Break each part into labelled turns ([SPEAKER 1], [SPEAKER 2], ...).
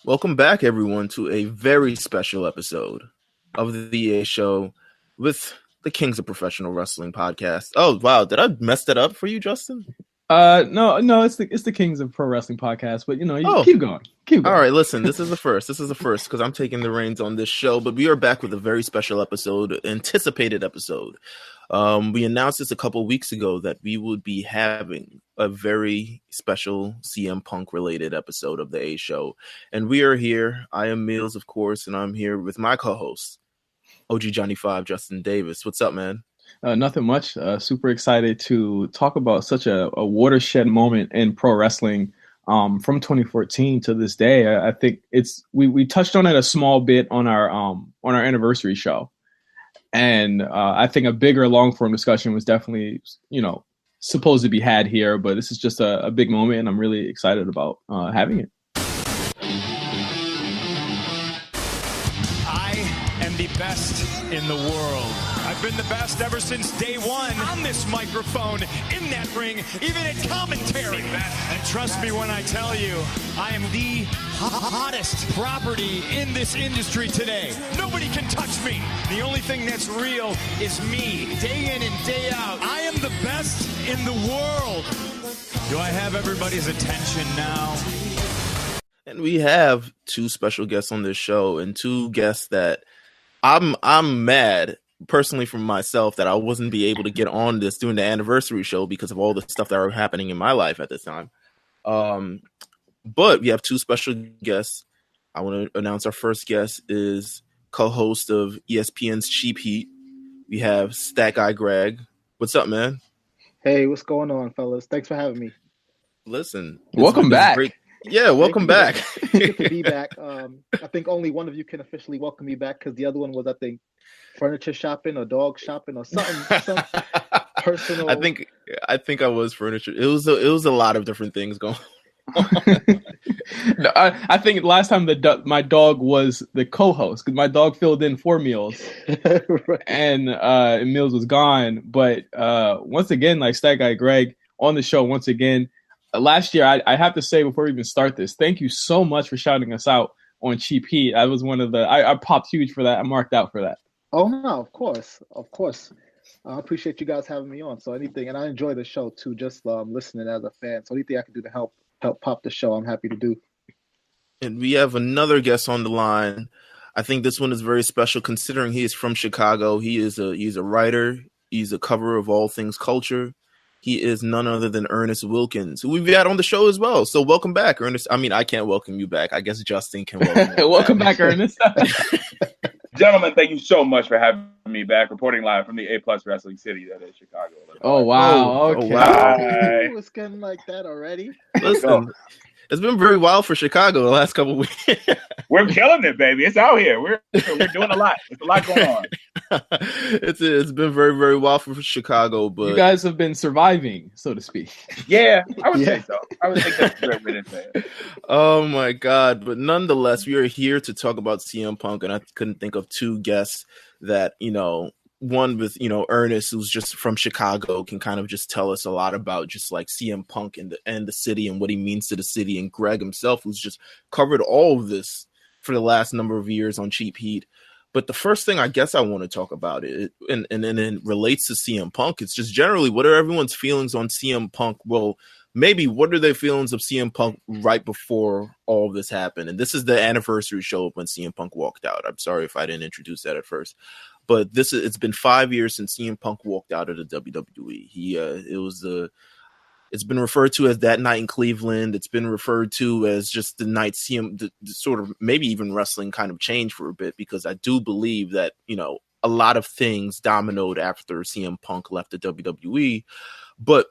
[SPEAKER 1] Welcome back, everyone, to a very special episode of the EA Show with the Kings of Professional Wrestling podcast. Oh, wow. Did I mess that up for you, Justin?
[SPEAKER 2] No, it's the Kings of Pro Wrestling podcast, but keep going.
[SPEAKER 1] All right, listen, this is the first because I'm taking the reins on this show, but we are back with a very special episode, anticipated episode. We announced this a couple weeks ago that we would be having a very special CM Punk related episode of the A Show. And we are here. I am Meelz, of course, and I'm here with my co-host, OG Johnny 5, Justin Davis. What's up, man?
[SPEAKER 2] Nothing much. Super excited to talk about such a watershed moment in pro wrestling from 2014 to this day. I think we touched on it a small bit on our anniversary show. And I think a bigger long form discussion was definitely, supposed to be had here. But this is just a big moment, and I'm really excited about having it.
[SPEAKER 3] I am the best in the world. I've been the best ever since day one on this microphone, in that ring, even at commentary. And trust me when I tell you, I am the hottest property in this industry today. Nobody can touch me. The only thing that's real is me, day in and day out. I am the best in the world. Do I have everybody's attention now?
[SPEAKER 1] And we have two special guests on this show, and two guests that I'm mad personally for myself that I wasn't be able to get on this during the anniversary show because of all the stuff that are happening in my life at this time. But we have two special guests. I want to announce our first guest is co-host of ESPN's Cheap Heat. We have Stat Guy Greg. What's up, man?
[SPEAKER 4] Hey, what's going on, fellas? Thanks for having me.
[SPEAKER 1] Listen,
[SPEAKER 2] welcome back.
[SPEAKER 1] Yeah, welcome back.
[SPEAKER 4] Good to be back. I think only one of you can officially welcome me back because the other one was, I think, furniture shopping or dog shopping or something. Some personal.
[SPEAKER 1] I think I was furniture. It was a lot of different things going on.
[SPEAKER 2] No, I think last time my dog was the co-host because my dog filled in for Meelz,
[SPEAKER 4] Right.
[SPEAKER 2] and Meelz was gone. But once again, like Stat Guy Greg on the show once again. Last year, I have to say before we even start this, thank you so much for shouting us out on Cheap Heat. I was one of I popped huge for that. I marked out for that.
[SPEAKER 4] Oh no, of course. I appreciate you guys having me on. So anything, and I enjoy the show too. Just listening as a fan. So anything I can do to help pop the show, I'm happy to do.
[SPEAKER 1] And we have another guest on the line. I think this one is very special considering he is from Chicago. He's a writer. He's a cover of all things culture. He is none other than Ernest Wilkins, who we've had on the show as well. So welcome back, Ernest. I mean, I can't welcome you back. I guess Justin can welcome you
[SPEAKER 2] Welcome back, Ernest.
[SPEAKER 5] Gentlemen, thank you so much for having me back, reporting live from the A+ Wrestling City that is Chicago.
[SPEAKER 2] Oh, wow. Okay.
[SPEAKER 4] It was getting like that already.
[SPEAKER 1] Listen, it's been very wild for Chicago the last couple of weeks.
[SPEAKER 5] We're killing it, baby. It's out here. We're doing a lot. There's a lot going on.
[SPEAKER 1] It's been very, very wild for Chicago, but
[SPEAKER 2] You guys have been surviving, so to speak.
[SPEAKER 5] Yeah, I would say so. I would think that's a great way to say it.
[SPEAKER 1] Oh my God. But nonetheless, we are here to talk about CM Punk, and I couldn't think of two guests that, one with, Ernest, who's just from Chicago, can kind of just tell us a lot about just like CM Punk and the city and what he means to the city, and Greg himself, who's just covered all of this for the last number of years on Cheap Heat. But the first thing I guess I want to talk about it, and it relates to CM Punk, it's just generally what are everyone's feelings on CM Punk? Well, maybe what are their feelings of CM Punk right before all of this happened? And this is the anniversary show of when CM Punk walked out. I'm sorry if I didn't introduce that at first. But it's been 5 years since CM Punk walked out of the WWE. It's been referred to as that night in Cleveland. It's been referred to as just the night the sort of maybe even wrestling kind of changed for a bit, because I do believe that, a lot of things dominoed after CM Punk left the WWE. But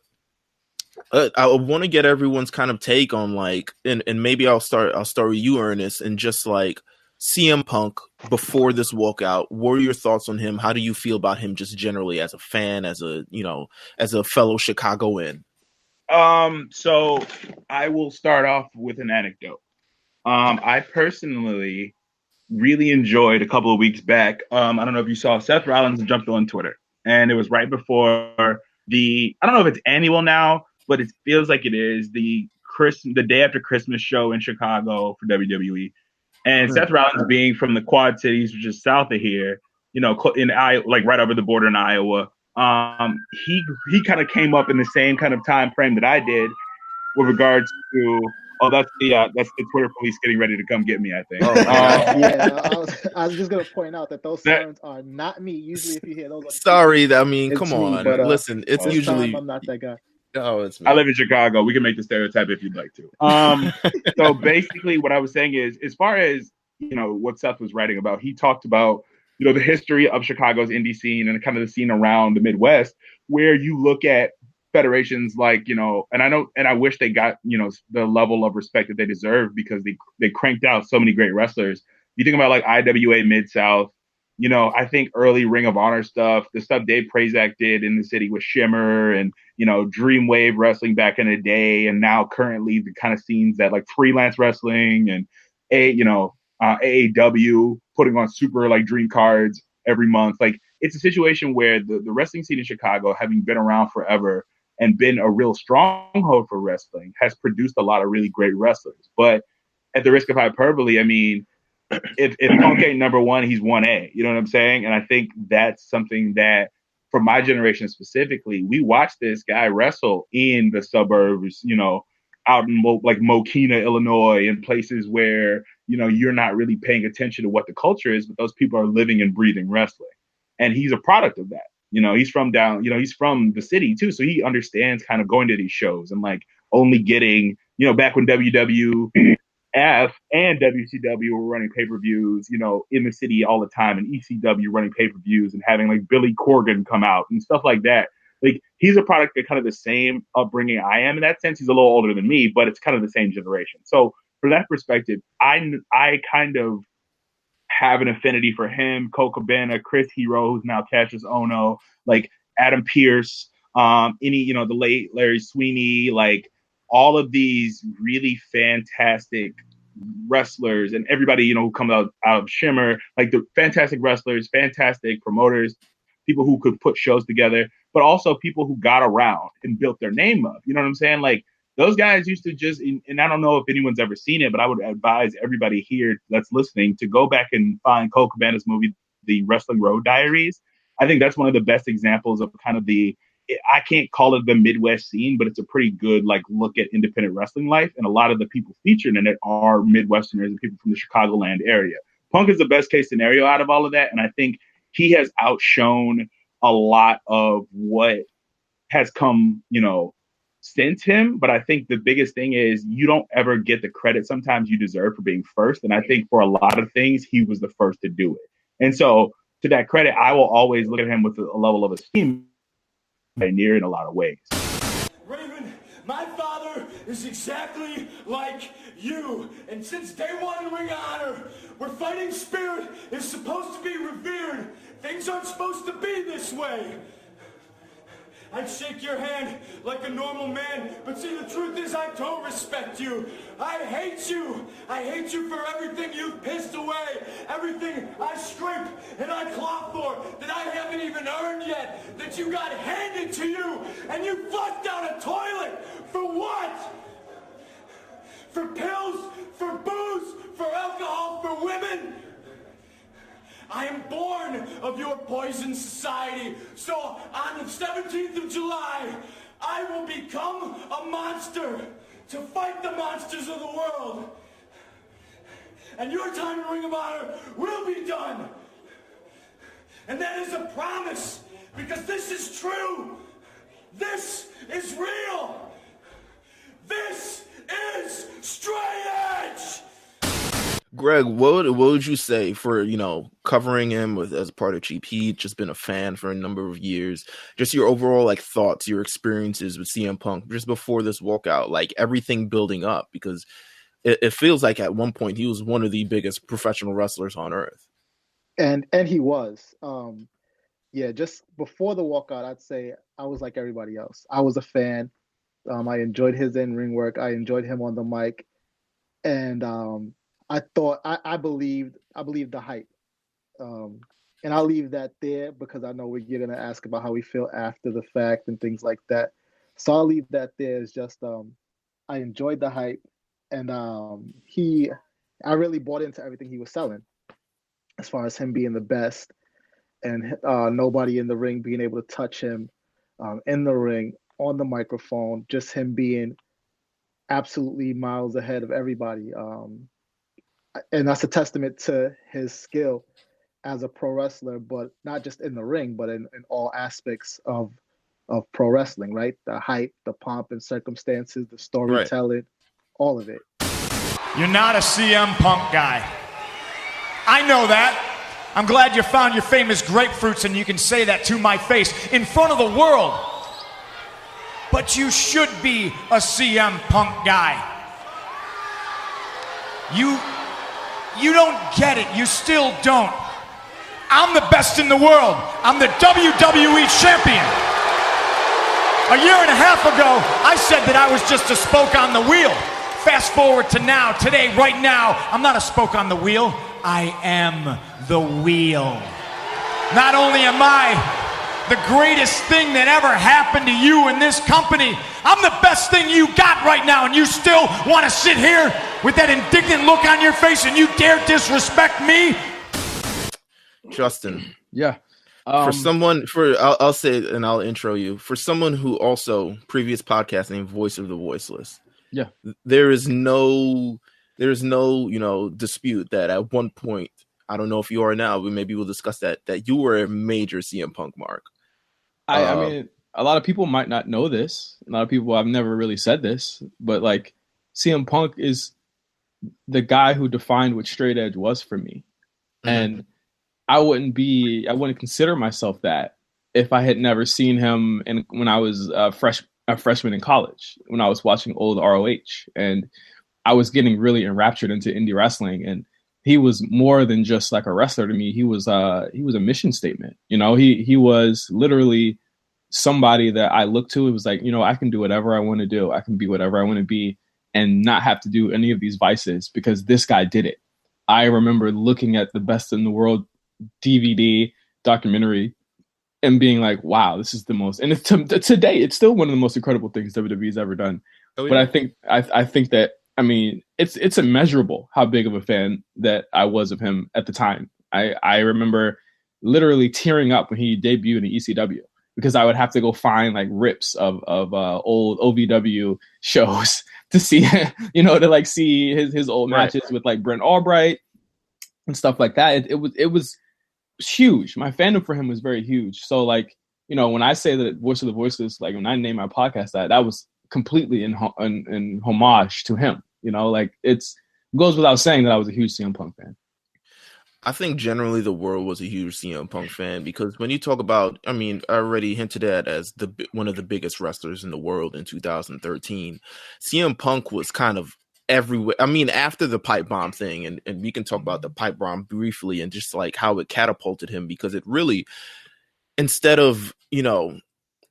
[SPEAKER 1] I want to get everyone's kind of take on and maybe I'll start with you, Ernest, and just like CM Punk before this walkout. What are your thoughts on him? How do you feel about him just generally as a fan, as a fellow Chicagoan?
[SPEAKER 5] So I will start off with an anecdote. I personally really enjoyed a couple of weeks back. I don't know if you saw Seth Rollins jumped on Twitter, and it was right before I don't know if it's annual now, but it feels like it is the day after Christmas show in Chicago for WWE. And Seth Rollins being from the Quad Cities, which is south of here, in Iowa, like right over the border in Iowa, he kind of came up in the same kind of time frame that I did with regards to. Oh, that's the Twitter police getting ready to come get me, I think.
[SPEAKER 1] Oh,
[SPEAKER 4] I was just gonna point out that those sirens are not me. Usually, if you hear those,
[SPEAKER 1] sorry, I mean,
[SPEAKER 4] it's
[SPEAKER 1] come
[SPEAKER 4] me,
[SPEAKER 1] on.
[SPEAKER 4] but,
[SPEAKER 1] Listen, it's
[SPEAKER 4] this
[SPEAKER 1] usually
[SPEAKER 4] time I'm not that guy.
[SPEAKER 1] Oh, it's me.
[SPEAKER 5] I live in Chicago. We can make the stereotype if you'd like to. So basically, what I was saying is, as far as what Seth was writing about, he talked about the history of Chicago's indie scene and kind of the scene around the Midwest, where you look at federations like and I wish they got the level of respect that they deserve, because they cranked out so many great wrestlers. You think about like IWA Mid-South, I think early Ring of Honor stuff, the stuff Dave Prazak did in the city with Shimmer and Dreamwave Wrestling back in the day, and now currently the kind of scenes that like Freelance Wrestling and AAW putting on super like dream cards every month. Like, it's a situation where the wrestling scene in Chicago, having been around forever and been a real stronghold for wrestling, has produced a lot of really great wrestlers. But at the risk of hyperbole, I mean, if Punk ain't number one, he's 1A. You know what I'm saying? And I think that's something that, for my generation specifically, we watched this guy wrestle in the suburbs, out in like Mokina, Illinois, in places where, you're not really paying attention to what the culture is, but those people are living and breathing wrestling. And he's a product of that. He's from he's from the city too. So he understands kind of going to these shows and like only getting, back when WWF and WCW were running pay-per-views, in the city all the time, and ECW running pay-per-views and having like Billy Corgan come out and stuff like that. Like, he's a product of kind of the same upbringing I am. In that sense, he's a little older than me, but it's kind of the same generation. So from that perspective, I kind of have an affinity for him, Colt Cabana, Chris Hero, who's now Cassius Ono, like Adam Pearce, the late Larry Sweeney, like all of these really fantastic wrestlers, and everybody, who comes out of Shimmer, like the fantastic wrestlers, fantastic promoters, people who could put shows together, but also people who got around and built their name up. You know what I'm saying? Like, those guys used to just, and I don't know if anyone's ever seen it, but I would advise everybody here that's listening to go back and find Colt Cabana's movie, The Wrestling Road Diaries. I think that's one of the best examples of kind of I can't call it the Midwest scene, but it's a pretty good like look at independent wrestling life. And a lot of the people featured in it are Midwesterners and people from the Chicagoland area. Punk is the best case scenario out of all of that. And I think he has outshone a lot of what has come, since him. But I think the biggest thing is you don't ever get the credit sometimes you deserve for being first. And I think for a lot of things, he was the first to do it. And so to that credit, I will always look at him with a level of esteem near in a lot of ways.
[SPEAKER 3] Raven, my father is exactly like you. And since day one in Ring of Honor, where fighting spirit is supposed to be revered, things aren't supposed to be this way. I'd shake your hand like a normal man, but see, the truth is I don't respect you. I hate you. I hate you for everything you've pissed away, everything I scrape and I claw for that I haven't even earned yet, that you got handed to you, and you flushed down a toilet. For what? For pills, for booze, for alcohol, for women? I am born of your poison society, so on the 17th of July, I will become a monster to fight the monsters of the world. And your time in Ring of Honor will be done. And that is a promise, because this is true. This is real. This is straight edge.
[SPEAKER 1] Greg, what would you say for, covering him as part of Cheap Heat, just been a fan for a number of years, just your overall like thoughts, your experiences with CM Punk just before this walkout, like everything building up, because it feels like at one point he was one of the biggest professional wrestlers on earth.
[SPEAKER 4] And he was. Just before the walkout, I'd say I was like everybody else. I was a fan. I enjoyed his in-ring work. I enjoyed him on the mic. And I thought I believed the hype, and I'll leave that there because I know you're gonna ask about how we feel after the fact and things like that. So I'll leave that there. As just I enjoyed the hype, and he I really bought into everything he was selling, as far as him being the best and nobody in the ring being able to touch him in the ring, on the microphone, just him being absolutely miles ahead of everybody. And that's a testament to his skill as a pro wrestler, but not just in the ring, but in all aspects of pro wrestling, right? The hype, the pomp and circumstances, the storytelling, all of it.
[SPEAKER 3] You're not a CM Punk guy. I know that. I'm glad you found your famous grapefruits and you can say that to my face in front of the world. But you should be a CM Punk guy. You don't get it. You still don't. I'm the best in the world. I'm the WWE champion. A year and a half ago, I said that I was just a spoke on the wheel. Fast forward to now, today, right now, I'm not a spoke on the wheel. I am the wheel. Not only am I the greatest thing that ever happened to you in this company, I'm the best thing you got right now, and you still want to sit here with that indignant look on your face and you dare disrespect me?
[SPEAKER 1] Justin.
[SPEAKER 2] Yeah.
[SPEAKER 1] I'll say it and I'll intro you. For someone who also, previous podcast named Voice of the Voiceless.
[SPEAKER 2] Yeah.
[SPEAKER 1] There is no dispute that at one point, I don't know if you are now, but maybe we'll discuss that you were a major CM Punk mark.
[SPEAKER 2] I mean, a lot of people might not know this. A lot of people, I've never really said this, but like CM Punk is the guy who defined what straight edge was for me. Mm-hmm. And I wouldn't consider myself that if I had never seen him when I was a freshman in college, when I was watching old ROH, and I was getting really enraptured into indie wrestling. And he was more than just like a wrestler to me. He was a mission statement. He was literally somebody that I looked to. It was like, I can do whatever I want to do. I can be whatever I want to be and not have to do any of these vices because this guy did it. I remember looking at the Best in the World DVD documentary and being like, wow, this is the most, and today it's still one of the most incredible things WWE's ever done. Oh, yeah. But I think that, I mean, it's immeasurable how big of a fan that I was of him at the time. I remember literally tearing up when he debuted in ECW because I would have to go find like rips of old OVW shows to see, to like see his old matches with like Brent Albright and stuff like that. It was huge. My fandom for him was very huge. So like, when I say that Voice of the Voiceless, like when I named my podcast that was completely in homage to him. Like it goes without saying that I was a huge CM Punk fan.
[SPEAKER 1] I think generally the world was a huge CM Punk fan because when you talk about, I mean, I already hinted at as one of the biggest wrestlers in the world in 2013. CM Punk was kind of everywhere. I mean, after the pipe bomb thing, and we can talk about the pipe bomb briefly and just like how it catapulted him because it really, instead of,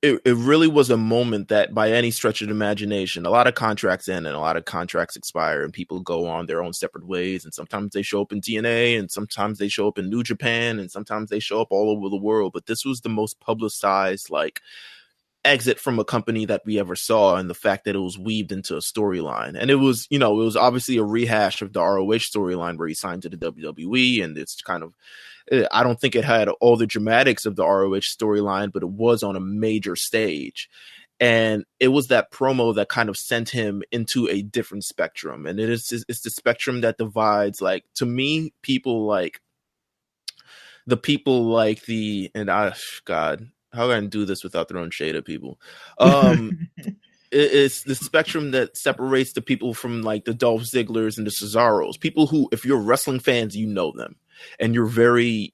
[SPEAKER 1] it really was a moment that by any stretch of imagination, a lot of contracts end and a lot of contracts expire and people go on their own separate ways. And sometimes they show up in TNA and sometimes they show up in New Japan and sometimes they show up all over the world. But this was the most publicized, like, exit from a company that we ever saw, and the fact that it was weaved into a storyline. And it was, it was obviously a rehash of the ROH storyline where he signed to the WWE, and it's kind of, I don't think it had all the dramatics of the ROH storyline, but it was on a major stage. And it was that promo that kind of sent him into a different spectrum. And it's the spectrum that divides, like, to me, people like God, how can I do this without throwing shade at people? It's the spectrum that separates the people from like the Dolph Zigglers and the Cesaros. People who, if you're wrestling fans, you know them, and you're very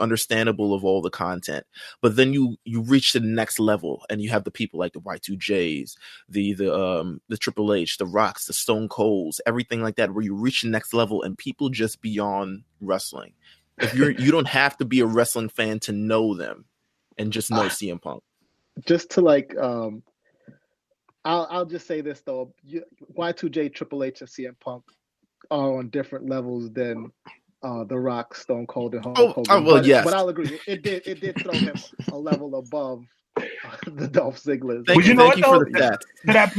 [SPEAKER 1] understandable of all the content. But then you reach to the next level, and you have the people like the Y2Js, the Triple H, the Rocks, the Stone Colds, everything like that, where you reach the next level, and people just beyond wrestling. If you don't have to be a wrestling fan to know them. And just know CM Punk.
[SPEAKER 4] Just to like, I'll just say this though: Y2J, Triple H, and CM Punk are on different levels than The Rock, Stone Cold, and Hulk Hogan.
[SPEAKER 1] Yes.
[SPEAKER 4] But I'll agree. It did throw him a level above the Dolph Ziggler.
[SPEAKER 5] To that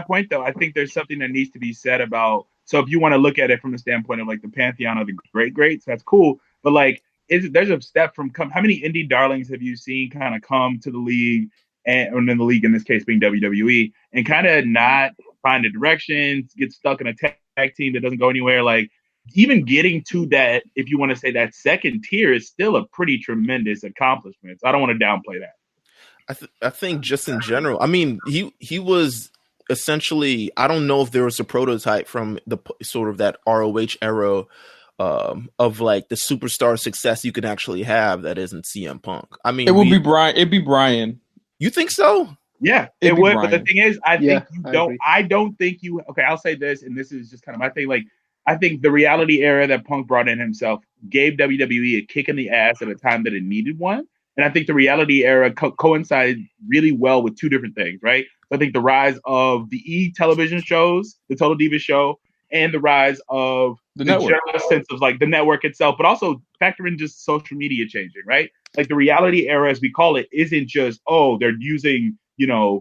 [SPEAKER 5] point though, I think there's something that needs to be said about So if you want to look at it from the standpoint of like the pantheon of the greats, that's cool. But like, there's a step from how many indie darlings have you seen kind of come to the league, and or in the league in this case being WWE, and kind of not find a direction, get stuck in a tag team that doesn't go anywhere. Like, even getting to that, if you want to say that second tier, is still a pretty tremendous accomplishment. So I don't want to downplay that.
[SPEAKER 1] I think just in general, I mean, he was essentially, I don't know if there was a prototype from the sort of that ROH era of like the superstar success you can actually have that isn't CM Punk. I mean,
[SPEAKER 2] it would be Brian. It'd be Brian.
[SPEAKER 1] You think so?
[SPEAKER 5] Yeah, it would.
[SPEAKER 2] Brian.
[SPEAKER 5] But the thing is, I don't think you. Okay, I'll say this, and this is just kind of my thing. Like, I think the reality era that Punk brought in himself gave WWE a kick in the ass at a time that it needed one. And I think the reality era coincided really well with two different things, right? So I think the rise of the television shows, the Total Divas show, and the rise of the general sense of like the network itself, but also factor in just social media changing, right? Like the reality era, as we call it, isn't just, oh, they're using,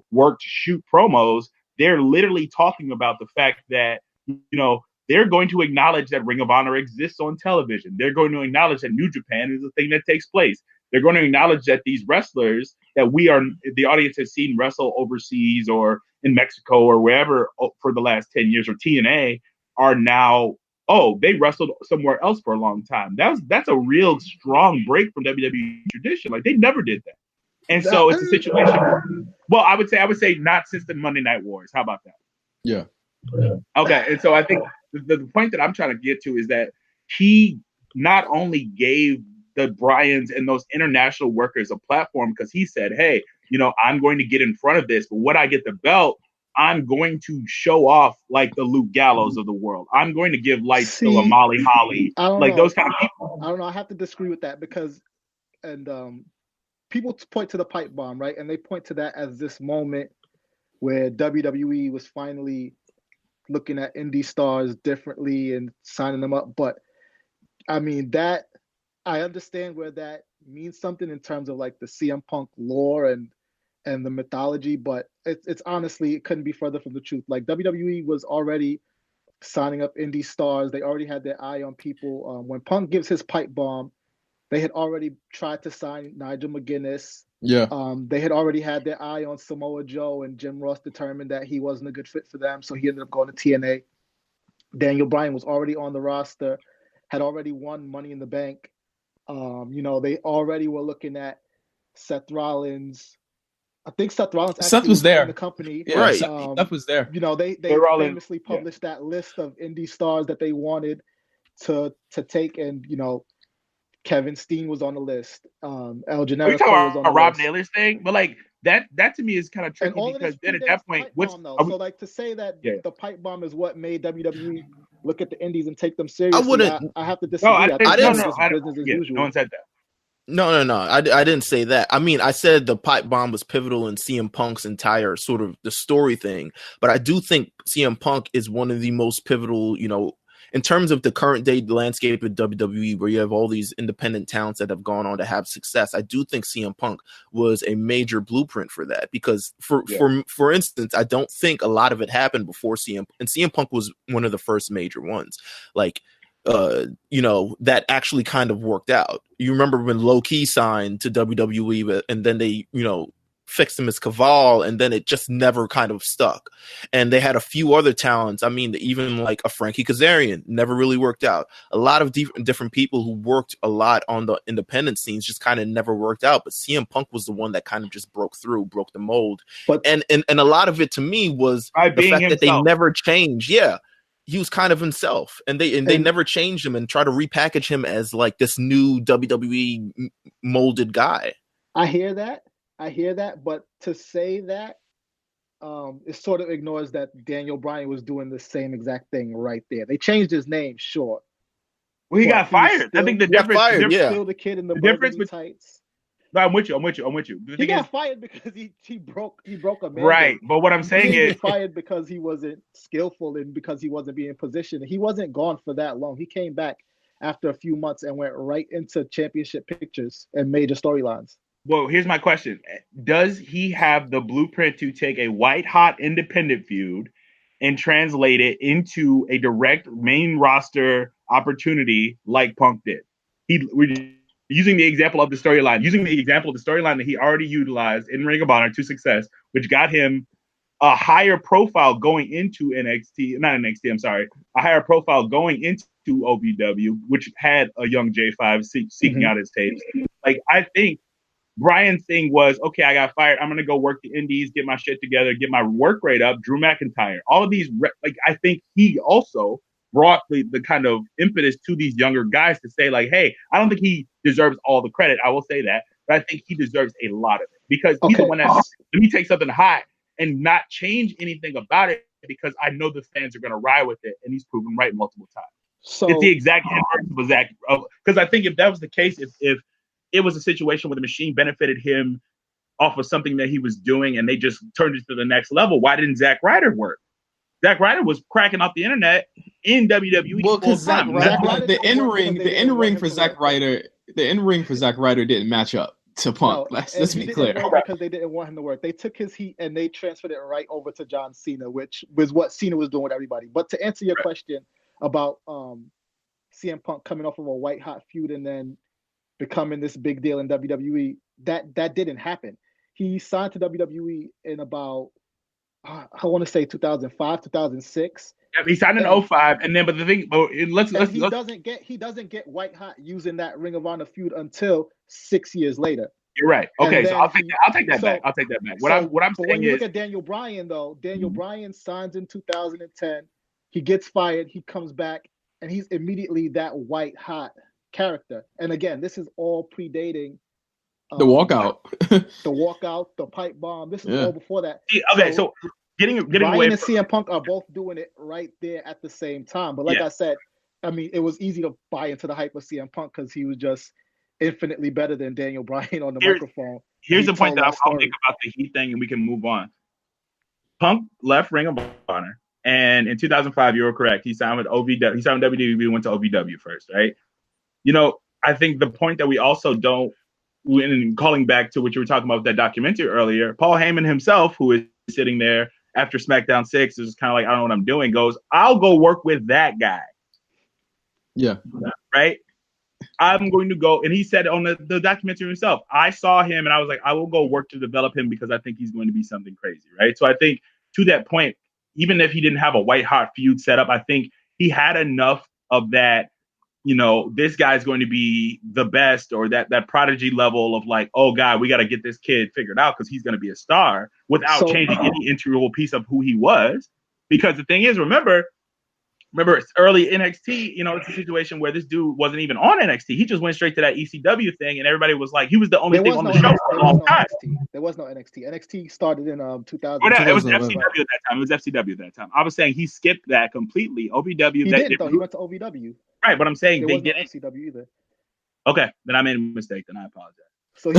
[SPEAKER 5] work to shoot promos. They're literally talking about the fact that, they're going to acknowledge that Ring of Honor exists on television. They're going to acknowledge that New Japan is a thing that takes place. They're going to acknowledge that these wrestlers that the audience has seen wrestle overseas or in Mexico or wherever for the last 10 years or TNA are now, they wrestled somewhere else for a long time. That's a real strong break from WWE tradition. Like, they never did that. And so it's a situation. Well, I would say not since the Monday Night Wars. How about that?
[SPEAKER 2] Yeah.
[SPEAKER 5] Okay. And so I think the point that I'm trying to get to is that he not only gave the Bryans and those international workers a platform because he said, hey, I'm going to get in front of this, but when I get the belt, I'm going to show off like the Luke Gallows of the world. I'm going to give lights to a Molly Holly, like those kind of people.
[SPEAKER 4] I don't know. I have to disagree with that because, people point to the pipe bomb, right? And they point to that as this moment where WWE was finally looking at indie stars differently and signing them up. But I mean, that I understand where that means something in terms of like the CM Punk lore and the mythology, but it's honestly, it couldn't be further from the truth. Like, WWE was already signing up indie stars. They already had their eye on people. When Punk gives his pipe bomb, they had already tried to sign Nigel McGuinness.
[SPEAKER 2] Yeah.
[SPEAKER 4] They had already had their eye on Samoa Joe, and Jim Ross determined that he wasn't a good fit for them, so he ended up going to TNA. Daniel Bryan was already on the roster, had already won Money in the Bank. They already were looking at Seth Rollins. I think Seth Rollins actually
[SPEAKER 2] was there
[SPEAKER 4] in the company.
[SPEAKER 2] Yeah,
[SPEAKER 1] right.
[SPEAKER 2] Seth was there.
[SPEAKER 4] They famously published that list of indie stars that they wanted to take, and Kevin Steen was on the list. El Generico was on the
[SPEAKER 5] Rob
[SPEAKER 4] list.
[SPEAKER 5] Naylor's thing, but like that to me is kind of tricky because then at that point,
[SPEAKER 4] to say that the pipe bomb is what made WWE look at the indies and take them seriously, I have to disagree.
[SPEAKER 5] No,
[SPEAKER 4] business as usual.
[SPEAKER 5] No one said that.
[SPEAKER 1] No. I didn't say that. I mean, I said the pipe bomb was pivotal in CM Punk's entire sort of the story thing, but I do think CM Punk is one of the most pivotal, in terms of the current day landscape of WWE, where you have all these independent talents that have gone on to have success. I do think CM Punk was a major blueprint for that because for instance, I don't think a lot of it happened before CM Punk was one of the first major ones. Like, that actually kind of worked out. You remember when Low Key signed to WWE, and then they, fixed him as Caval, and then it just never kind of stuck. And they had a few other talents. I mean, even like a Frankie Kazarian never really worked out. A lot of different people who worked a lot on the independent scenes just kind of never worked out. But CM Punk was the one that kind of just broke the mold. But and a lot of it to me was the fact that they never changed. Yeah. He was kind of himself, and they never changed him and try to repackage him as like this new WWE molded guy.
[SPEAKER 4] I hear that, but to say that, it sort of ignores that Daniel Bryan was doing the same exact thing right there. They changed his name, sure.
[SPEAKER 5] Well, he got fired. I think the difference,
[SPEAKER 4] still the kid in the difference with tights.
[SPEAKER 5] No, I'm with you.
[SPEAKER 4] He got fired because he broke a man.
[SPEAKER 5] Right, but what I'm saying is
[SPEAKER 4] fired because he wasn't skillful and because he wasn't being positioned. He wasn't gone for that long. He came back after a few months and went right into championship pictures and major storylines.
[SPEAKER 5] Well, here's my question. Does he have the blueprint to take a white-hot independent feud and translate it into a direct main roster opportunity like Punk did. We're using the example of the storyline that he already utilized in Ring of Honor to success, which got him a higher profile going into a higher profile going into OVW, which had a young J5 seeking out his tapes. Like, I think Brian's thing was, okay, I got fired. I'm going to go work the indies, get my shit together, get my work rate up. Drew McIntyre, all of these, I think he also brought the kind of impetus to these younger guys to say, like, hey, I don't think he deserves all the credit. I will say that, but I think he deserves a lot of it because he's the one that let me take something hot and not change anything about it because I know the fans are going to ride with it, and he's proven right multiple times. So it's the exact inverse of Zach. Because I think if that was the case, if it was a situation where the machine benefited him off of something that he was doing and they just turned it to the next level, why didn't Zack Ryder work? Zack Ryder was cracking off the internet in WWE.
[SPEAKER 2] Well, because the in ring for Zack Ryder didn't match up to Punk.
[SPEAKER 4] No,
[SPEAKER 2] let's be clear.
[SPEAKER 4] Because they didn't want him to work. They took his heat and they transferred it right over to John Cena, which was what Cena was doing with everybody. But to answer your question about CM Punk coming off of a white hot feud and then becoming this big deal in WWE, that didn't happen. He signed to WWE in about I want to say 2005, 2006.
[SPEAKER 5] Yeah, he signed in 2005, and then but the thing,
[SPEAKER 4] he doesn't get white hot using that Ring of Honor feud until 6 years later.
[SPEAKER 5] You're right. Okay, so I'll take that back. What I'm saying
[SPEAKER 4] when you
[SPEAKER 5] is,
[SPEAKER 4] look at Daniel Bryan though, Bryan signs in 2010. He gets fired. He comes back, and he's immediately that white hot character. And again, this is all predating
[SPEAKER 2] the walkout,
[SPEAKER 4] the pipe bomb. This is all before that.
[SPEAKER 5] Okay, so getting
[SPEAKER 4] Bryan
[SPEAKER 5] away
[SPEAKER 4] and CM Punk are both doing it right there at the same time. But like I said, I mean, it was easy to buy into the hype of CM Punk because he was just infinitely better than Daniel Bryan on the microphone.
[SPEAKER 5] Here's the point that I'll make about the Heat thing, and we can move on. Punk left Ring of Honor, and in 2005, you were correct. He signed with OVW. He signed with WWE, went to OVW first, right? You know, I think the point that we also don't, in calling back to what you were talking about with that documentary earlier, Paul Heyman himself, who is sitting there after SmackDown 6, is kind of like, I don't know what I'm doing, goes, I'll go work with that guy.
[SPEAKER 2] Yeah.
[SPEAKER 5] Right? I'm going to go, and he said on the documentary himself, I saw him and I was like, I will go work to develop him because I think he's going to be something crazy, right? So I think to that point, even if he didn't have a white hot feud set up, I think he had enough of that, you know, this guy's going to be the best, or that prodigy level of like, oh God, we got to get this kid figured out because he's going to be a star without changing any integral piece of who he was. Because the thing is, remember it's early NXT, you know, it's a situation where this dude wasn't even on NXT. He just went straight to that ECW thing, and everybody was like, he was the only thing on the show for a long time.
[SPEAKER 4] There was no NXT. NXT started in 2000.
[SPEAKER 5] It was FCW at that time. I was saying he skipped that completely. OVW.
[SPEAKER 4] He didn't, though. He went to OVW.
[SPEAKER 5] Right, but I'm saying they
[SPEAKER 4] didn't. No FCW either.
[SPEAKER 5] Okay, then I made a mistake. Then I apologize.
[SPEAKER 4] So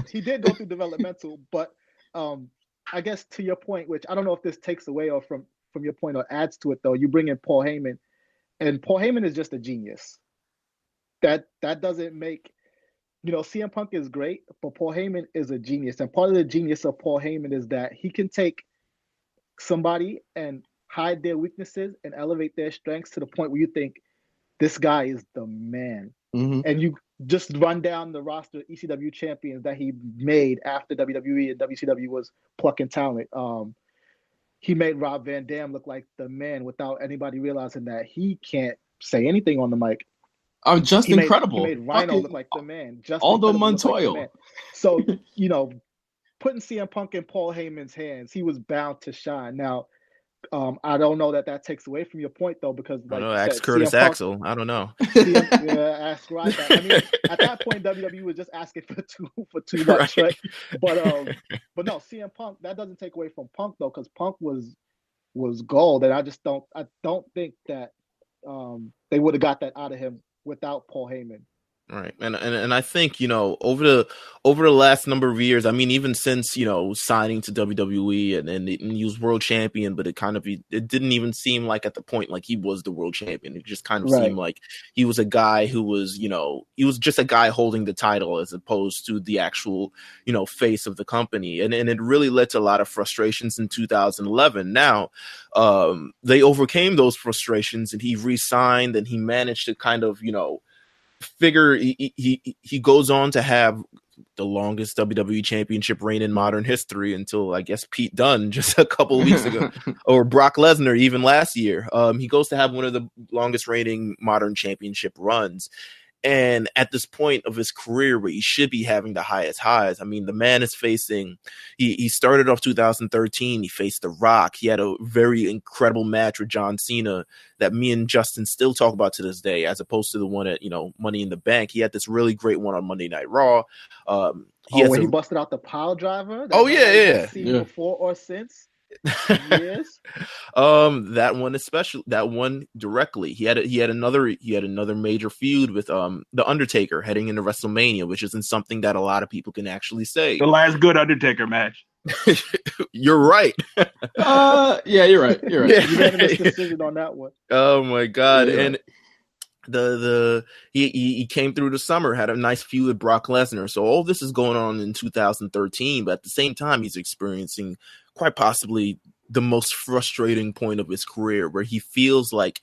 [SPEAKER 4] he did go through developmental, but I guess to your point, which I don't know if this takes away or from your point or adds to it, though, you bring in Paul Heyman, and Paul Heyman is just a genius. That doesn't make, you know, CM Punk is great, but Paul Heyman is a genius. And part of the genius of Paul Heyman is that he can take somebody and hide their weaknesses and elevate their strengths to the point where you think this guy is the man.
[SPEAKER 2] Mm-hmm.
[SPEAKER 4] And you just run down the roster of ECW champions that he made after WWE and WCW was plucking talent. He made Rob Van Dam look like the man without anybody realizing that he can't say anything on the mic.
[SPEAKER 2] Just incredible.
[SPEAKER 4] He made Rhino look like the man.
[SPEAKER 2] Aldo Montoya.
[SPEAKER 4] Like so, you know, putting CM Punk in Paul Heyman's hands, he was bound to shine. Now, I don't know that takes away from your point, though, because like
[SPEAKER 1] ask Curtis Axel. I don't know.
[SPEAKER 4] Ask right. I mean, at that point, WWE was just asking for too much, right? But no, CM Punk, that doesn't take away from Punk though, because Punk was gold, and I don't think that they would have got that out of him without Paul Heyman.
[SPEAKER 1] Right. And I think, over the last number of years, I mean, even since, signing to WWE and he was world champion, but it didn't even seem like at the point like he was the world champion. It just kind of seemed like he was a guy who was, he was just a guy holding the title as opposed to the actual, face of the company. And it really led to a lot of frustrations in 2011. Now, they overcame those frustrations and he re-signed and he managed to kind of, figure he goes on to have the longest WWE championship reign in modern history until I guess Pete Dunne just a couple of weeks ago or Brock Lesnar even last year. He goes to have one of the longest reigning modern championship runs. And at this point of his career where he should be having the highest highs, I mean, the man is facing, he started off 2013, he faced The Rock. He had a very incredible match with John Cena that me and Justin still talk about to this day, as opposed to the one at, Money in the Bank. He had this really great one on Monday Night Raw.
[SPEAKER 4] He busted out the pile driver?
[SPEAKER 1] Seen
[SPEAKER 4] before or since? Yes.
[SPEAKER 1] That one especially, that one directly. He had another major feud with the Undertaker heading into WrestleMania, which isn't something that a lot of people can actually say.
[SPEAKER 5] The last good Undertaker match.
[SPEAKER 1] You're right.
[SPEAKER 2] Yeah, you're right.
[SPEAKER 4] Yeah. Unanimous decision on that one.
[SPEAKER 1] Oh my God.
[SPEAKER 2] Yeah.
[SPEAKER 1] And he came through the summer, had a nice feud with Brock Lesnar. So all this is going on in 2013, but at the same time, he's experiencing quite possibly the most frustrating point of his career, where he feels like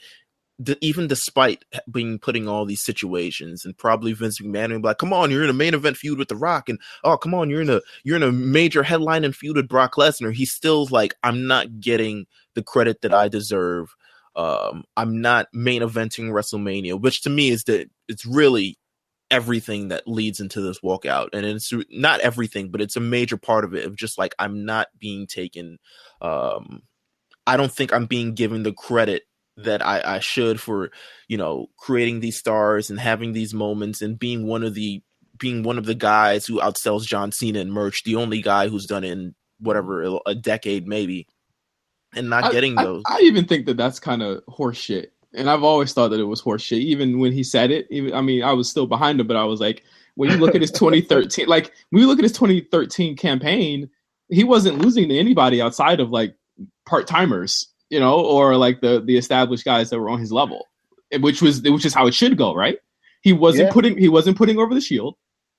[SPEAKER 1] even despite being put in all these situations, and probably Vince McMahon would be like, come on, you're in a main event feud with The Rock, and oh, come on, you're in a major headlining feud with Brock Lesnar. He's still like, I'm not getting the credit that I deserve. I'm not main eventing WrestleMania, which to me it's really everything that leads into this walkout. And it's not everything, but it's a major part of it, of just like, I'm not being taken. I don't think I'm being given the credit that I should for, creating these stars and having these moments and being one of the guys who outsells John Cena in merch, the only guy who's done it in whatever, a decade maybe, and not getting those.
[SPEAKER 2] I even think that that's kind of horseshit. And I've always thought that it was horseshit. Even when he said it, I was still behind him, but I was like, when you look at his 2013, like when you look at his 2013 campaign, he wasn't losing to anybody outside of like part-timers, or like the established guys that were on his level, which is how it should go, right? He wasn't putting over the Shield.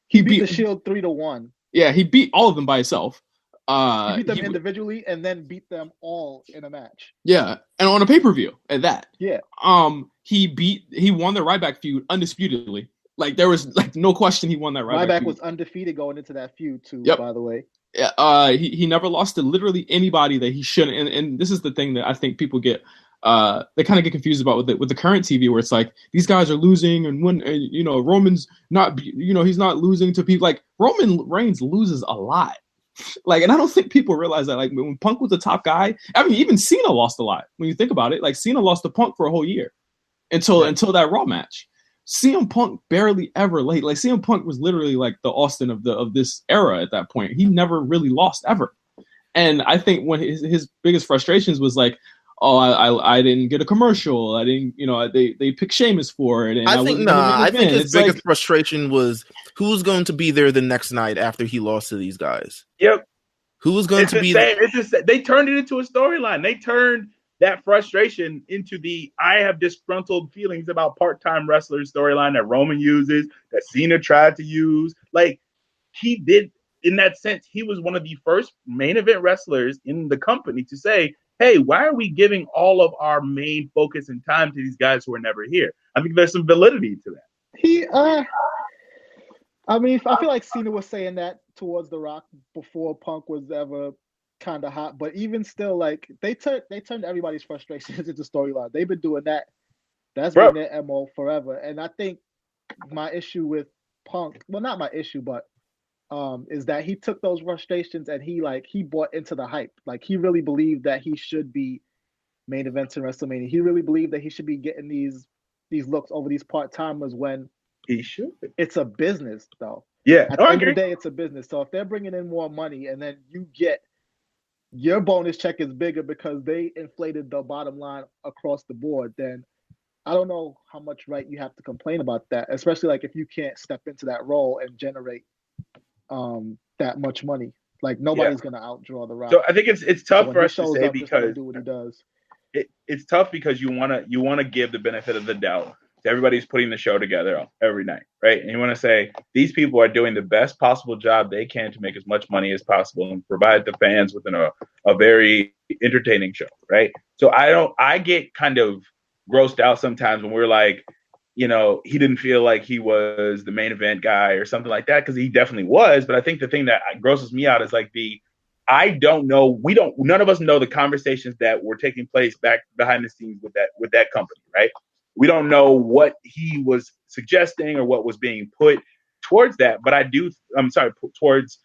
[SPEAKER 4] He beat the Shield 3-1.
[SPEAKER 2] Yeah, he beat all of them by himself.
[SPEAKER 4] He beat them individually and then beat them all in a match.
[SPEAKER 2] Yeah, and on a pay-per-view at that.
[SPEAKER 4] Yeah.
[SPEAKER 2] He won the Ryback feud undisputedly. Like there was like no question he won that Ryback.
[SPEAKER 4] Ryback
[SPEAKER 2] feud.
[SPEAKER 4] Was undefeated going into that feud too.
[SPEAKER 2] Yep.
[SPEAKER 4] By the way.
[SPEAKER 2] Yeah. He never lost to literally anybody that he shouldn't. And this is the thing that I think people get. They kind of get confused about with the current TV, where it's like these guys are losing, and when Roman's not, he's not losing to people. Like Roman Reigns loses a lot. Like, and I don't think people realize that. Like when Punk was the top guy, I mean, even Cena lost a lot. When you think about it, like Cena lost to Punk for a whole year until that Raw match. CM Punk barely ever like CM Punk was literally like the Austin of this era at that point. He never really lost ever. And I think when his biggest frustrations was like, oh, I didn't get a commercial. I didn't, they picked Sheamus for it. And I
[SPEAKER 1] think his biggest frustration was who's going to be there the next night after he lost to these guys.
[SPEAKER 5] Yep.
[SPEAKER 1] Who's going to be there?
[SPEAKER 5] They turned it into a storyline. They turned that frustration into the I have disgruntled feelings about part-time wrestlers storyline that Roman uses, that Cena tried to use. Like he did in that sense. He was one of the first main event wrestlers in the company to say, hey, why are we giving all of our main focus and time to these guys who are never here? I think there's some validity to that.
[SPEAKER 4] I feel like Cena was saying that towards The Rock before Punk was ever kind of hot, but even still, like they turned everybody's frustrations into storyline. They've been doing that. That's been their MO forever. And I think my issue with Punk, well, not my issue, but is that he took those frustrations and he bought into the hype. Like he really believed that he should be main events in WrestleMania. He really believed that he should be getting these looks over these part-timers when
[SPEAKER 5] he should.
[SPEAKER 4] It's a business though.
[SPEAKER 5] Yeah.
[SPEAKER 4] At the end of the day, it's a business. So if they're bringing in more money and then you get your bonus check is bigger because they inflated the bottom line across the board, then I don't know how much right you have to complain about that, especially like if you can't step into that role and generate that much money. Like nobody's gonna outdraw The Rock.
[SPEAKER 5] So I think it's tough
[SPEAKER 4] so
[SPEAKER 5] for us to say
[SPEAKER 4] up,
[SPEAKER 5] because
[SPEAKER 4] do what he does.
[SPEAKER 5] It's tough because you wanna give the benefit of the doubt to everybody who's putting the show together every night, right? And you want to say these people are doing the best possible job they can to make as much money as possible and provide the fans with a very entertaining show, right? So I get kind of grossed out sometimes when we're like, he didn't feel like he was the main event guy or something like that, because he definitely was. But I think the thing that grosses me out is like I don't know. None of us know the conversations that were taking place back behind the scenes with that company, right? We don't know what he was suggesting or what was being put towards that. But towards,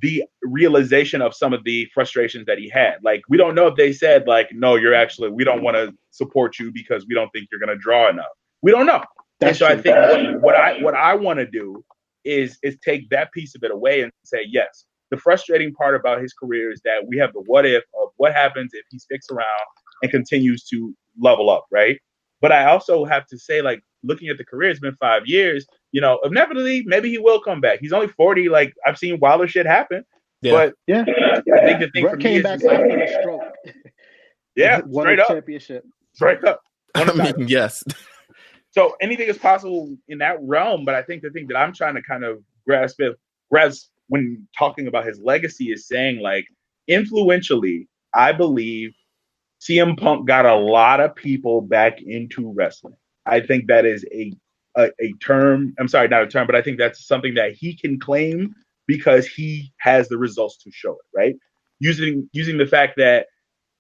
[SPEAKER 5] the realization of some of the frustrations that he had. Like, we don't know if they said like, no, we don't want to support you because we don't think you're going to draw enough. We don't know. And so I think what I want to do is take that piece of it away and say, yes, the frustrating part about his career is that we have the what if of what happens if he sticks around and continues to level up, right? But I also have to say, like, looking at the career, it's been 5 years. Inevitably, maybe he will come back. He's only 40. Like, I've seen wilder shit happen.
[SPEAKER 1] Yeah.
[SPEAKER 5] But
[SPEAKER 4] yeah,
[SPEAKER 5] I think the thing for me
[SPEAKER 4] came
[SPEAKER 5] is
[SPEAKER 4] back
[SPEAKER 5] like,
[SPEAKER 4] after a stroke.
[SPEAKER 5] Yeah,
[SPEAKER 4] won
[SPEAKER 5] straight
[SPEAKER 4] a
[SPEAKER 5] up.
[SPEAKER 4] championship.
[SPEAKER 5] Straight up.
[SPEAKER 1] I mean, yes.
[SPEAKER 5] So anything is possible in that realm. But I think the thing that I'm trying to kind of grasp when talking about his legacy is saying, like, influentially, I believe CM Punk got a lot of people back into wrestling. I think that is a term. I'm sorry, not a term, but I think that's something that he can claim because he has the results to show it, right? Using the fact that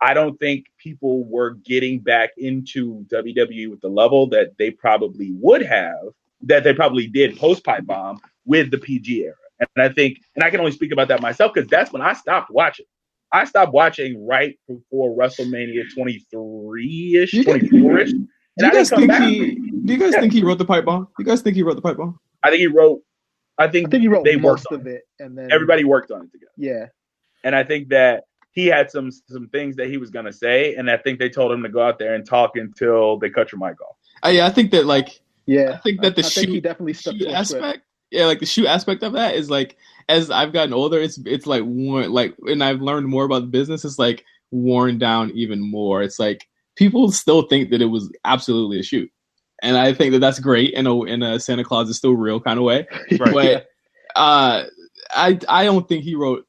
[SPEAKER 5] I don't think people were getting back into WWE with the level that they probably would have, that they probably did post Pipe Bomb with the PG era. And I think, and I can only speak about that myself because that's when I stopped watching. I stopped watching right before WrestleMania 23-ish, 24-ish.
[SPEAKER 2] Do you guys think he wrote the pipe bomb? Do you guys think he wrote the pipe bomb?
[SPEAKER 5] I think he wrote
[SPEAKER 4] they most of it, and then
[SPEAKER 5] everybody worked on it together.
[SPEAKER 4] Yeah.
[SPEAKER 5] And I think that he had some things that he was gonna say, and I think they told him to go out there and talk until they cut your mic off.
[SPEAKER 2] I think that
[SPEAKER 4] I
[SPEAKER 2] think the shoot,
[SPEAKER 4] he definitely stuck to
[SPEAKER 2] aspect. Yeah, like the shoot aspect of that is like, as I've gotten older, it's like worn, like, and I've learned more about the business. It's like worn down even more. It's like people still think that it was absolutely a shoot, and I think that that's great in a Santa Claus is still real kind of way. Right. But I don't think he wrote.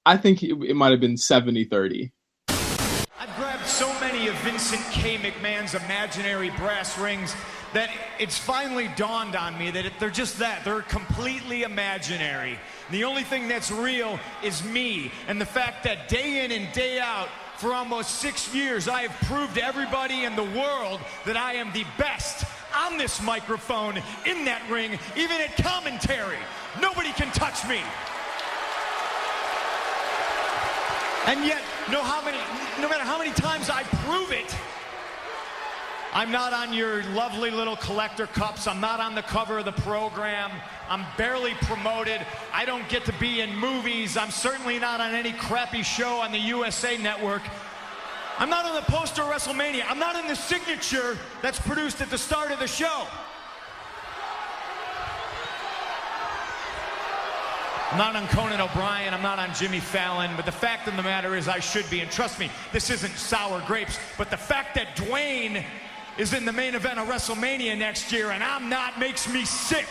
[SPEAKER 2] I think it might have been 70-30.
[SPEAKER 3] I've grabbed so many of Vincent K. McMahon's imaginary brass rings that it's finally dawned on me that they're just that. They're completely imaginary. The only thing that's real is me, and the fact that day in and day out for almost 6 years I have proved to everybody in the world that I am the best on this microphone, in that ring, even at commentary. Nobody can touch me. And yet, no matter how many times I prove it, I'm not on your lovely little collector cups. I'm not on the cover of the program. I'm barely promoted. I don't get to be in movies. I'm certainly not on any crappy show on the USA Network. I'm not on the poster of WrestleMania. I'm not in the signature that's produced at the start of the show. I'm not on Conan O'Brien, I'm not on Jimmy Fallon, but the fact of the matter is I should be. And trust me, this isn't sour grapes, but the fact that Dwayne is in the main event of WrestleMania next year and I'm not makes me sick.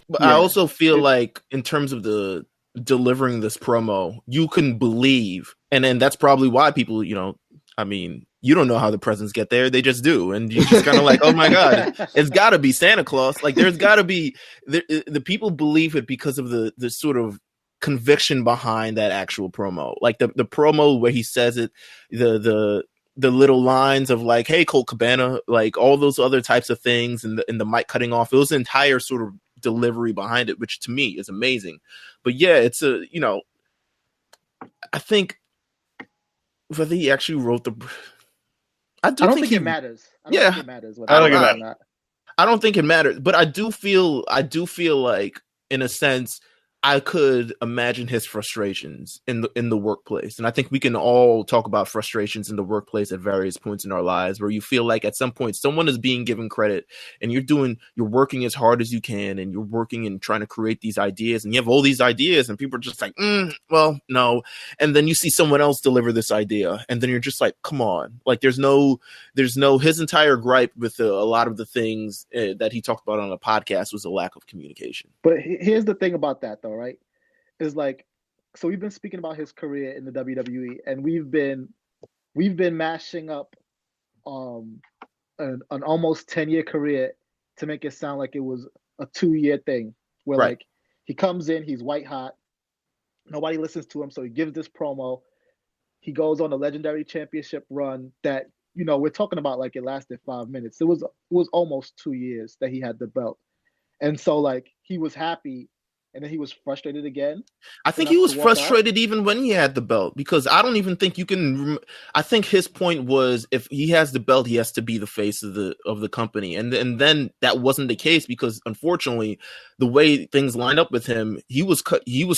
[SPEAKER 1] But I also feel like in terms of the delivering this promo, you can believe, and then that's probably why people, I mean, you don't know how the presents get there. They just do. And you're just kind of like, oh my God, it's got to be Santa Claus. Like there's got to be, the people believe it because of the sort of conviction behind that actual promo. Like the promo where he says it, the little lines of like, hey, Colt Cabana, like all those other types of things, and the mic cutting off. It was an entire sort of delivery behind it, which to me is amazing. But yeah, it's I think whether he actually wrote I don't think
[SPEAKER 4] it matters. I don't think it matters.
[SPEAKER 1] I don't think it matters, but I do feel like, in a sense, I could imagine his frustrations in the workplace. And I think we can all talk about frustrations in the workplace at various points in our lives where you feel like at some point someone is being given credit and you're working as hard as you can and you're working and trying to create these ideas and you have all these ideas and people are just like, well, no. And then you see someone else deliver this idea and then you're just like, come on. Like there's no his entire gripe with a lot of the things that he talked about on the podcast was a lack of communication.
[SPEAKER 4] But here's the thing about that, though, right? Is like, so we've been speaking about his career in the WWE, and we've been mashing up an almost 10-year career to make it sound like it was a 2-year thing, where
[SPEAKER 1] right.
[SPEAKER 4] like he comes in, he's white hot, nobody listens to him, so he gives this promo, he goes on a legendary championship run that, you know, we're talking about like it lasted 5 minutes. It was almost 2 years that he had the belt. And so, like, he was happy, and then he was frustrated again.
[SPEAKER 1] I think he was frustrated even when he had the belt, because I don't even think you can. I think his point was if he has the belt, he has to be the face of the company, and then that wasn't the case because unfortunately, the way things lined up with him, he was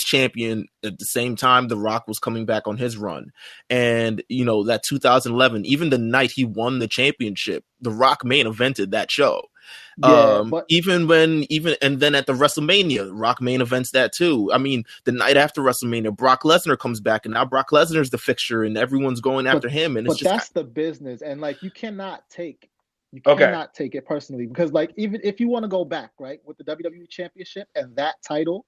[SPEAKER 1] champion at the same time The Rock was coming back on his run, and you know that 2011, even the night he won the championship, The Rock main evented that show.
[SPEAKER 4] Yeah,
[SPEAKER 1] and then at the WrestleMania, Rock main events that too. I mean, the night after WrestleMania, Brock Lesnar comes back, and now Brock Lesnar's the fixture, and everyone's going after him. And it's
[SPEAKER 4] that's the business, and like you cannot take it personally because like even if you want to go back right with the WWE Championship and that title,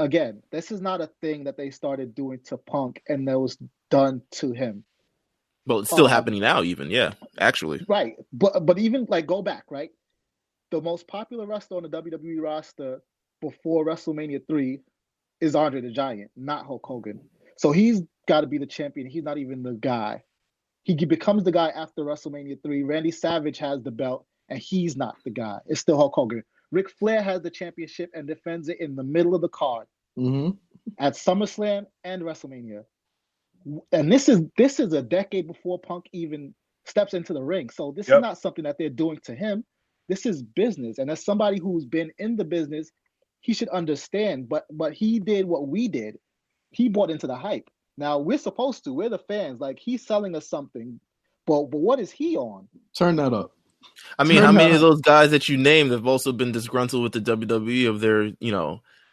[SPEAKER 4] again, this is not a thing that they started doing to Punk and that was done to him.
[SPEAKER 1] Well, it's still happening now, even actually.
[SPEAKER 4] Right, but even like go back, right? The most popular wrestler on the WWE roster before WrestleMania 3 is Andre the Giant, not Hulk Hogan. So he's got to be the champion. He's not even the guy. He becomes the guy after WrestleMania 3. Randy Savage has the belt, and he's not the guy. It's still Hulk Hogan. Ric Flair has the championship and defends it in the middle of the card at SummerSlam and WrestleMania. And this is a decade before Punk even steps into the ring. So this is not something that they're doing to him. This is business. And as somebody who's been in the business, he should understand. But he did what we did. He bought into the hype. Now we're supposed to. We're the fans. Like he's selling us something. But what is he on?
[SPEAKER 2] Turn that up.
[SPEAKER 1] I mean, how many of those guys that you named have also been disgruntled with the WWE of their,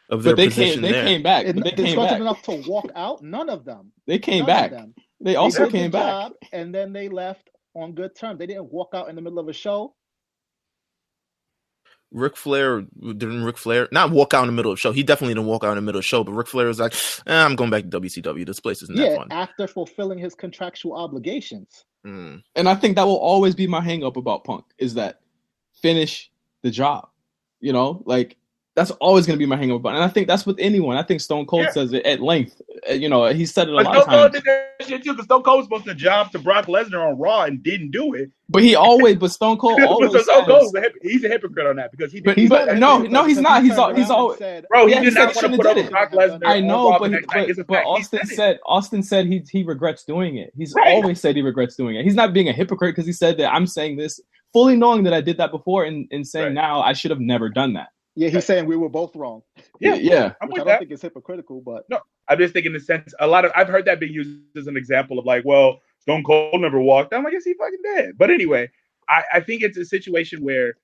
[SPEAKER 1] position there?
[SPEAKER 2] They came back.
[SPEAKER 4] Disgruntled enough to walk out? None of them.
[SPEAKER 2] They came back. They also came back.
[SPEAKER 4] And then they left on good terms. They didn't walk out in the middle of a show.
[SPEAKER 1] Ric Flair not walk out in the middle of the show. He definitely didn't walk out in the middle of the show, but Ric Flair was like, I'm going back to WCW. This place isn't that fun.
[SPEAKER 4] After fulfilling his contractual obligations.
[SPEAKER 2] And I think that will always be my hang up about Punk is that finish the job. You know, like that's always going to be my hang up about it. And I think that's with anyone. I think Stone Cold says it at length. You know, he said it a lot of times. Stone Cold did
[SPEAKER 5] that shit too, because Stone Cold was supposed to job to Brock Lesnar on Raw and didn't do it.
[SPEAKER 2] But Stone Cold always
[SPEAKER 5] he's a hypocrite on that because he did.
[SPEAKER 2] He's not. He's always.
[SPEAKER 5] Bro, he did not want to put up Brock Lesnar.
[SPEAKER 2] I know, but Austin said he regrets doing it. He's always said he regrets doing it. He's not being a hypocrite because he said that I'm saying this fully knowing that I did that before and saying now I should have never done that.
[SPEAKER 4] Yeah, he's saying we were both wrong.
[SPEAKER 2] Yeah.
[SPEAKER 4] I don't think it's hypocritical, but
[SPEAKER 5] no, I'm just thinking in the sense I've heard that being used as an example of like, well, Stone Cold never walked. I'm like, yes, he fucking did. But anyway, I think it's a situation where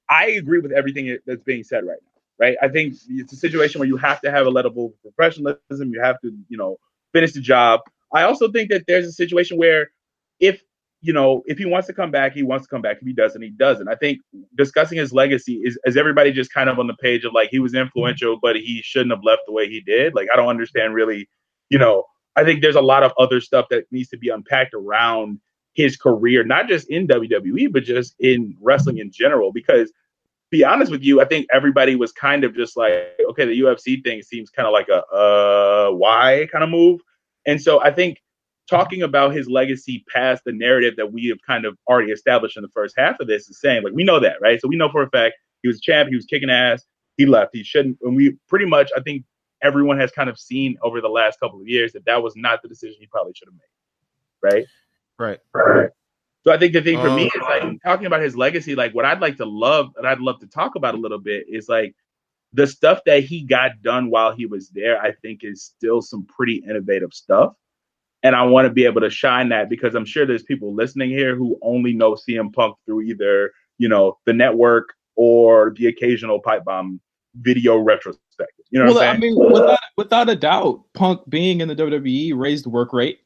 [SPEAKER 5] I agree with everything that's being said right now. Right? I think it's a situation where you have to have a level of professionalism. You have to, finish the job. I also think that there's a situation where if he wants to come back, he wants to come back. If he doesn't, he doesn't. I think discussing his legacy is everybody just kind of on the page of like he was influential, but he shouldn't have left the way he did. Like, I don't understand really, I think there's a lot of other stuff that needs to be unpacked around his career, not just in WWE, but just in wrestling in general. Because to be honest with you, I think everybody was kind of just like, okay, the UFC thing seems kind of like a why kind of move. And so I think talking about his legacy past the narrative that we have kind of already established in the first half of this is saying, like, we know that, right? So we know for a fact he was a champ, he was kicking ass, he left, he shouldn't. And we pretty much, I think everyone has kind of seen over the last couple of years that was not the decision he probably should have made, right? Right. So I think the thing for me is like talking about his legacy, like what I'd love to talk about a little bit is like the stuff that he got done while he was there, I think is still some pretty innovative stuff. And I want to be able to shine that because I'm sure there's people listening here who only know CM Punk through either, the network or the occasional pipe bomb video retrospective. You know what I'm saying?
[SPEAKER 2] I mean, without a doubt, Punk being in the WWE raised work rate,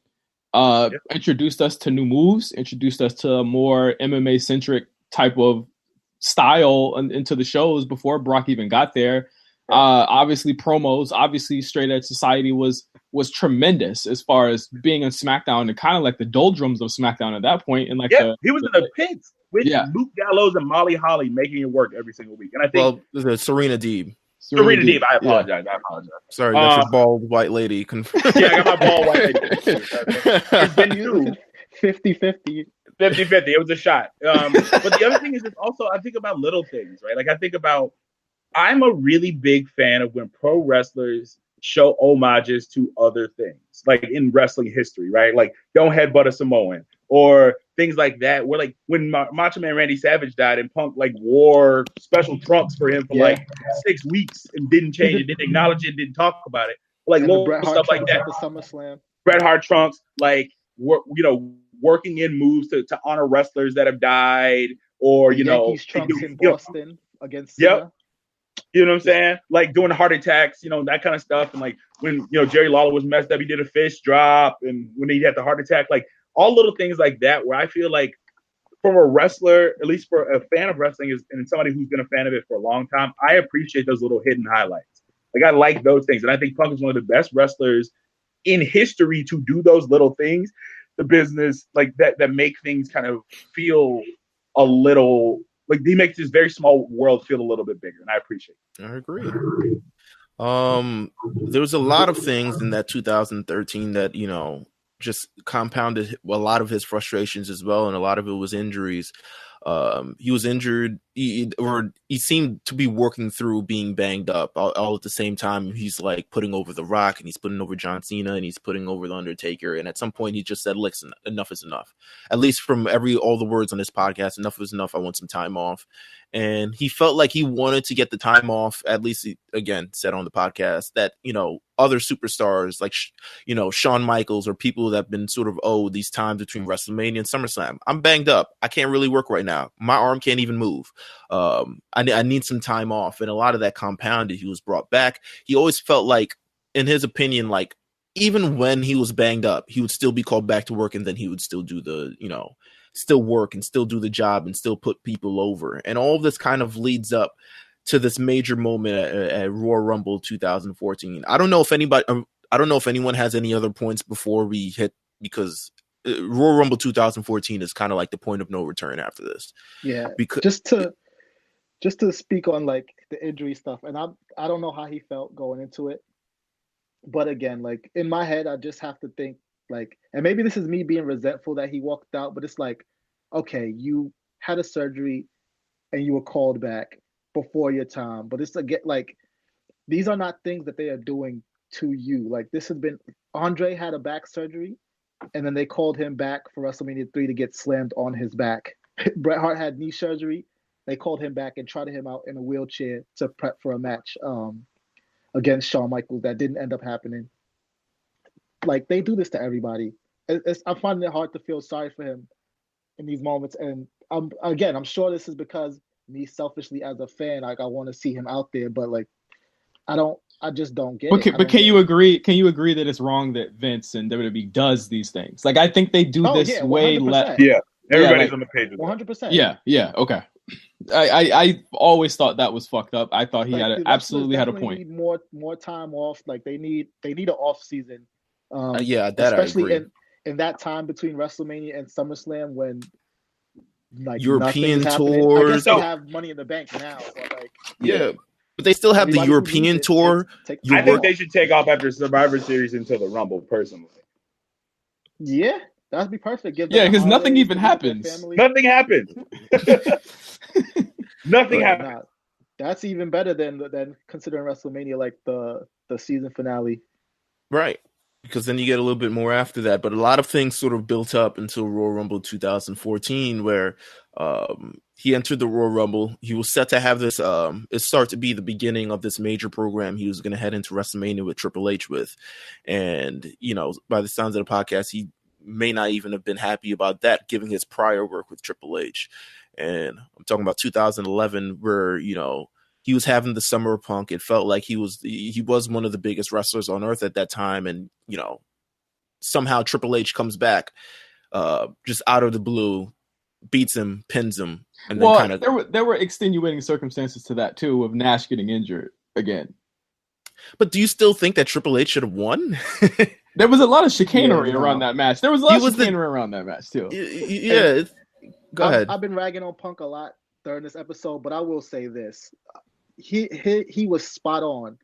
[SPEAKER 2] introduced us to new moves, introduced us to a more MMA-centric type of style into the shows before Brock even got there. Obviously promos, obviously Straight Edge Society was tremendous as far as being on SmackDown and kind of like the doldrums of SmackDown at that point. And
[SPEAKER 5] he was in the pits with Luke Gallows and Molly Holly making it work every single week. And I think
[SPEAKER 1] the Serena Deeb.
[SPEAKER 5] Serena Deeb. I apologize.
[SPEAKER 1] Sorry, that's your bald white lady.
[SPEAKER 5] I got my bald white lady. It's been
[SPEAKER 4] 50-50.
[SPEAKER 5] 50-50. It was a shot. But the other thing is also I think about little things, right? Like I'm a really big fan of when pro wrestlers show homages to other things, like in wrestling history, right? Like don't headbutt a Samoan or things like that. Where like when Macho Man Randy Savage died and Punk like wore special trunks for him for like 6 weeks and didn't change it, didn't acknowledge it, didn't talk about it. Like little stuff like that.
[SPEAKER 4] The SummerSlam.
[SPEAKER 5] Bret Hart trunks, like working in moves to honor wrestlers that have died, or
[SPEAKER 4] Yankees trunks in Boston against Cena.
[SPEAKER 5] Yep. You know what I'm saying? Like doing heart attacks, that kind of stuff. And like when, Jerry Lawler was messed up, he did a fist drop. And when he had the heart attack, like all little things like that, where I feel like from a wrestler, at least for a fan of wrestling and somebody who's been a fan of it for a long time, I appreciate those little hidden highlights. Like I like those things. And I think Punk is one of the best wrestlers in history to do those little things, the business like that make things kind of feel a little like he makes this very small world feel a little bit bigger, and I appreciate it.
[SPEAKER 1] I agree. There was a lot of things in that 2013 that, just compounded a lot of his frustrations as well, and a lot of it was injuries. He was injured, he seemed to be working through being banged up all at the same time. He's like putting over The Rock, and he's putting over John Cena, and he's putting over The Undertaker. And at some point he just said, listen, enough is enough. At least from all the words on this podcast, enough is enough. I want some time off. And he felt like he wanted to get the time off. At least he, again, said on the podcast that, other superstars like, Shawn Michaels or people that have been sort of owed these times between WrestleMania and SummerSlam. I'm banged up. I can't really work right now. My arm can't even move. I need some time off. And a lot of that compounded. He was brought back. He always felt like, in his opinion, like even when he was banged up, he would still be called back to work, and then he would still do the, still work and still do the job and still put people over. And all of this kind of leads up to this major moment at Royal Rumble 2014. I don't know if anyone has any other points before we hit, because Royal Rumble 2014 is kind of like the point of no return after this.
[SPEAKER 4] Yeah.
[SPEAKER 1] Because
[SPEAKER 4] just to speak on like the injury stuff, and I don't know how he felt going into it, but again, like in my head, I just have to think like, and maybe this is me being resentful that he walked out, but it's like, okay, you had a surgery and you were called back before your time, but it's again like these are not things that they are doing to you. Like this has been, Andre had a back surgery, and then they called him back for WrestleMania 3 to get slammed on his back. Bret Hart had knee surgery. They called him back and trotted him out in a wheelchair to prep for a match against Shawn Michaels that didn't end up happening. Like they do this to everybody. I'm finding it hard to feel sorry for him in these moments. And I'm sure this is because me selfishly as a fan, like I want to see him out there, but like I just don't get it.
[SPEAKER 2] But can you agree? Can you agree that it's wrong that Vince and WWE does these things? Like I think they do this way less.
[SPEAKER 5] Yeah, everybody's on the page.
[SPEAKER 4] 100%.
[SPEAKER 2] Yeah. Okay. I always thought that was fucked up. I thought he absolutely had a point.
[SPEAKER 4] Need more time off. Like they need an off season.
[SPEAKER 1] That
[SPEAKER 4] especially
[SPEAKER 1] I agree.
[SPEAKER 4] in that time between WrestleMania and SummerSlam when like
[SPEAKER 1] European
[SPEAKER 4] tours. I guess they have Money in the Bank now, but like
[SPEAKER 1] but they still have the European tour.
[SPEAKER 5] I think they should take off after Survivor Series until the Rumble, personally.
[SPEAKER 4] Yeah, that'd be perfect.
[SPEAKER 2] Because nothing even happens.
[SPEAKER 5] Nothing happens. Nothing happens.
[SPEAKER 4] Nah, that's even better than considering WrestleMania like the season finale.
[SPEAKER 1] Right. because then you get a little bit more after that. But a lot of things sort of built up until Royal Rumble 2014, where he entered the Royal Rumble. He was set to have this it start to be the beginning of this major program he was going to head into WrestleMania with Triple H with. And, you know, by the sounds of the podcast, he may not even have been happy about that, given his prior work with Triple H. And I'm talking about 2011, where, you know, he was having the Summer of Punk. It felt like he was one of the biggest wrestlers on earth at that time. And, you know, somehow Triple H comes back just out of the blue, beats him, pins him, and then kind of
[SPEAKER 2] there were extenuating circumstances to that too, of Nash getting injured again.
[SPEAKER 1] But do you still think that Triple H should have won?
[SPEAKER 2] There was a lot of chicanery around that match. There was a lot of chicanery around that match too.
[SPEAKER 1] Yeah, go ahead.
[SPEAKER 4] I've been ragging on Punk a lot during this episode, but I will say this: he was spot on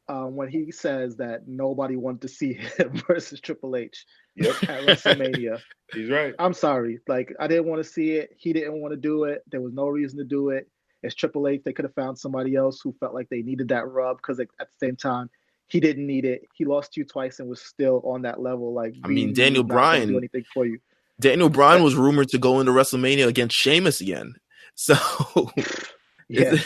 [SPEAKER 4] when he says that nobody wanted to see him versus Triple H at WrestleMania.
[SPEAKER 5] He's right.
[SPEAKER 4] I'm sorry. Like, I didn't want to see it. He didn't want to do it. There was no reason to do it. It's Triple H. They could have found somebody else who felt like they needed that rub, because at the same time, he didn't need it. He lost you twice and was still on that level. Like,
[SPEAKER 1] I mean, Daniel Bryan
[SPEAKER 4] do anything for you.
[SPEAKER 1] Daniel Bryan was rumored to go into WrestleMania against Sheamus again. So
[SPEAKER 4] yeah.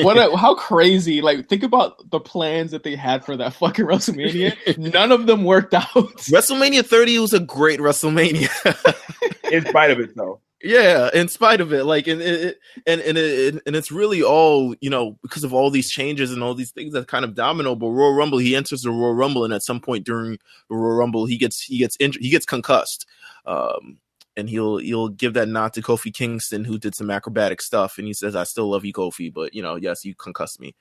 [SPEAKER 2] How crazy. Like, think about the plans that they had for that fucking WrestleMania. None of them worked out.
[SPEAKER 1] WrestleMania 30 was a great WrestleMania.
[SPEAKER 5] In spite of it, though.
[SPEAKER 1] Yeah, in spite of it, like, and it's really all, you know, because of all these changes and all these things that kind of domino. But Royal Rumble, he enters the Royal Rumble, and at some point during the Royal Rumble, he gets injured, he gets concussed, and he'll give that nod to Kofi Kingston, who did some acrobatic stuff, and he says, "I still love you, Kofi, but, you know, yes, you concussed me,"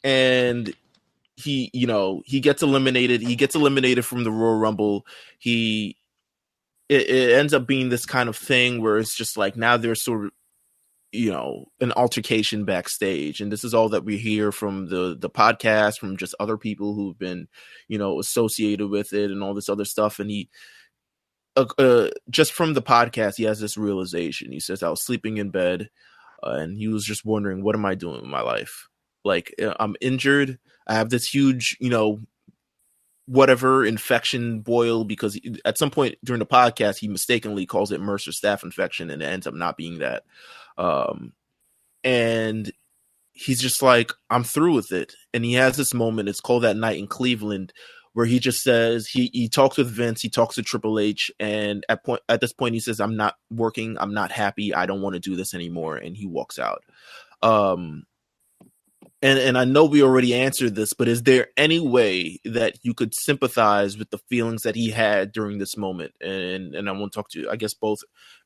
[SPEAKER 1] and he gets eliminated. He gets eliminated from the Royal Rumble. It ends up being this kind of thing where it's just like, now there's sort of, you know, an altercation backstage. And this is all that we hear from the podcast, from just other people who've been, you know, associated with it and all this other stuff. And he, just from the podcast, he has this realization. He says, I was sleeping in bed and he was just wondering, what am I doing with my life? Like, I'm injured. I have this huge, you know, whatever infection boil, because at some point during the podcast he mistakenly calls it MRSA staph infection, and it ends up not being that. And he's just like, I'm through with it. And he has this moment, it's called That Night in Cleveland, where he just says, he talks with Vince, he talks to Triple H, and at this point he says, I'm not working, I'm not happy, I don't want to do this anymore, and he walks out. And I know we already answered this, but is there any way that you could sympathize with the feelings that he had during this moment? And I want to talk to, I guess, both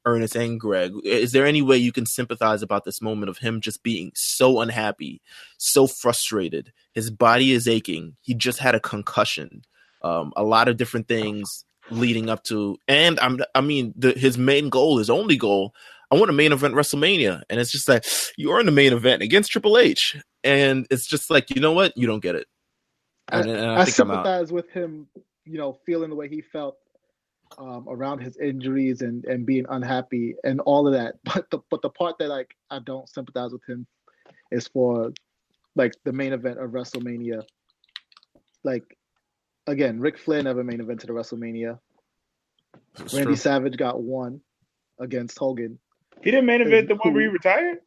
[SPEAKER 1] Ernest and Greg. Is there any way you can sympathize about this moment of him just being so unhappy, so frustrated? His body is aching. He just had a concussion. A lot of different things leading up to, and his main goal, his only goal, I want a main event WrestleMania. And it's just like, you are in the main event against Triple H. And it's just like, you know what? You don't get it. And I think
[SPEAKER 4] sympathize with him, you know, feeling the way he felt around his injuries and being unhappy and all of that. But the part that, like, I don't sympathize with him is for, like, the main event of WrestleMania. Like, again, Ric Flair never main evented a WrestleMania. Randy Savage got one against Hogan.
[SPEAKER 5] He didn't main event the one where he retired?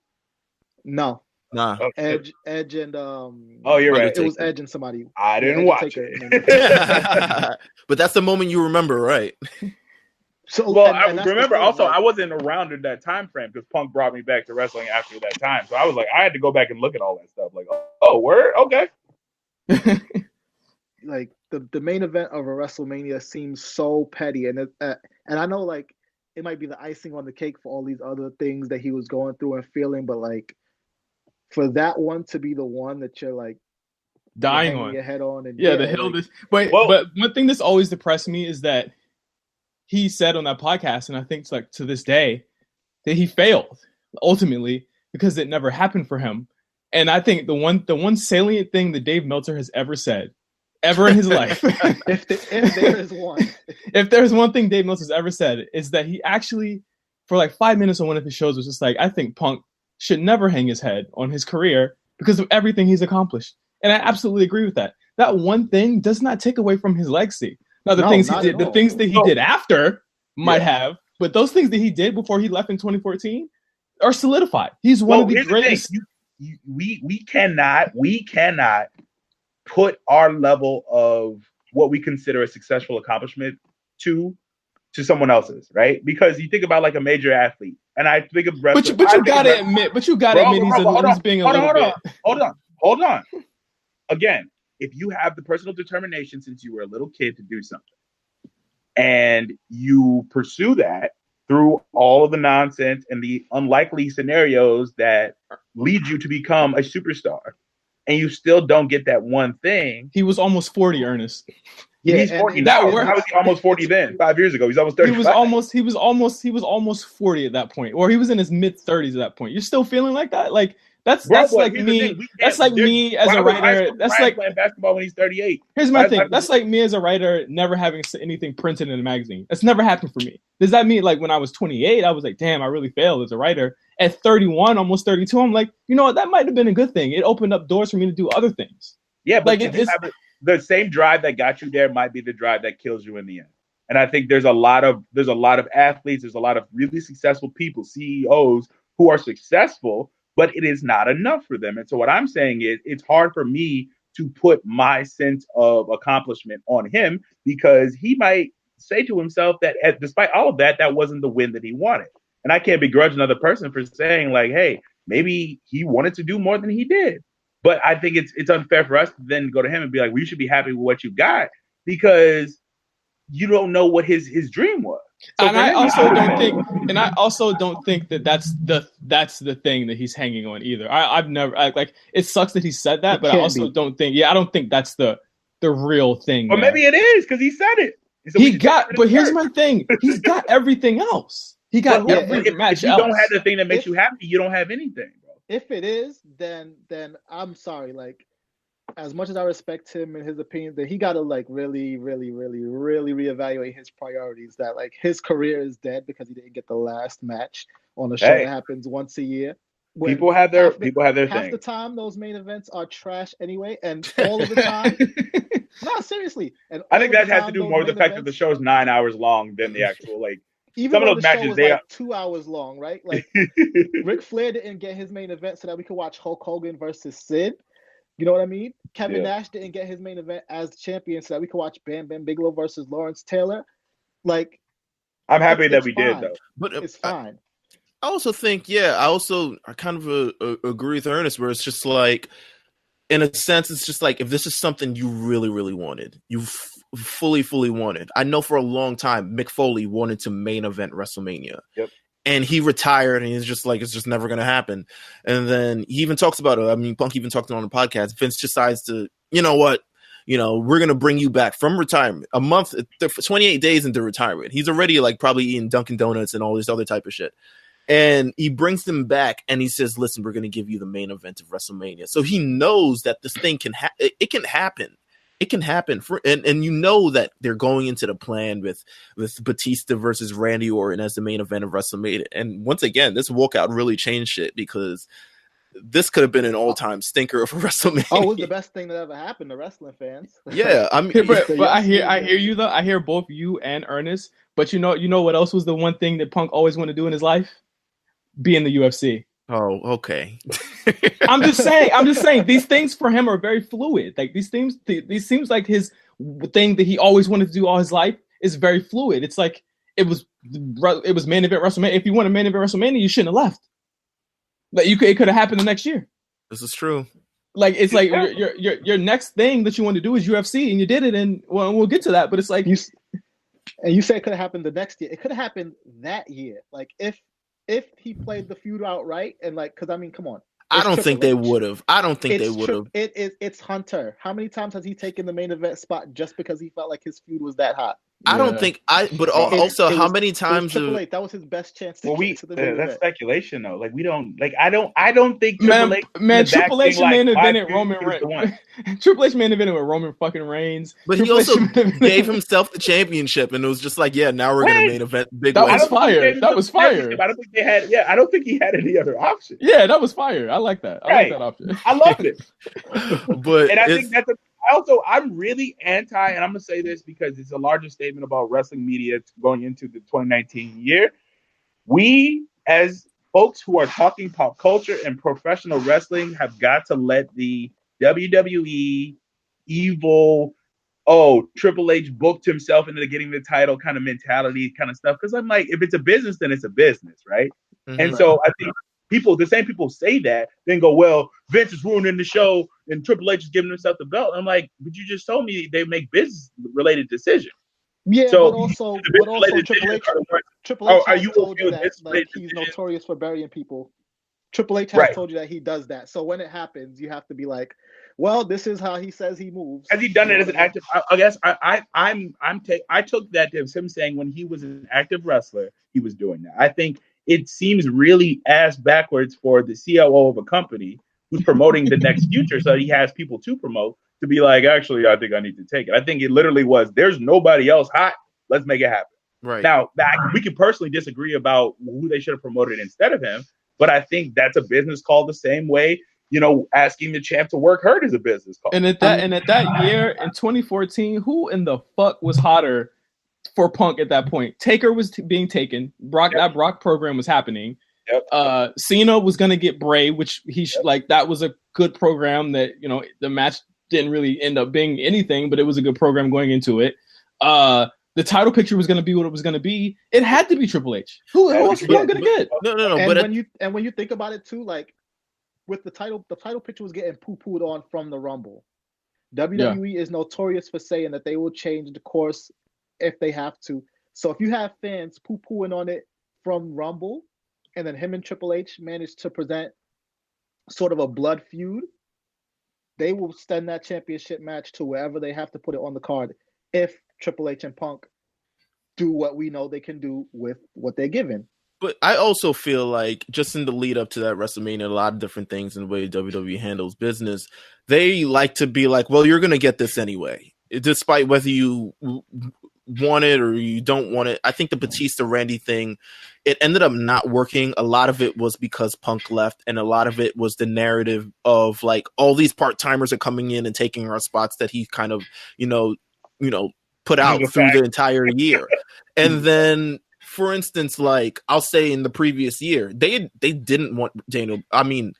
[SPEAKER 4] No.
[SPEAKER 1] Nah.
[SPEAKER 4] Edge and
[SPEAKER 5] oh, you're right.
[SPEAKER 4] It was Edge and somebody.
[SPEAKER 5] I didn't watch it.
[SPEAKER 1] But that's the moment you remember, right?
[SPEAKER 5] So, well, I remember also, I wasn't around in that time frame because Punk brought me back to wrestling after that time. So I was like, I had to go back and look at all that stuff. Like, oh, word? Okay.
[SPEAKER 4] Like, the main event of a WrestleMania seems so petty. And I know, like, it might be the icing on the cake for all these other things that he was going through and feeling, but, like, for that one to be the one that you're, like,
[SPEAKER 2] dying on
[SPEAKER 4] your head on, and
[SPEAKER 2] the hill. Like, but one thing that's always depressed me is that he said on that podcast, and I think it's like to this day, that he failed ultimately because it never happened for him. And I think the one salient thing that Dave Meltzer has ever said, ever in his life,
[SPEAKER 4] if there is one,
[SPEAKER 2] if there's one thing Dave Meltzer's ever said, is that he actually, for like 5 minutes on one of his shows, was just like, I think Punk should never hang his head on his career because of everything he's accomplished. And I absolutely agree with that. that one thing does not take away from his legacy. Now, the things that he did after might have, but those things that he did before he left in 2014 are solidified. He's one of the greatest.
[SPEAKER 5] We cannot put our level of what we consider a successful accomplishment to someone else's, right? Because you think about like a major athlete, and I think of wrestling. But you gotta admit he's being a little bit. Hold on. Again, if you have the personal determination since you were a little kid to do something, and you pursue that through all of the nonsense and the unlikely scenarios that lead you to become a superstar, and you still don't get that one thing.
[SPEAKER 2] He was almost 40, Ernest.
[SPEAKER 5] Yeah, he's 40 now. How was he almost 40 then? 5 years ago, he's almost 35.
[SPEAKER 2] He was almost 40 at that point, or he was in his mid 30s at that point. You're still feeling like that? Like that's like me. That's like me as a writer. That's like
[SPEAKER 5] playing basketball when he's 38.
[SPEAKER 2] Here's my thing. That's like me as a writer never having anything printed in a magazine. That's never happened for me. Does that mean like when I was 28, I was like, damn, I really failed as a writer? At 31, almost 32, I'm like, you know what? That might have been a good thing. It opened up doors for me to do other things.
[SPEAKER 5] Yeah, but like the same drive that got you there might be the drive that kills you in the end. And I think there's a lot of athletes, there's a lot of really successful people, CEOs who are successful, but it is not enough for them. And so what I'm saying is it's hard for me to put my sense of accomplishment on him, because he might say to himself that despite all of that, that wasn't the win that he wanted. And I can't begrudge another person for saying like, hey, maybe he wanted to do more than he did. But I think it's unfair for us to then go to him and be like, well, you should be happy with what you got, because you don't know what his dream was. So
[SPEAKER 2] and I also don't think that that's the thing that he's hanging on either. I've never like it sucks that he said that, but I also don't think I don't think that's the real thing.
[SPEAKER 5] Or maybe it is, because he said it. So
[SPEAKER 2] but here's my thing. He's got everything else. He got every match.
[SPEAKER 5] If you don't have the thing that makes you happy, you don't have anything.
[SPEAKER 4] If it is, then I'm sorry. Like, as much as I respect him and his opinion, that he got to like really, really, really, really reevaluate his priorities. That like his career is dead because he didn't get the last match on a show that happens once a year.
[SPEAKER 5] People have their
[SPEAKER 4] half
[SPEAKER 5] thing.
[SPEAKER 4] the time, those main events are trash anyway, and all of the time. No, seriously. And
[SPEAKER 5] I think that has to do more with the fact that the show is 9 hours long than the actual like.
[SPEAKER 4] Even some of those matches, they are 2 hours long, right? Like Ric Flair didn't get his main event so that we could watch Hulk Hogan versus Sid. You know what I mean? Kevin Nash didn't get his main event as champion so that we could watch Bam Bam Bigelow versus Lawrence Taylor. Like,
[SPEAKER 5] I'm happy that we did though.
[SPEAKER 1] But
[SPEAKER 4] it's fine.
[SPEAKER 1] I also think, I kind of agree with Ernest, where it's just like, in a sense, it's just like, if this is something you really, really wanted, you fully wanted. I know for a long time, Mick Foley wanted to main event WrestleMania.
[SPEAKER 5] Yep.
[SPEAKER 1] And he retired, and he's just like, it's just never going to happen. And then he even talks about it. I mean, Punk even talked on the podcast. Vince decides to, you know what? You know, we're going to bring you back from retirement. A month, 28 days into retirement. He's already like probably eating Dunkin' Donuts and all this other type of shit. And he brings them back, and he says, listen, we're going to give you the main event of WrestleMania. So he knows that this thing can it can happen. It can happen. And you know that they're going into the plan with Batista versus Randy Orton as the main event of WrestleMania. And once again, this walkout really changed shit, because this could have been an all-time stinker of WrestleMania.
[SPEAKER 4] Oh, it was the best thing that ever happened to wrestling fans.
[SPEAKER 1] Yeah, I mean,
[SPEAKER 2] but I hear you though. I hear both you and Ernest. But you know what else was the one thing that Punk always wanted to do in his life? Be in the UFC.
[SPEAKER 1] Oh, okay.
[SPEAKER 2] I'm just saying these things for him are very fluid. Like these seems like his thing that he always wanted to do all his life is very fluid. It's like it was main event WrestleMania. If you want a main event WrestleMania, you shouldn't have left. Like it could have happened the next year.
[SPEAKER 1] This is true.
[SPEAKER 2] Like it's like your next thing that you want to do is UFC, and you did it, and we'll get to that. But it's like
[SPEAKER 4] you say it could have happened the next year. It could have happened that year. Like if he played the feud outright, and like, because I mean, come on.
[SPEAKER 1] I don't think they would have.
[SPEAKER 4] It's Hunter. How many times has he taken the main event spot just because he felt like his feud was that hot?
[SPEAKER 1] I don't think but also how many times
[SPEAKER 4] that was his best chance to get to the main
[SPEAKER 5] that's
[SPEAKER 4] event.
[SPEAKER 5] speculation though. Like we don't like I don't think
[SPEAKER 2] Triple H main evented Roman Reigns. Triple H main evented with Roman fucking Reigns.
[SPEAKER 1] But he also gave himself the championship, and it was just like, now we're gonna main event big.
[SPEAKER 2] That was fire. That was fire.
[SPEAKER 5] I don't think they had. I don't think he had any other option.
[SPEAKER 2] Yeah, that was fire. I like that. I like that option.
[SPEAKER 5] I loved it.
[SPEAKER 1] But
[SPEAKER 5] and I think that's I'm really anti, and I'm gonna say this because it's a larger statement about wrestling media going into the 2019 year. We, as folks who are talking pop culture and professional wrestling, have got to let the WWE evil, Triple H booked himself into getting the title kind of mentality kind of stuff. Because I'm like, if it's a business, then it's a business, right? Mm-hmm. And so I think the same people say that, then go, well, Vince is ruining the show and Triple H is giving himself the belt. I'm like, but you just told me they make business-related decisions.
[SPEAKER 4] Yeah, so, but also Triple H has told you that like, he's notorious for burying people. Triple H has told you that he does that. So when it happens, you have to be like, well, this is how he says he moves.
[SPEAKER 5] Has he done it as an active? I guess I took that as him saying when he was an active wrestler, he was doing that. I think it seems really ass backwards for the COO of a company who's promoting the next future, so he has people to promote to be like, actually, I think I need to take it. I think it literally was, there's nobody else hot. Let's make it happen.
[SPEAKER 1] Right
[SPEAKER 5] now, we can personally disagree about who they should have promoted instead of him, but I think that's a business call the same way. Asking the champ to work hurt is a business call.
[SPEAKER 2] And at that year in 2014, who in the fuck was hotter for Punk at that point? Taker was being taken. That Brock program was happening.
[SPEAKER 5] Yep.
[SPEAKER 2] Cena was gonna get Bray, which that was a good program. That the match didn't really end up being anything, but it was a good program going into it. The title picture was going to be what it was going to be. It had to be Triple H. Who else was going to get?
[SPEAKER 1] No.
[SPEAKER 4] And when you think about it too, like with the title picture was getting poo-pooed on from the Rumble. WWE is notorious for saying that they will change the course if they have to. So if you have fans poo-pooing on it from Rumble, and then him and Triple H managed to present sort of a blood feud, they will send that championship match to wherever they have to put it on the card if Triple H and Punk do what we know they can do with what they're given.
[SPEAKER 1] But I also feel like just in the lead up to that WrestleMania, a lot of different things in the way WWE handles business, they like to be like, well, you're going to get this anyway, despite whether you want it or you don't want it. I think the Batista Randy thing, it ended up not working. A lot of it was because Punk left, and a lot of it was the narrative of like all these part-timers are coming in and taking our spots that he kind of, put out through the entire year. And then, for instance, like I'll say in the previous year, they didn't want Daniel. I mean,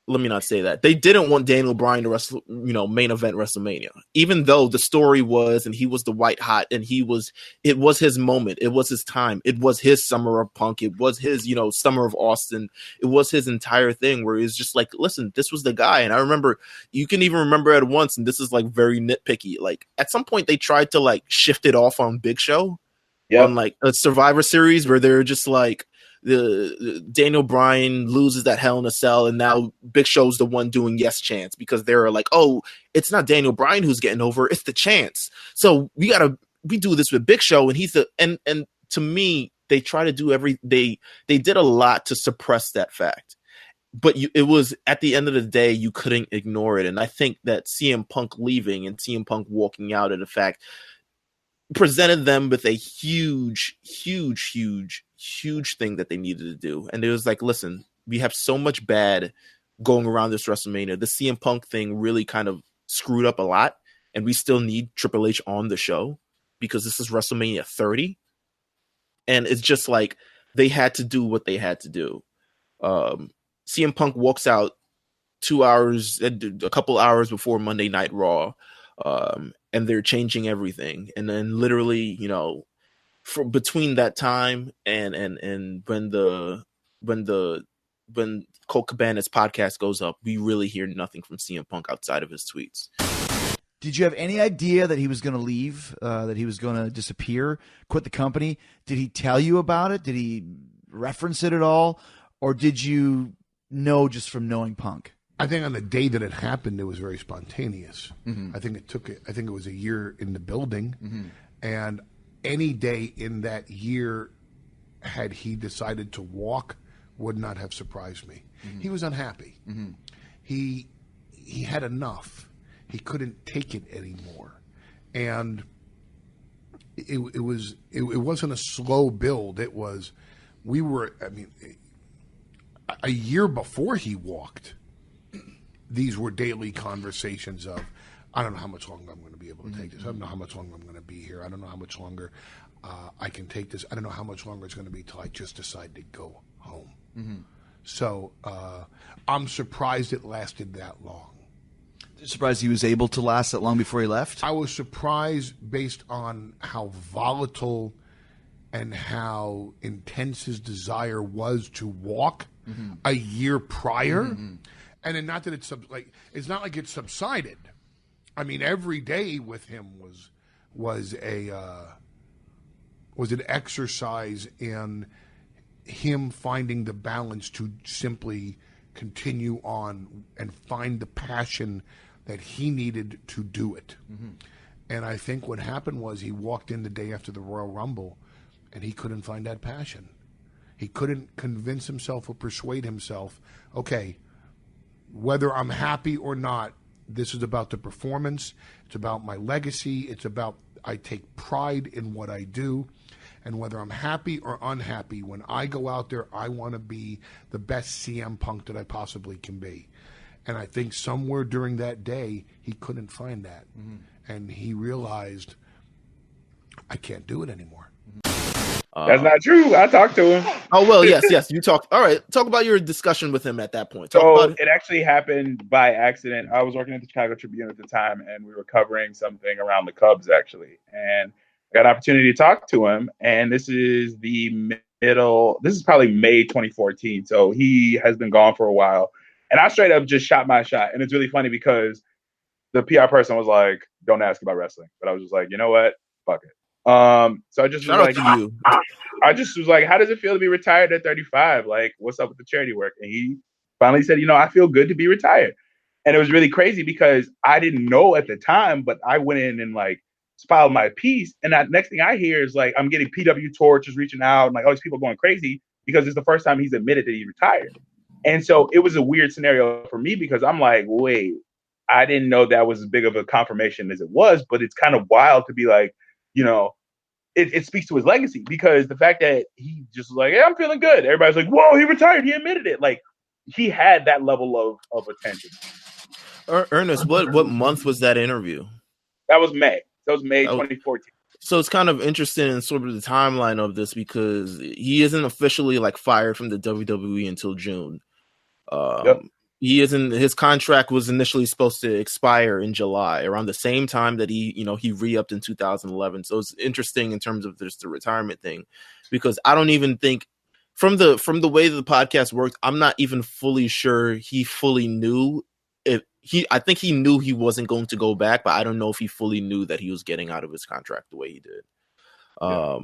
[SPEAKER 1] let me not say that. They didn't want Daniel Bryan to wrestle, main event WrestleMania, even though the story was, and he was the white hot, and it was his moment. It was his time. It was his summer of Punk. It was his, summer of Austin. It was his entire thing where it's just like, listen, this was the guy. And I remember, you can even remember at once, and this is like very nitpicky. Like at some point they tried to like shift it off on Big Show on like a Survivor Series where they're just like, the Daniel Bryan loses that Hell in a Cell, and now Big Show's the one doing yes chants because they're like, oh, it's not Daniel Bryan who's getting over, it's the chants. So we do this with Big Show, and he's and to me, they try to do they did a lot to suppress that fact. But it was at the end of the day, you couldn't ignore it. And I think that CM Punk leaving and CM Punk walking out, in fact, presented them with a huge thing that they needed to do. And it was like, listen, we have so much bad going around this WrestleMania. The CM Punk thing really kind of screwed up a lot, and we still need Triple H on the show because this is WrestleMania 30. And it's just like they had to do what they had to do. CM Punk walks out a couple hours before Monday Night Raw, and they're changing everything. And then literally, from between that time and when Colt Cabana's podcast goes up, we really hear nothing from CM Punk outside of his tweets.
[SPEAKER 6] Did you have any idea that he was going to leave, that he was going to disappear, quit the company? Did he tell you about it? Did he reference it at all? Or did you know just from knowing Punk?
[SPEAKER 7] I think on the day that it happened, it was very spontaneous. Mm-hmm. I think it was a year in the building. Mm-hmm. And any day in that year, had he decided to walk, would not have surprised me. Mm-hmm. He was unhappy. Mm-hmm. He had enough. He couldn't take it anymore. And it wasn't a slow build. It was, a year before he walked, these were daily conversations of, I don't know how much longer I'm going to be able to take this. I don't know how much longer I'm going to be here. I don't know how much longer I can take this. I don't know how much longer it's going to be till I just decide to go home. So I'm surprised it lasted that long.
[SPEAKER 6] Surprised he was able to last that long before he left?
[SPEAKER 7] I was surprised based on how volatile and how intense his desire was to walk a year prior. And then not that it's not like it subsided. I mean, every day with him was an exercise in him finding the balance to simply continue on and find the passion that he needed to do it. And I think what happened was he walked in the day after the Royal Rumble and he couldn't find that passion. He couldn't convince himself or persuade himself, okay, whether I'm happy or not, this is about the performance. It's about my legacy. It's about I take pride in what I do. And whether I'm happy or unhappy, when I go out there, I want to be the best CM Punk that I possibly can be. And I think somewhere during that day, he couldn't find that. And he realized, I can't do it anymore.
[SPEAKER 5] That's not true. I talked to him.
[SPEAKER 1] Oh, well, yes. You talked. All right. Talk about your discussion with him at that point.
[SPEAKER 5] It actually happened by accident. I was working at the Chicago Tribune at the time, and we were covering something around the Cubs, actually. And I got an opportunity to talk to him. And this is probably May 2014. So he has been gone for a while. And I straight up just shot my shot. And it's really funny because the PR person was like, don't ask about wrestling. But I was just like, you know what? Fuck it. So I just was like, I just was like, how does it feel to be retired at 35? Like, what's up with the charity work? And he finally said, I feel good to be retired. And it was really crazy because I didn't know at the time, but I went in and filed my piece. And that next thing I hear is I'm getting PW torches reaching out and all these people going crazy because it's the first time he's admitted that he retired. And so it was a weird scenario for me because I'm like, wait, I didn't know that was as big of a confirmation as it was, but it's kind of wild to be like, it speaks to his legacy because the fact that he just was like, hey, I'm feeling good. Everybody's like, whoa, he retired. He admitted it. He had that level of attention.
[SPEAKER 1] Ernest, what month was that interview?
[SPEAKER 5] That was May. That was May 2014.
[SPEAKER 1] So it's kind of interesting in sort of the timeline of this because he isn't officially fired from the WWE until June.
[SPEAKER 5] Yep.
[SPEAKER 1] He isn't. His contract was initially supposed to expire in July, around the same time that he re-upped in 2011. So it's interesting in terms of just the retirement thing, because I don't even think from the way the podcast worked, I'm not even fully sure he fully knew I think he knew he wasn't going to go back, but I don't know if he fully knew that he was getting out of his contract the way he did.
[SPEAKER 5] Yeah.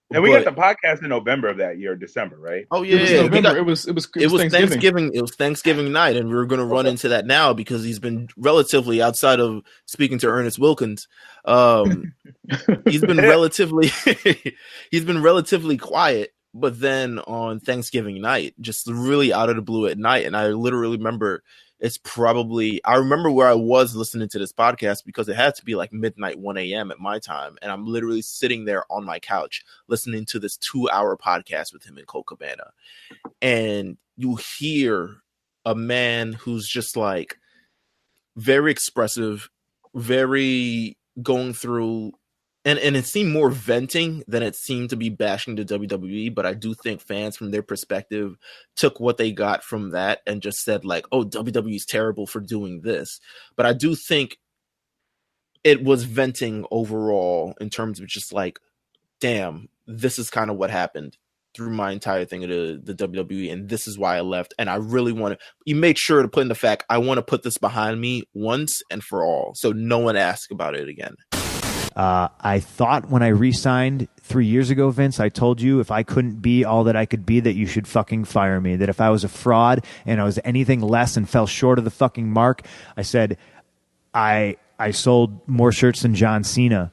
[SPEAKER 5] And we got the podcast in November of that year, December, right?
[SPEAKER 1] Oh yeah,
[SPEAKER 2] November. It was Thanksgiving.
[SPEAKER 1] It was Thanksgiving night, and we were going to run into that now because he's been relatively, outside of speaking to Ernest Wilkins, he's been relatively quiet. But then on Thanksgiving night, just really out of the blue at night, and I literally remember. I remember where I was listening to this podcast because it had to be midnight, 1 a.m. at my time. And I'm literally sitting there on my couch listening to this 2-hour podcast with him and Colt Cabana. And you hear a man who's just very expressive, very going through. And it seemed more venting than it seemed to be bashing the WWE. But I do think fans, from their perspective, took what they got from that and just said, oh, WWE is terrible for doing this. But I do think it was venting overall in terms of just damn, this is kind of what happened through my entire thing of the WWE. And this is why I left. And I really he made sure to put in the fact, I want to put this behind me once and for all. So no one asks about it again.
[SPEAKER 8] I thought when I re-signed 3 years ago, Vince, I told you if I couldn't be all that I could be, that you should fucking fire me. That if I was a fraud and I was anything less and fell short of the fucking mark, I said I sold more shirts than John Cena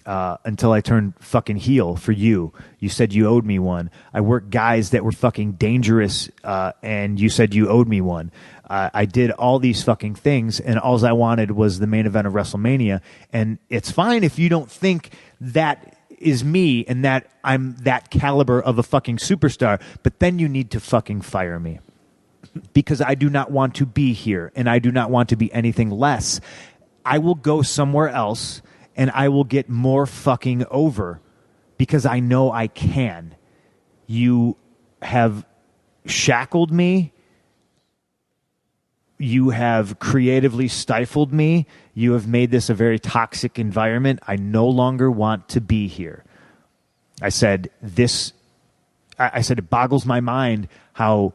[SPEAKER 8] until I turned fucking heel for you. You said you owed me one. I worked guys that were fucking dangerous, and you said you owed me one. I did all these fucking things, and all I wanted was the main event of WrestleMania. And it's fine if you don't think that is me and that I'm that caliber of a fucking superstar, but then you need to fucking fire me. Because I do not want to be here, and I do not want to be anything less. I will go somewhere else and I will get more fucking over because I know I can. You have shackled me. You have creatively stifled me. You have made this a very toxic environment. I no longer want to be here. I said, it boggles my mind how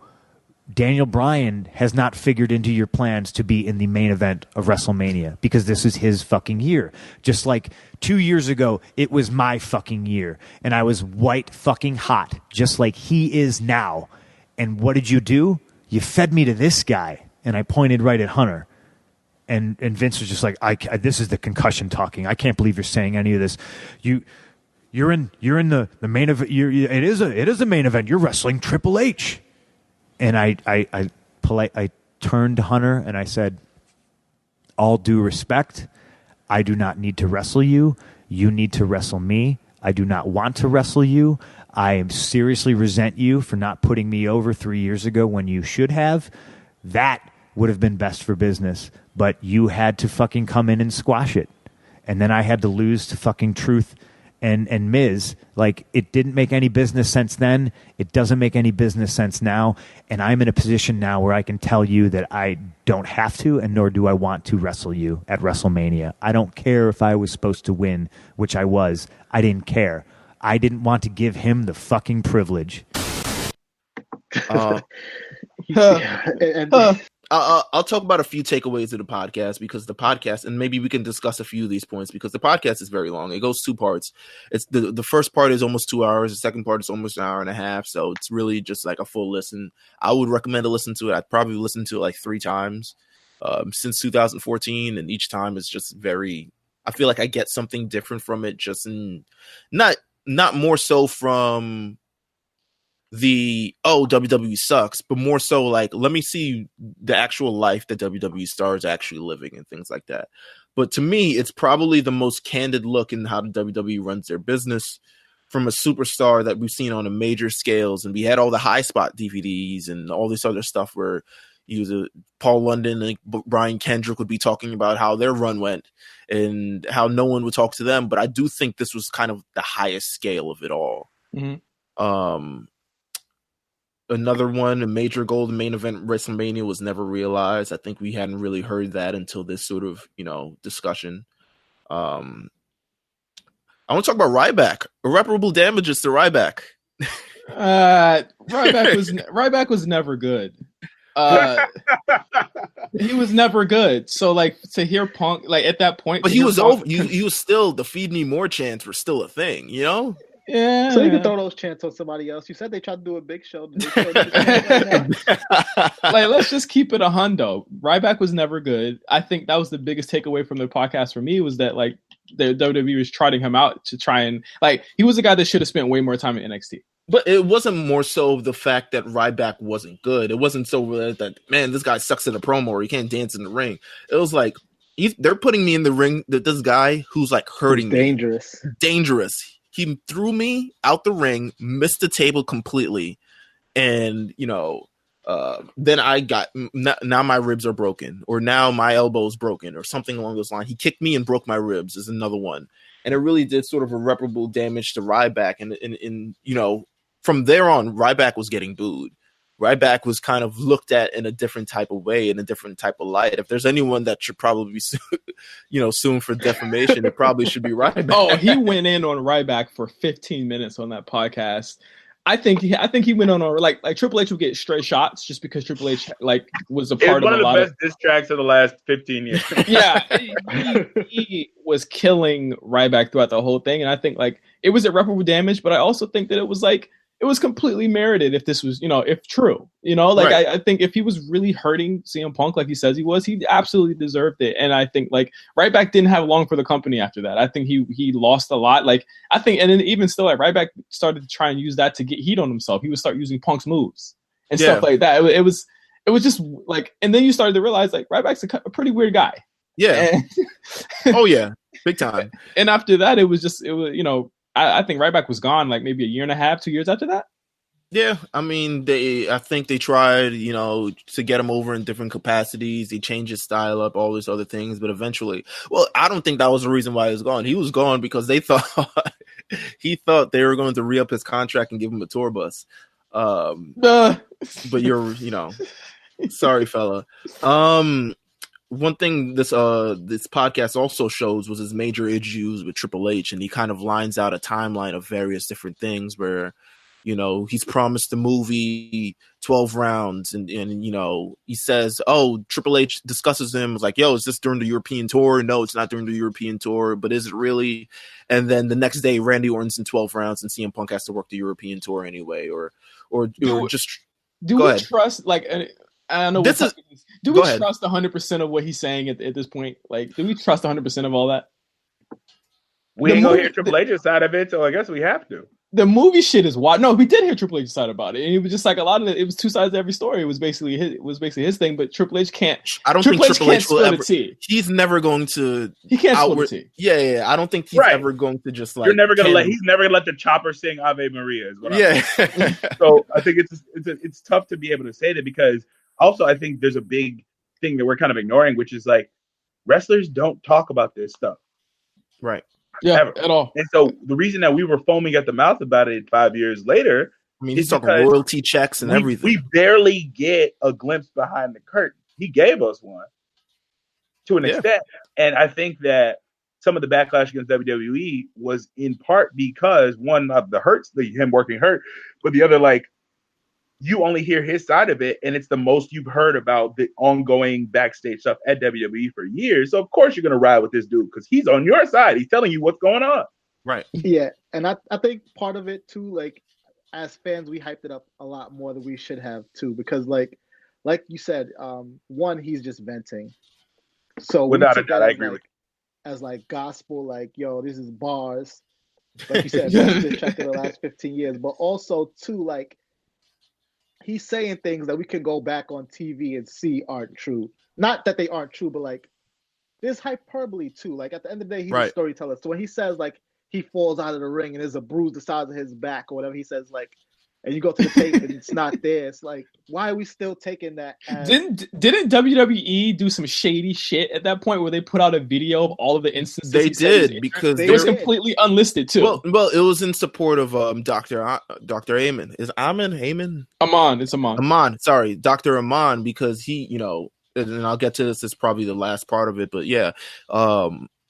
[SPEAKER 8] Daniel Bryan has not figured into your plans to be in the main event of WrestleMania because this is his fucking year. Just like 2 years ago, it was my fucking year and I was white fucking hot, just like he is now. And what did you do? You fed me to this guy. And I pointed right at Hunter. And Vince was just like, this is the concussion talking. I can't believe you're saying any of this. You're in the main event. It is a main event. You're wrestling Triple H. And I turned to Hunter and I said, all due respect, I do not need to wrestle you. You need to wrestle me. I do not want to wrestle you. I seriously resent you for not putting me over 3 years ago when you should have. That would have been best for business, but you had to fucking come in and squash it. And then I had to lose to fucking Truth and Miz. Like, it didn't make any business sense then. It doesn't make any business sense now. And I'm in a position now where I can tell you that I don't have to, and nor do I want to wrestle you at WrestleMania. I don't care if I was supposed to win, which I was. I didn't care. I didn't want to give him the fucking privilege.
[SPEAKER 1] I'll talk about a few takeaways of the podcast because the podcast, and maybe we can discuss a few of these points because the podcast is very long. It goes 2 parts. It's the first part is almost 2 hours. The second part is almost an hour and a half. So it's really just like a full listen. I would recommend to listen to it. I'd probably listen to it like 3 times since 2014. And each time is just I feel like I get something different from it. Not more so from WWE sucks, but more so like, let me see the actual life that WWE stars actually living and things like that. But to me, it's probably the most candid look in how the WWE runs their business from a superstar that we've seen on a major scales. And we had all the high spot DVDs and all this other stuff where Paul London and Brian Kendrick would be talking about how their run went and how no one would talk to them. But I do think this was kind of the highest scale of it all. Mm-hmm. Another one, a major goal, the main event WrestleMania was never realized. I think we hadn't really heard that until this sort of, discussion. I want to talk about Ryback. Irreparable damages to Ryback.
[SPEAKER 2] Ryback was never good. He was never good. So like to hear Punk like at that point,
[SPEAKER 1] but he was over. He was still the feed me more chants were still a thing,
[SPEAKER 2] Yeah.
[SPEAKER 4] So you can throw those chants on somebody else. You said they tried to do a big show.
[SPEAKER 2] Like, let's just keep it a hundo. Ryback was never good. I think that was the biggest takeaway from the podcast for me was that like the WWE was trotting him out to try and like he was a guy that should have spent way more time in NXT.
[SPEAKER 1] But it wasn't more so the fact that Ryback wasn't good. It wasn't so that, man, this guy sucks at a promo or he can't dance in the ring. It was like they're putting me in the ring. That this guy who's like hurting me. Dangerous. He threw me out the ring, missed the table completely, and then I got now my ribs are broken, or now my elbow's broken, or something along those lines. He kicked me and broke my ribs is another one, and it really did sort of irreparable damage to Ryback. And from there on, Ryback was getting booed. Ryback was kind of looked at in a different type of way, in a different type of light. If there's anyone that should probably be, sued for defamation, it probably should be Ryback.
[SPEAKER 2] Oh, he went in on Ryback for 15 minutes on that podcast. I think he went on like Triple H would get stray shots just because Triple H like was a part of a lot of
[SPEAKER 5] best diss tracks of the last 15 years.
[SPEAKER 2] Yeah, he was killing Ryback throughout the whole thing, and I think like it was irreparable damage, but I also think that it was like. It was completely merited if this was, if true, right. I think if he was really hurting CM Punk like he says he was, he absolutely deserved it. And I think like Ryback didn't have long for the company after that. I think he lost a lot. Like I think, and then even still like Ryback started to try and use that to get heat on himself. He would start using Punk's moves and stuff like that. It was just like, and then you started to realize like Ryback's a pretty weird guy.
[SPEAKER 1] Yeah. Oh yeah. Big time.
[SPEAKER 2] And after that, it was I think Ryback was gone like maybe a year and a half, 2 years after that.
[SPEAKER 1] Yeah, I mean, I think they tried, to get him over in different capacities. They changed his style up, all these other things, but eventually, well, I don't think that was the reason why he was gone. He was gone because they thought he thought they were going to re-up his contract and give him a tour bus. But you're, sorry, fella. One thing this podcast also shows was his major issues with Triple H, and he kind of lines out a timeline of various different things where, he's promised the movie 12 rounds and he says, oh, Triple H discusses him. It's like, yo, is this during the European tour? No, it's not during the European tour, but is it really? And then the next day, Randy Orton's in 12 rounds and CM Punk has to work the European tour anyway, or just
[SPEAKER 2] do
[SPEAKER 1] go
[SPEAKER 2] we
[SPEAKER 1] ahead.
[SPEAKER 2] Trust, like, I don't know. Do we trust 100% of what he's saying at this point? Like, do we trust 100% of all that?
[SPEAKER 5] We ain't gonna hear Triple H's side of it, so I guess we have to.
[SPEAKER 2] The movie shit is wild. No, we did hear Triple H's side about it, and it was just like a lot of it. It was two sides to every story. It was basically his thing. But Triple H can't.
[SPEAKER 1] I don't think Triple H will ever.
[SPEAKER 2] He's
[SPEAKER 1] never going to.
[SPEAKER 2] He can't spill the tea.
[SPEAKER 1] Yeah. I don't think he's ever going to just like.
[SPEAKER 5] He's never gonna let the chopper sing Ave Maria. Is what
[SPEAKER 1] I'm
[SPEAKER 5] saying. So I think it's tough to be able to say that, because also I think there's a big thing that we're kind of ignoring, which is like wrestlers don't talk about this stuff.
[SPEAKER 1] Right.
[SPEAKER 2] Yeah,
[SPEAKER 5] ever.
[SPEAKER 2] At all.
[SPEAKER 5] And so the reason that we were foaming at the mouth about it 5 years later,
[SPEAKER 1] I mean, he's talking royalty checks and everything.
[SPEAKER 5] We barely get a glimpse behind the curtain. He gave us one to an extent. And I think that some of the backlash against WWE was in part because one of the hurts, him working hurt, but the other, like, you only hear his side of it, and it's the most you've heard about the ongoing backstage stuff at WWE for years. So of course you're gonna ride with this dude because he's on your side. He's telling you what's going on.
[SPEAKER 1] Right.
[SPEAKER 4] Yeah, and I think part of it too, like as fans, we hyped it up a lot more than we should have too, because like you said, one, he's just venting. So
[SPEAKER 5] without a doubt, I agree with you.
[SPEAKER 4] As like gospel, like, yo, this is bars. Like you said, this check in the last 15 years, but also too, like, he's saying things that we can go back on TV and see aren't true. Not that they aren't true, but like there's hyperbole too. Like at the end of the day, he's a storyteller. So when he says like he falls out of the ring and there's a bruise the size of his back or whatever, he says like, and you go to the tape and it's not there. It's like, why are we still taking that?
[SPEAKER 2] Didn't WWE do some shady shit at that point where they put out a video of all of the instances?
[SPEAKER 1] They did, because
[SPEAKER 2] it was completely unlisted too.
[SPEAKER 1] Well, it was in support of Dr. Amen. Is Amen?
[SPEAKER 2] Aman. It's Aman.
[SPEAKER 1] Aman. Sorry, Dr. Aman, because he, and I'll get to this. It's probably the last part of it, but yeah,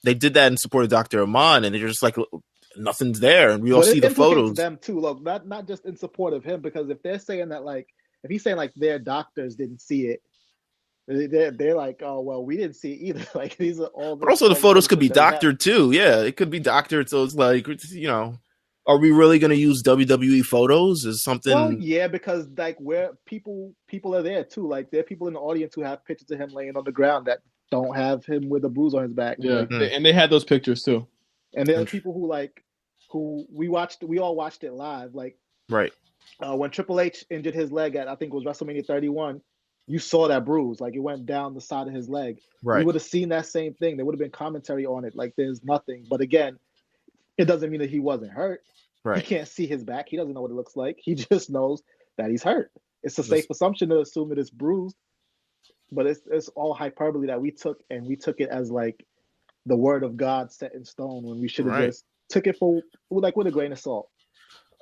[SPEAKER 1] they did that in support of Dr. Aman, and they're just like, nothing's there, and we all see the photos.
[SPEAKER 4] Them too, look, not just in support of him, because if they're saying that, like, if he's saying like their doctors didn't see it, they're like, oh well, we didn't see it either. Like these are all.
[SPEAKER 1] But also the photos could be doctored too. Yeah, it could be doctored. So it's like, are we really going to use WWE photos as something?
[SPEAKER 4] Well, yeah, because like where people are there too. Like there are people in the audience who have pictures of him laying on the ground that don't have him with a bruise on his back.
[SPEAKER 2] Yeah, and they had those pictures too.
[SPEAKER 4] And there are people who we all watched it live. Like,
[SPEAKER 1] right.
[SPEAKER 4] When Triple H injured his leg at, I think it was WrestleMania 31, you saw that bruise. Like, it went down the side of his leg.
[SPEAKER 1] Right.
[SPEAKER 4] You would have seen that same thing. There would have been commentary on it. Like, there's nothing. But again, it doesn't mean that he wasn't hurt.
[SPEAKER 1] Right.
[SPEAKER 4] He can't see his back. He doesn't know what it looks like. He just knows that he's hurt. It's a safe assumption to assume that it's bruised. But it's all hyperbole that we took it as, like, the word of God set in stone, when we should have just took it with a grain of salt.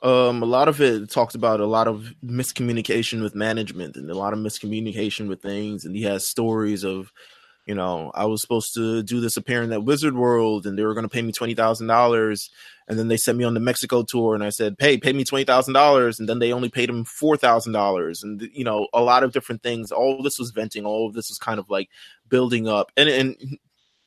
[SPEAKER 1] A lot of it talks about a lot of miscommunication with management and a lot of miscommunication with things. And he has stories of, I was supposed to do this appearance at Wizard World and they were going to pay me $20,000. And then they sent me on the Mexico tour and I said, hey, pay me $20,000. And then they only paid him $4,000. And, a lot of different things. All of this was venting. All of this was kind of like building up. And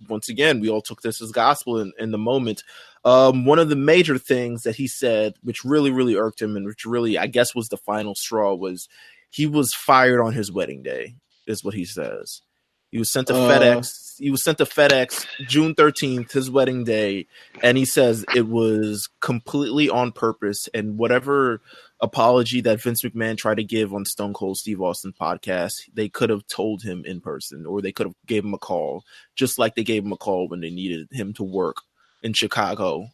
[SPEAKER 1] once again, we all took this as gospel in the moment. One of the major things that he said, which really, really irked him and which really, I guess, was the final straw, was he was fired on his wedding day, is what he says. He was sent to FedEx. He was sent to FedEx June 13th, his wedding day. And he says it was completely on purpose. And whatever apology that Vince McMahon tried to give on Stone Cold Steve Austin podcast, they could have told him in person, or they could have gave him a call, just like they gave him a call when they needed him to work in Chicago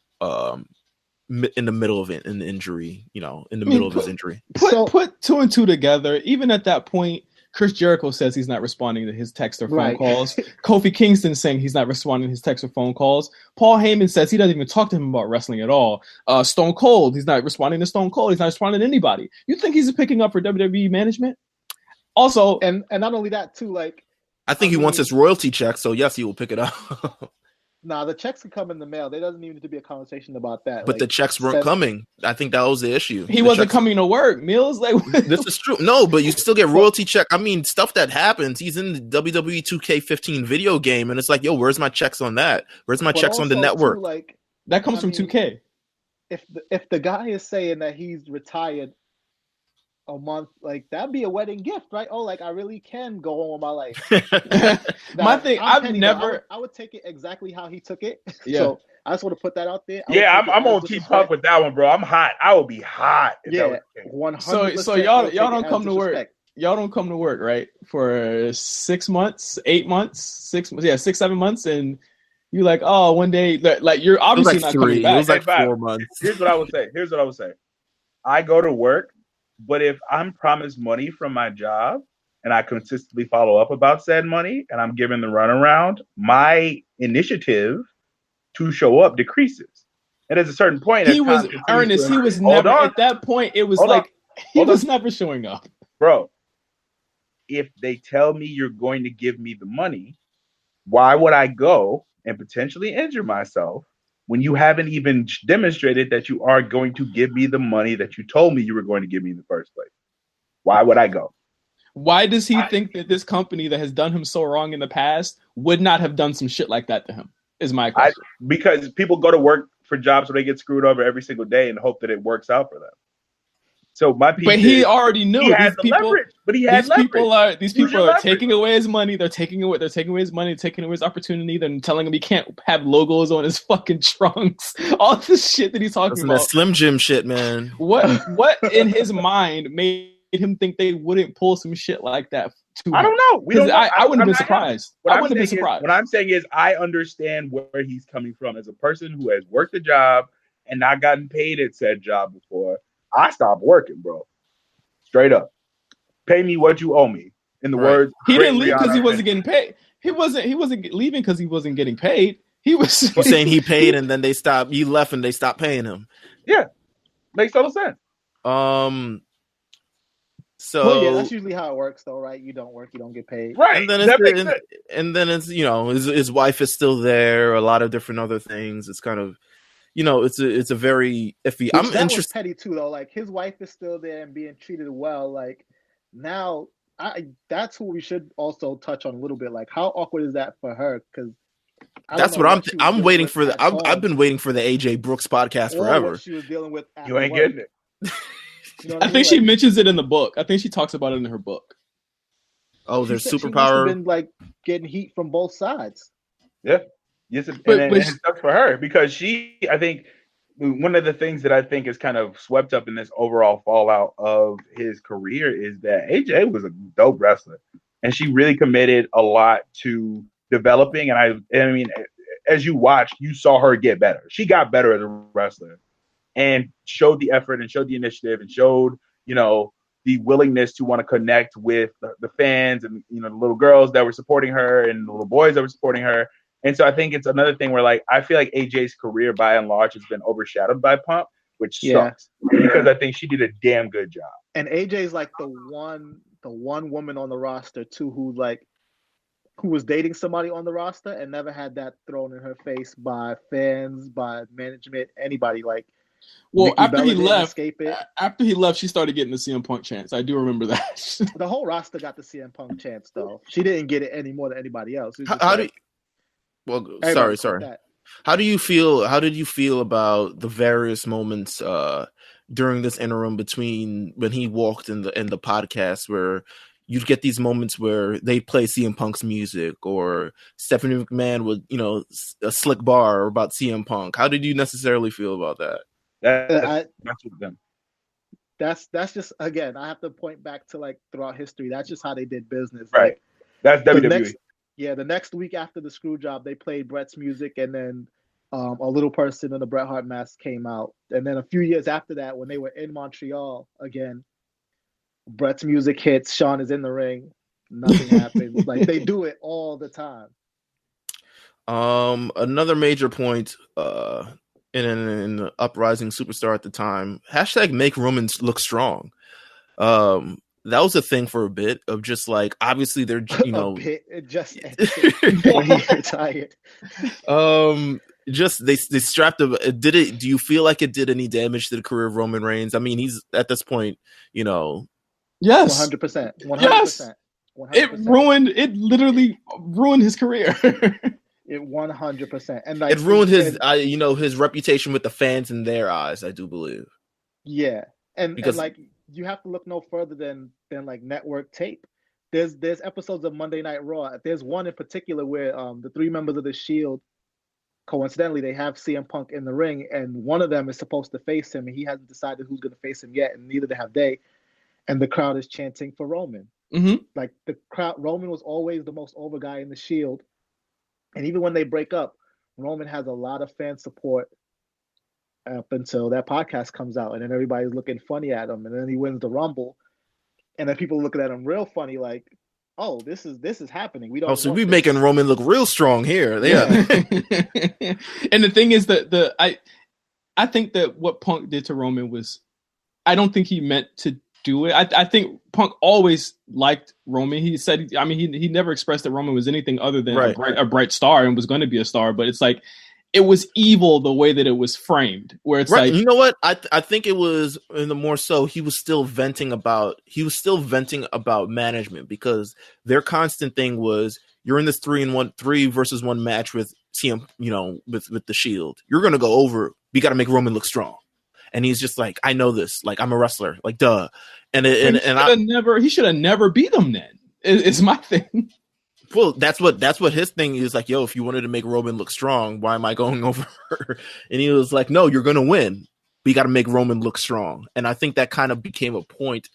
[SPEAKER 1] in the middle of an injury, in the middle of his injury.
[SPEAKER 2] Put two and two together. Even at that point, Chris Jericho says he's not responding to his text or phone calls. Kofi Kingston saying he's not responding to his text or phone calls. Paul Heyman says he doesn't even talk to him about wrestling at all. Stone Cold, he's not responding to Stone Cold. He's not responding to anybody. You think he's picking up for WWE management? Also,
[SPEAKER 4] and not only that too, like
[SPEAKER 1] I think he wants his royalty check, so yes, he will pick it up.
[SPEAKER 4] Nah, the checks can come in the mail. There doesn't even need to be a conversation about that.
[SPEAKER 1] But the checks weren't coming. I think that was the issue.
[SPEAKER 2] He wasn't coming to work. Meelz,
[SPEAKER 1] this is true. No, but you still get royalty check. I mean, stuff that happens. He's in the WWE 2K15 video game, and it's like, yo, where's my checks on that? Where's my checks on the network?
[SPEAKER 4] Too,
[SPEAKER 2] that comes from 2K.
[SPEAKER 4] If the guy is saying that he's retired a month, like that'd be a wedding gift, right? Oh, like I really can go on with my life.
[SPEAKER 2] My thing, I
[SPEAKER 4] would take it exactly how he took it.
[SPEAKER 2] Yeah.
[SPEAKER 4] So I just want to put that out there.
[SPEAKER 5] I'm on Team Punk with that one, bro. I'm hot. I will be hot.
[SPEAKER 4] Yeah, 100%.
[SPEAKER 2] So y'all don't come to work. Y'all don't come to work, right? For 6 months, 8 months, 6, 7 months, and you're like, oh, one day, like you're obviously not coming back.
[SPEAKER 1] It was like 4 months.
[SPEAKER 5] Here's what I would say. I go to work. But if I'm promised money from my job and I consistently follow up about said money and I'm given the runaround, my initiative to show up decreases. And at a certain point,
[SPEAKER 2] he was never at that point. It was he was never showing up,
[SPEAKER 5] bro. If they tell me you're going to give me the money, why would I go and potentially injure myself when you haven't even demonstrated that you are going to give me the money that you told me you were going to give me in the first place? Why would I go?
[SPEAKER 2] Why does he think that this company that has done him so wrong in the past would not have done some shit like that to him? Is my question.
[SPEAKER 5] Because people go to work for jobs where they get screwed over every single day and hope that it works out for them. So
[SPEAKER 2] he already knew.
[SPEAKER 5] He had the leverage. But he had leverage.
[SPEAKER 2] These people are taking away his money. They're taking away his money, taking away his opportunity. They're telling him he can't have logos on his fucking trunks. All this shit that he's talking about.
[SPEAKER 1] That Slim Jim shit, man.
[SPEAKER 2] What in his mind made him think they wouldn't pull some shit like that?
[SPEAKER 5] I don't know.
[SPEAKER 2] I wouldn't have been surprised. I wouldn't have been surprised.
[SPEAKER 5] What I'm saying is I understand where he's coming from as a person who has worked a job and not gotten paid at said job before. I stopped working, bro. Straight up. Pay me what you owe me. In the words,
[SPEAKER 2] he didn't leave because he wasn't getting paid. He wasn't leaving because he wasn't getting paid. He was
[SPEAKER 1] saying he paid and then they stopped. He left and they stopped paying him.
[SPEAKER 5] Yeah, makes total sense.
[SPEAKER 1] So
[SPEAKER 4] that's usually how it works, though, right? You don't work, you don't get paid,
[SPEAKER 5] right?
[SPEAKER 1] And then it's his wife is still there. A lot of different other things. It's kind of. It's a very iffy. I'm interested.
[SPEAKER 4] Was petty too, though. Like his wife is still there and being treated well. Like now, that's who we should also touch on a little bit. Like how awkward is that for her? Because
[SPEAKER 1] that's what I'm waiting for. I've been waiting for the AJ Brooks podcast forever.
[SPEAKER 4] What she was dealing with.
[SPEAKER 5] You ain't getting it.
[SPEAKER 2] I think she mentions it in the book. I think she talks about it in her book.
[SPEAKER 1] Oh, there's superpower.
[SPEAKER 4] She's been like getting heat from both sides.
[SPEAKER 5] Yeah. Yes, and it sucks for her because I think one of the things that I think is kind of swept up in this overall fallout of his career is that AJ was a dope wrestler and she really committed a lot to developing. And I mean, as you watched, you saw her get better. She got better as a wrestler and showed the effort and showed the initiative and showed, the willingness to want to connect with the fans and, the little girls that were supporting her and the little boys that were supporting her. And so I think it's another thing where, I feel like AJ's career by and large has been overshadowed by Punk, which sucks because I think she did a damn good job.
[SPEAKER 4] And AJ's like the one woman on the roster too who was dating somebody on the roster and never had that thrown in her face by fans, by management, anybody.
[SPEAKER 2] Well, after he left, she started getting the CM Punk chance. I do remember that.
[SPEAKER 4] The whole roster got the CM Punk chance, though. She didn't get it any more than anybody else.
[SPEAKER 1] Sorry. How did you feel about the various moments during this interim between when he walked in the podcast where you'd get these moments where they play CM Punk's music or Stephanie McMahon would, a slick bar about CM Punk? How did you necessarily feel about that?
[SPEAKER 4] That's just, again, I have to point back to throughout history. That's just how they did business.
[SPEAKER 5] Right. That's WWE.
[SPEAKER 4] The next week after the screw job, they played Brett's music, and then A Little Person in the Bret Hart mask came out. And then a few years after that, when they were in Montreal again, Bret's music hits, Shawn is in the ring, nothing happens. Like, they do it all the time.
[SPEAKER 1] Another major point in an uprising superstar at the time, hashtag make Roman look strong. That was a thing for a bit of just like, obviously they're, you know,
[SPEAKER 4] it just ended when he retired.
[SPEAKER 1] Just they strapped him. Did it? Do you feel like it did any damage to the career of Roman Reigns? I mean, he's at this point, you know.
[SPEAKER 2] Yes,
[SPEAKER 4] 100%.
[SPEAKER 2] Yes, 100%. It literally ruined his career.
[SPEAKER 4] It 100%, and like,
[SPEAKER 1] it ruined his, you know, his reputation with the fans in their eyes, I do believe.
[SPEAKER 4] Yeah, and like, you have to look no further than like network tape. There's episodes of Monday Night Raw. There's one in particular where the 3 members of the Shield, coincidentally, they have CM Punk in the ring, and one of them is supposed to face him, and he hasn't decided who's going to face him yet, and neither have they. And the crowd is chanting for Roman.
[SPEAKER 2] Mm-hmm.
[SPEAKER 4] Like, the crowd, Roman was always the most over guy in the Shield. And even when they break up, Roman has a lot of fan support up until that podcast comes out, and then everybody's looking funny at him, and then he wins the Rumble, and then people looking at him real funny, like, "Oh, this is happening. We don't."
[SPEAKER 1] Oh, so we making Roman look real strong here. Yeah.
[SPEAKER 2] And the thing is that I think that what Punk did to Roman was, I don't think he meant to do it. I think Punk always liked Roman. He said, I mean, he never expressed that Roman was anything other than a bright star and was going to be a star. But it's like, it was evil the way that it was framed, where it's like,
[SPEAKER 1] you know what? I think it was, in the more so, he was still venting about management, because their constant thing was, you're in this 3 versus 1 match with TM, you know, with the Shield. You're going to go over. We got to make Roman look strong. And he's just like, I know this. Like, I'm a wrestler. Like, duh.
[SPEAKER 2] He should have never beat them. Then it's my thing.
[SPEAKER 1] Well, that's what his thing is. Like, yo, if you wanted to make Roman look strong, why am I going over her? And he was like, no, you're gonna win. But you got to make Roman look strong. And I think that kind of became a point.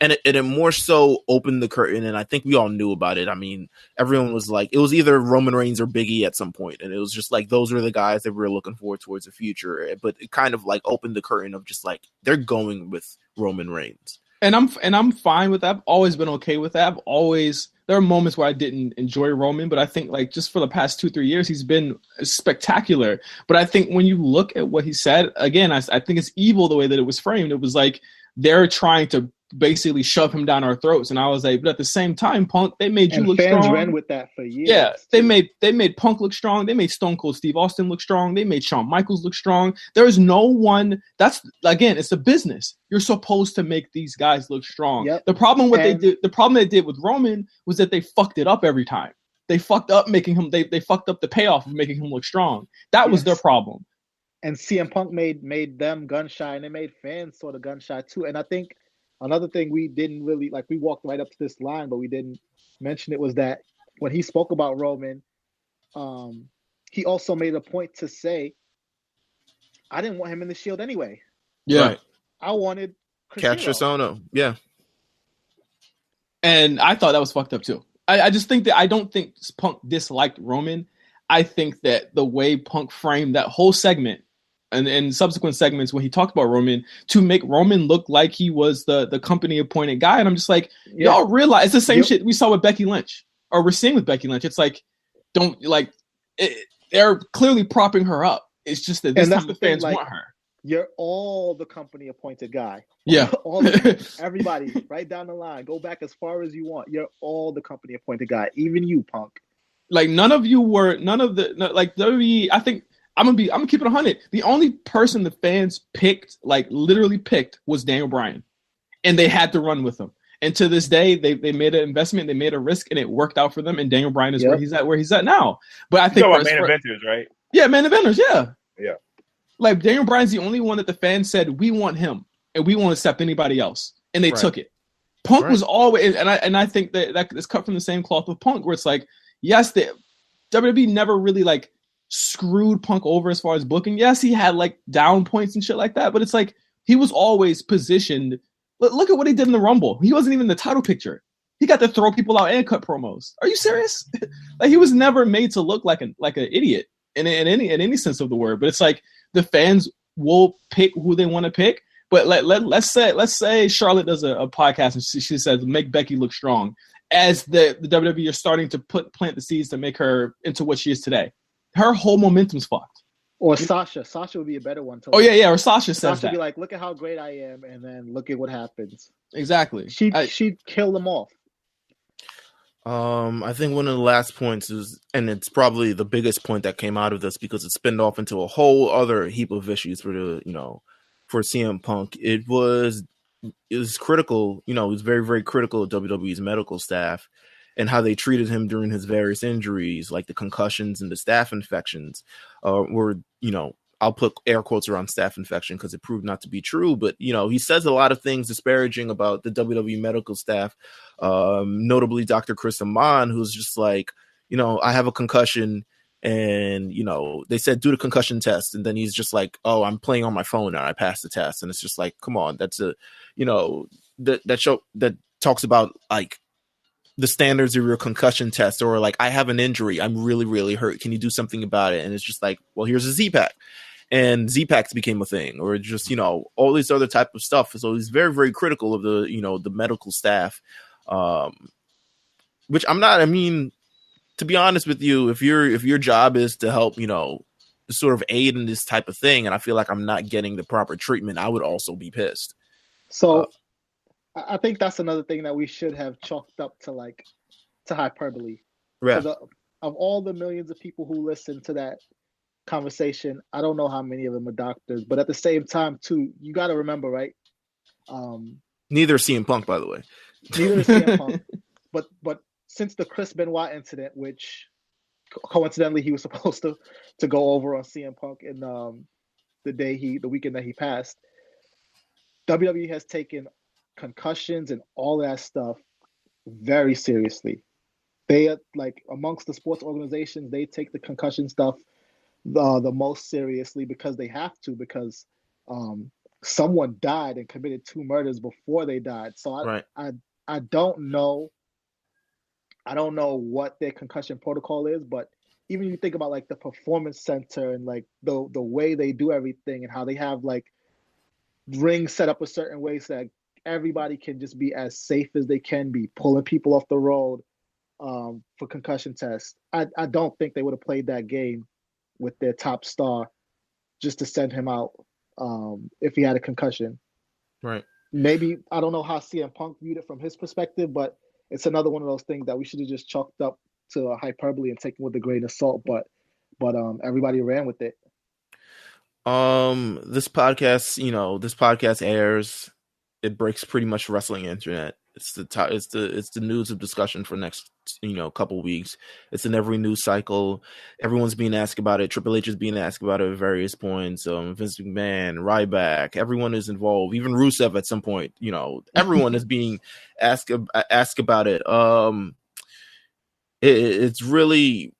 [SPEAKER 1] And it more so opened the curtain, and I think we all knew about it. I mean, everyone was like, it was either Roman Reigns or Big E at some point, and it was just like, those were the guys that we were looking forward towards the future. But it kind of like opened the curtain of just like, they're going with Roman Reigns.
[SPEAKER 2] And I'm fine with that. I've always been okay with that. There are moments where I didn't enjoy Roman, but I think, like, just for the past 2-3 years, he's been spectacular. But I think when you look at what he said, again, I think it's evil the way that it was framed. It was like, they're trying to basically shove him down our throats, and I was like, but at the same time, Punk, they made you look strong.
[SPEAKER 4] Fans ran with that for years.
[SPEAKER 2] Yeah, they made Punk look strong. They made Stone Cold Steve Austin look strong. They made Shawn Michaels look strong. There is no one. That's, again, it's a business. You're supposed to make these guys look strong.
[SPEAKER 4] Yep.
[SPEAKER 2] The problem they did with Roman was that they fucked it up every time. They fucked up making him. They fucked up the payoff of making him look strong. That was their problem.
[SPEAKER 4] And CM Punk made them gun shy, and they made fans sort of gun shy too. And I think another thing we didn't really, like, we walked right up to this line, but we didn't mention it, was that when he spoke about Roman, he also made a point to say, I didn't want him in the Shield anyway.
[SPEAKER 2] Yeah.
[SPEAKER 1] Right.
[SPEAKER 4] I wanted
[SPEAKER 1] Cassius Ohno. Yeah.
[SPEAKER 2] And I thought that was fucked up too. I just think that, I don't think Punk disliked Roman. I think that the way Punk framed that whole segment, and subsequent segments when he talked about Roman, to make Roman look like he was the company appointed guy. And I'm just like, y'all realize it's the same shit we saw with Becky Lynch, or we're seeing with Becky Lynch. It's like, they're clearly propping her up. It's just that this time the fans want her.
[SPEAKER 4] You're all the company appointed guy.
[SPEAKER 2] Yeah.
[SPEAKER 4] Everybody, right down the line. Go back as far as you want. You're all the company appointed guy. Even you, Punk.
[SPEAKER 2] Like, WWE, I think, I'm gonna keep it 100. The only person the fans picked, like literally picked, was Daniel Bryan, and they had to run with him. And to this day, they made an investment, they made a risk, and it worked out for them. And Daniel Bryan is where he's at now. But I think
[SPEAKER 5] main eventers, right?
[SPEAKER 2] Yeah, main eventers, yeah.
[SPEAKER 5] Yeah.
[SPEAKER 2] Like, Daniel Bryan's the only one that the fans said, we want him, and we won't accept anybody else, and they took it. Punk was always, and I think that is cut from the same cloth with Punk, where it's like, yes, the WWE never really like screwed Punk over as far as booking. Yes, he had like down points and shit like that, but it's like, he was always positioned. Look at what he did in the Rumble. He wasn't even in the title picture. He got to throw people out and cut promos. Are you serious? Like, he was never made to look like an idiot. in any sense of the word. But it's like the fans will pick who they want to pick. But let's say Charlotte does a podcast and she says make Becky look strong. As the WWE are starting to plant the seeds to make her into what she is today, her whole momentum's fucked.
[SPEAKER 4] Or Sasha would be a better one.
[SPEAKER 2] Or Sasha says
[SPEAKER 4] Sasha
[SPEAKER 2] that.
[SPEAKER 4] Would be like, look at how great I am, and then look at what happens.
[SPEAKER 2] Exactly.
[SPEAKER 4] She'd kill them off.
[SPEAKER 1] I think one of the last points is, and it's probably the biggest point that came out of this because it spinned off into a whole other heap of issues for CM Punk. It was critical, it was very, very critical of WWE's medical staff and how they treated him during his various injuries, like the concussions and the staph infections, I'll put air quotes around staph infection because it proved not to be true. But, he says a lot of things disparaging about the WWE medical staff, notably Dr. Chris Amon, who's just like, I have a concussion and, they said do the concussion test. And then he's just like, oh, I'm playing on my phone and I passed the test. And it's just like, come on, that's that show that talks about like the standards of your concussion test, or like, I have an injury, I'm really, really hurt, can you do something about it? And it's just like, well, here's a Z-Pack. And Z-Packs became a thing, or just, all these other type of stuff. So he's very, very critical of the, the medical staff, which I'm not, to be honest with you, if your job is to help, sort of aid in this type of thing, and I feel like I'm not getting the proper treatment, I would also be pissed.
[SPEAKER 4] So I think that's another thing that we should have chalked up to hyperbole.
[SPEAKER 1] Yeah.
[SPEAKER 4] Of all the millions of people who listen to that conversation, I don't know how many of them are doctors, but at the same time too, you got to remember, right?
[SPEAKER 1] Neither is CM Punk, by the way.
[SPEAKER 4] Neither is CM Punk, but since the Chris Benoit incident, which coincidentally he was supposed to go over on CM Punk in the weekend that he passed, WWE has taken concussions and all that stuff very seriously. They are like amongst the sports organizations, they take the concussion stuff the most seriously because they have to, because someone died and committed 2 murders before they died. So I don't know what their concussion protocol is, but even if you think about like the performance center and like the way they do everything and how they have like rings set up a certain way so that everybody can just be as safe as they can be, pulling people off the road for concussion tests. I don't think they would have played that game with their top star just to send him out if he had a concussion.
[SPEAKER 1] Right.
[SPEAKER 4] Maybe, I don't know how CM Punk viewed it from his perspective, but it's another one of those things that we should have just chalked up to a hyperbole and taken with a grain of salt, but everybody ran with it.
[SPEAKER 1] This podcast airs. It breaks pretty much wrestling internet. It's the news of discussion for next couple weeks. It's in every news cycle. Everyone's being asked about it. Triple H is being asked about it at various points. Vince McMahon, Ryback, everyone is involved. Even Rusev at some point. Everyone is being asked about it. It's really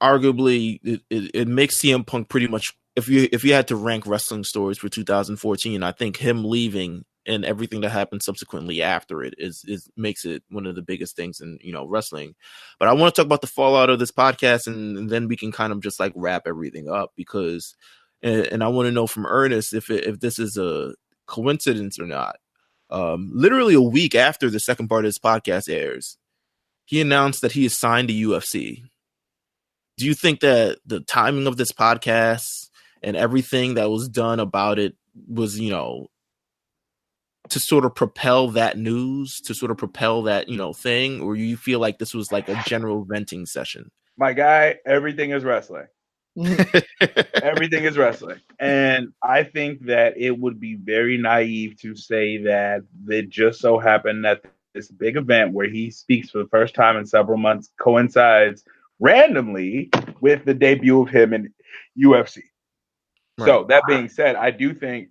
[SPEAKER 1] arguably it makes CM Punk pretty much. If you had to rank wrestling stories for 2014, I think him leaving and everything that happened subsequently after it is makes it one of the biggest things in wrestling. But I want to talk about the fallout of this podcast, and then we can kind of just like wrap everything up, because and I want to know from Ernest if this is a coincidence or not. Literally a week after the second part of this podcast airs, he announced that he is signed to UFC. Do you think that the timing of this podcast and everything that was done about it was, to sort of propel that news, to sort of propel that, thing? Or you feel like this was like a general venting session?
[SPEAKER 5] My guy, everything is wrestling. Everything is wrestling. And I think that it would be very naive to say that it just so happened that this big event where he speaks for the first time in several months coincides randomly with the debut of him in UFC. Right. So that being said, I do think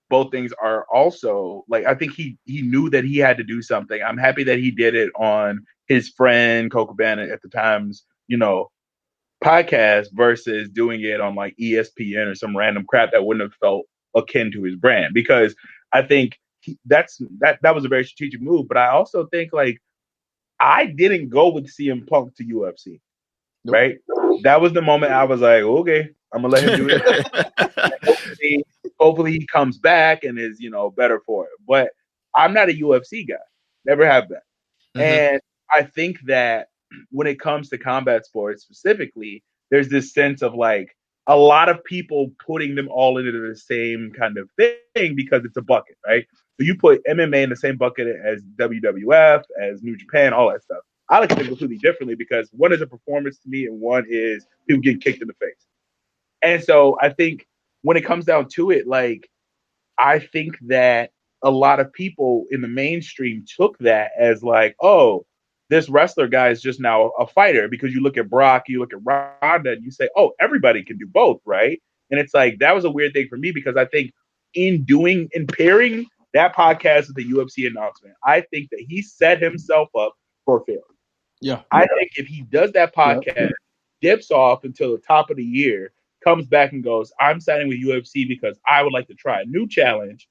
[SPEAKER 5] both things are also like, I think he knew that he had to do something. I'm happy that he did it on his friend Colt Cabana at the time's, podcast versus doing it on like ESPN or some random crap that wouldn't have felt akin to his brand, because I think that was a very strategic move. But I also think like I didn't go with CM Punk to UFC, right? that was the moment I was like, okay, I'm gonna let him do it. hopefully he comes back and is, better for it. But I'm not a UFC guy. Never have been.
[SPEAKER 1] Mm-hmm.
[SPEAKER 5] And I think that when it comes to combat sports specifically, there's this sense of like a lot of people putting them all into the same kind of thing because it's a bucket, right? So you put MMA in the same bucket as WWF, as New Japan, all that stuff. I like to think completely differently because one is a performance to me and one is people getting kicked in the face. And so I think when it comes down to it, like, I think that a lot of people in the mainstream took that as like, oh, this wrestler guy is just now a fighter, because you look at Brock, you look at Ronda, and you say, oh, everybody can do both, right? And it's like, that was a weird thing for me because I think in pairing that podcast with the UFC announcement, I think that he set himself up for failure.
[SPEAKER 2] Yeah.
[SPEAKER 5] I think if he does that podcast, dips off until the top of the year, comes back and goes, I'm signing with UFC because I would like to try a new challenge.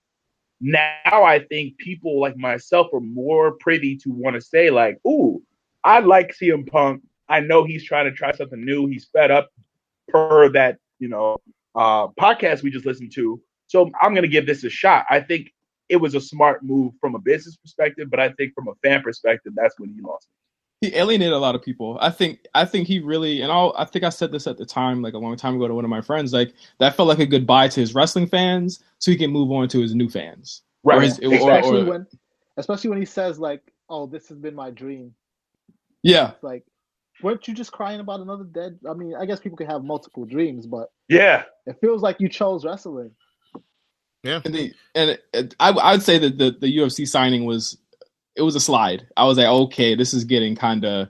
[SPEAKER 5] Now I think people like myself are more privy to want to say like, ooh, I like CM Punk. I know he's trying to try something new. He's fed up per that, podcast we just listened to. So I'm going to give this a shot. I think it was a smart move from a business perspective, but I think from a fan perspective, that's when he lost me.
[SPEAKER 2] He alienated a lot of people. I think he really, and I think I said this at the time, like a long time ago to one of my friends, like that felt like a goodbye to his wrestling fans so he can move on to his new fans.
[SPEAKER 5] Right.
[SPEAKER 4] Especially when he says like, oh, this has been my dream.
[SPEAKER 2] Yeah.
[SPEAKER 4] It's like, weren't you just crying about another dead? I mean, I guess people can have multiple dreams, but
[SPEAKER 5] yeah,
[SPEAKER 4] it feels like you chose wrestling.
[SPEAKER 1] Yeah.
[SPEAKER 2] And I would say that the UFC signing was a slide. I was like, okay, this is getting kind of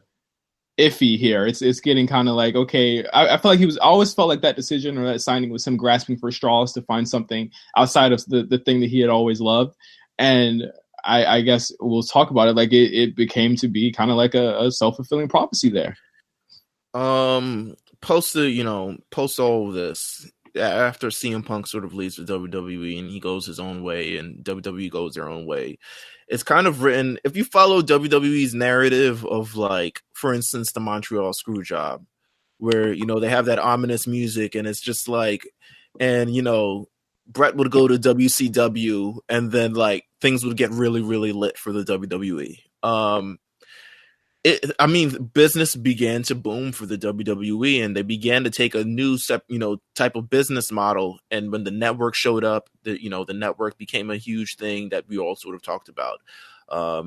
[SPEAKER 2] iffy here. It's getting kind of like, okay, I feel like I always felt like that decision or that signing was him grasping for straws to find something outside of the thing that he had always loved. And I guess we'll talk about it. Like it became to be kind of like a self-fulfilling prophecy there.
[SPEAKER 1] Post all of this, after CM Punk sort of leaves the WWE and he goes his own way and WWE goes their own way, it's kind of written, if you follow WWE's narrative of, like, for instance, the Montreal Screwjob, where, they have that ominous music and it's just like, and, Brett would go to WCW and then, like, things would get really, really lit for the WWE. Business began to boom for the WWE, and they began to take a new, type of business model. And when the network showed up, the network became a huge thing that we all sort of talked about.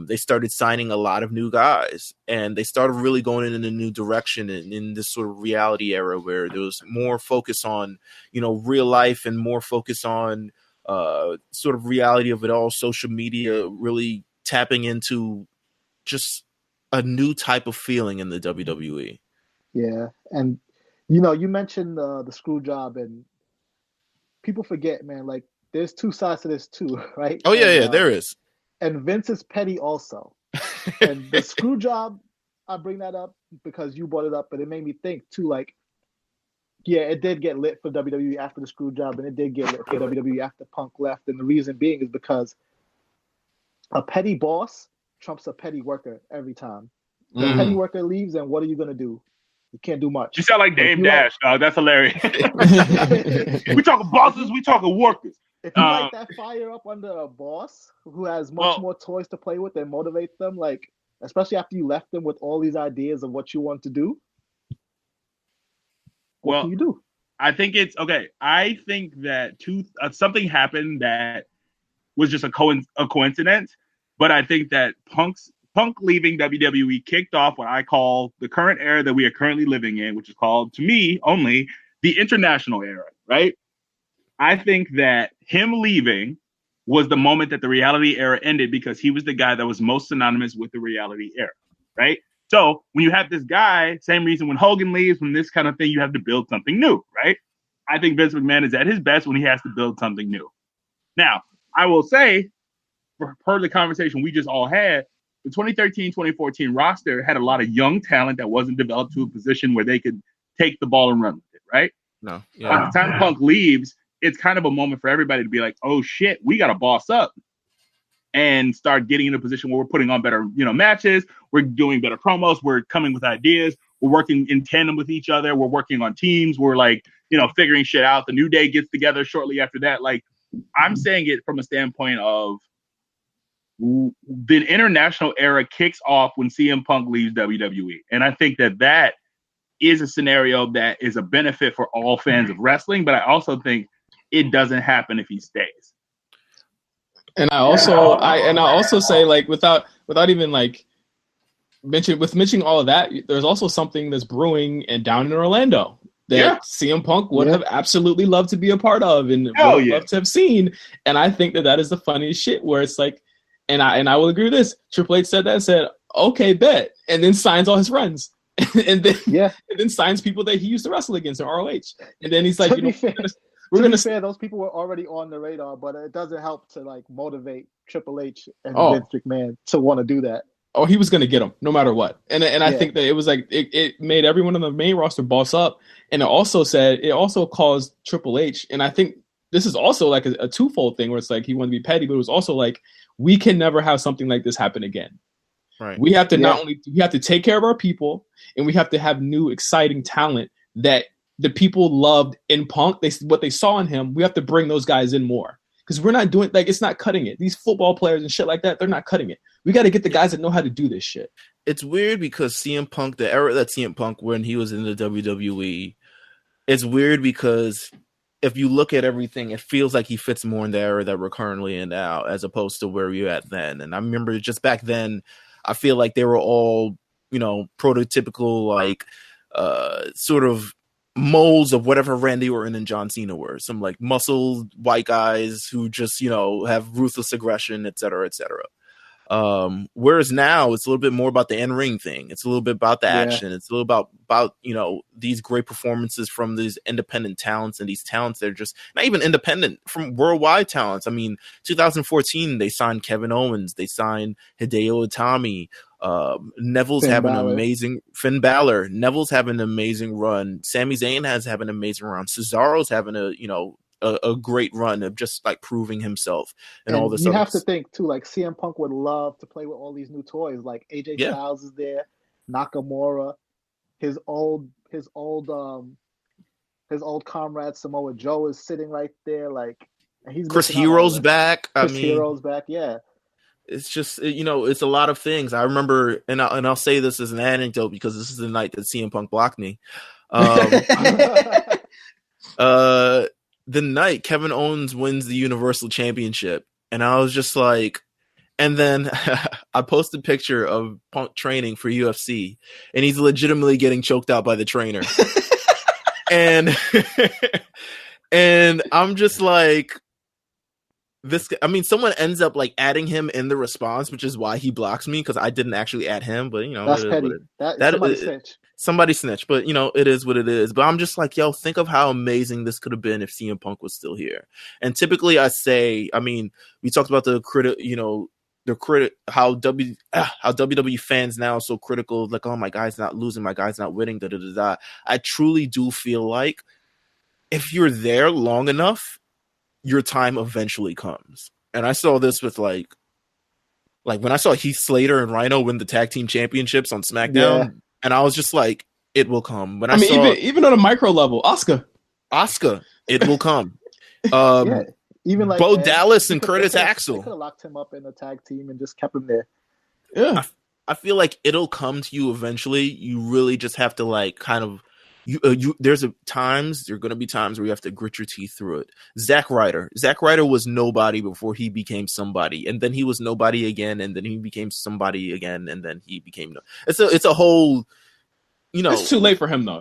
[SPEAKER 1] They started signing a lot of new guys, and they started really going in a new direction in this sort of reality era where there was more focus on, real life and more focus on sort of reality of it all, social media, really tapping into just a new type of feeling in the WWE.
[SPEAKER 4] Yeah, and you mentioned the screw job, and people forget, man. Like, there's two sides to this too, right?
[SPEAKER 1] Oh yeah, there is.
[SPEAKER 4] And Vince is petty also. And the screw job, I bring that up because you brought it up, but it made me think too. Like, yeah, it did get lit for WWE after the screw job, and it did get lit for WWE after Punk left. And the reason being is because a petty boss trumps a petty worker every time. The petty worker leaves, and what are you going to do? You can't do much.
[SPEAKER 5] You sound like Dame Dash, dog. That's hilarious. We talking bosses, we talking workers.
[SPEAKER 4] If you light that fire up under a boss who has much more toys to play with and motivate them, like, especially after you left them with all these ideas of what you want to do, what can you do?
[SPEAKER 5] I think it's okay. I think that something happened that was just a coincidence, but I think that Punk leaving WWE kicked off what I call the current era that we are currently living in, which is called, to me only, the international era, right? I think that him leaving was the moment that the reality era ended because he was the guy that was most synonymous with the reality era, right? So when you have this guy, same reason when Hogan leaves, when this kind of thing, you have to build something new, right? I think Vince McMahon is at his best when he has to build something new. Now, I will say, per the conversation we just all had, the 2013-2014 roster had a lot of young talent that wasn't developed to a position where they could take the ball and run with it, right?
[SPEAKER 1] No.
[SPEAKER 5] Yeah. By the time Punk leaves, it's kind of a moment for everybody to be like, oh shit, we got to boss up and start getting in a position where we're putting on better, matches. we're doing better promos, we're coming with ideas, we're working in tandem with each other, we're working on teams, we're like, figuring shit out. The New Day gets together shortly after that. Like, I'm saying it from a standpoint of the international era kicks off when CM Punk leaves WWE. And I think that is a scenario that is a benefit for all fans of wrestling, but I also think it doesn't happen if he stays.
[SPEAKER 2] And I also say, like, without even like mentioning all of that, there's also something that's brewing and down in Orlando that CM Punk would have absolutely loved to be a part of and would love to have seen. And I think that is the funniest shit, where it's like, and I will agree with this. Triple H said that and said, okay, bet, and then signs all his friends. and then signs people that he used to wrestle against in ROH. And then he's like, we're gonna
[SPEAKER 4] say those people were already on the radar, but it doesn't help to like motivate Triple H and Vince McMahon to want to do that.
[SPEAKER 2] Oh, he was gonna get them no matter what. And I think that it was like it made everyone on the main roster boss up. And it also caused Triple H. And I think this is also like a twofold thing, where it's like he wanted to be petty, but it was also like, we can never have something like this happen again.
[SPEAKER 1] Right.
[SPEAKER 2] We have to we have to take care of our people, and we have to have new exciting talent that the people loved in Punk. What they saw in him, we have to bring those guys in more, because we're not doing, like, it's not cutting it. These football players and shit like that, they're not cutting it. We got to get the guys that know how to do this shit.
[SPEAKER 1] It's weird because CM Punk, the era that CM Punk, when he was in the WWE, it's weird because if you look at everything, it feels like he fits more in the era that we're currently in now, as opposed to where we were at then. And I remember just back then, I feel like they were all, prototypical, like, sort of molds of whatever Randy Orton and John Cena were. Some like muscled white guys who just, have ruthless aggression, et cetera, et cetera. Whereas now it's a little bit more about the in-ring thing. It's a little bit about the action. It's a little about these great performances from these independent talents, and these talents that are just not even independent, from worldwide talents. I mean, 2014 they signed Kevin Owens, they signed Hideo Itami, Neville's having an amazing Finn Balor, Neville's having an amazing run, Sami Zayn has having an amazing run, Cesaro's having a great run of just like proving himself and all this.
[SPEAKER 4] You have to think too, like CM Punk would love to play with all these new toys. Like AJ Styles is there, Nakamura, his old comrade Samoa Joe is sitting right there. Like, he's
[SPEAKER 1] Chris Hero's back.
[SPEAKER 4] Hero's back. Yeah.
[SPEAKER 1] It's just, it's a lot of things. I remember, and I'll say this as an anecdote because this is the night that CM Punk blocked me. The night Kevin Owens wins the Universal Championship, and I was just like, and then I posted a picture of Punk training for UFC, and he's legitimately getting choked out by the trainer. and I'm just like, someone ends up like adding him in the response, which is why he blocks me, because I didn't actually add him, but
[SPEAKER 4] that's petty. Somebody snitch.
[SPEAKER 1] Somebody snitched, but it is what it is. But I'm just like, yo, think of how amazing this could have been if CM Punk was still here. And typically I say, we talked about the critic, how WWE fans now are so critical, like, oh, my guy's not losing, my guy's not winning, da-da-da-da. I truly do feel like if you're there long enough, your time eventually comes. And I saw this with like when I saw Heath Slater and Rhino win the tag team championships on SmackDown, and I was just like, it will come. When
[SPEAKER 2] even on a micro level, Oscar,
[SPEAKER 1] it will come.
[SPEAKER 4] Even like
[SPEAKER 1] Bo Dallas and Curtis Axel.
[SPEAKER 4] They could have locked him up in the tag team and just kept him there.
[SPEAKER 2] Yeah,
[SPEAKER 1] I feel like it'll come to you eventually. You really just have to like kind of. There are going to be times where you have to grit your teeth through it. Zack Ryder was nobody before he became somebody, and then he was nobody again, and then he became somebody again, and then he became. It's a whole.
[SPEAKER 2] It's too late for him though.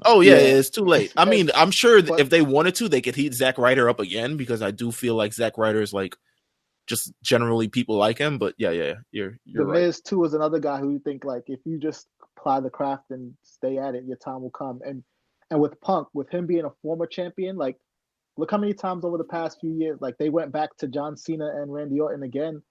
[SPEAKER 1] Oh yeah, it's too late. I'm sure if they wanted to, they could heat Zack Ryder up again, because I do feel like Zack Ryder is like just generally people like him. But yeah, you're
[SPEAKER 4] the
[SPEAKER 1] right.
[SPEAKER 4] Miz too is another guy who you think like if you just apply the craft and stay at it, your time will come. And with Punk, with him being a former champion, like look how many times over the past few years, like they went back to John Cena and Randy Orton again.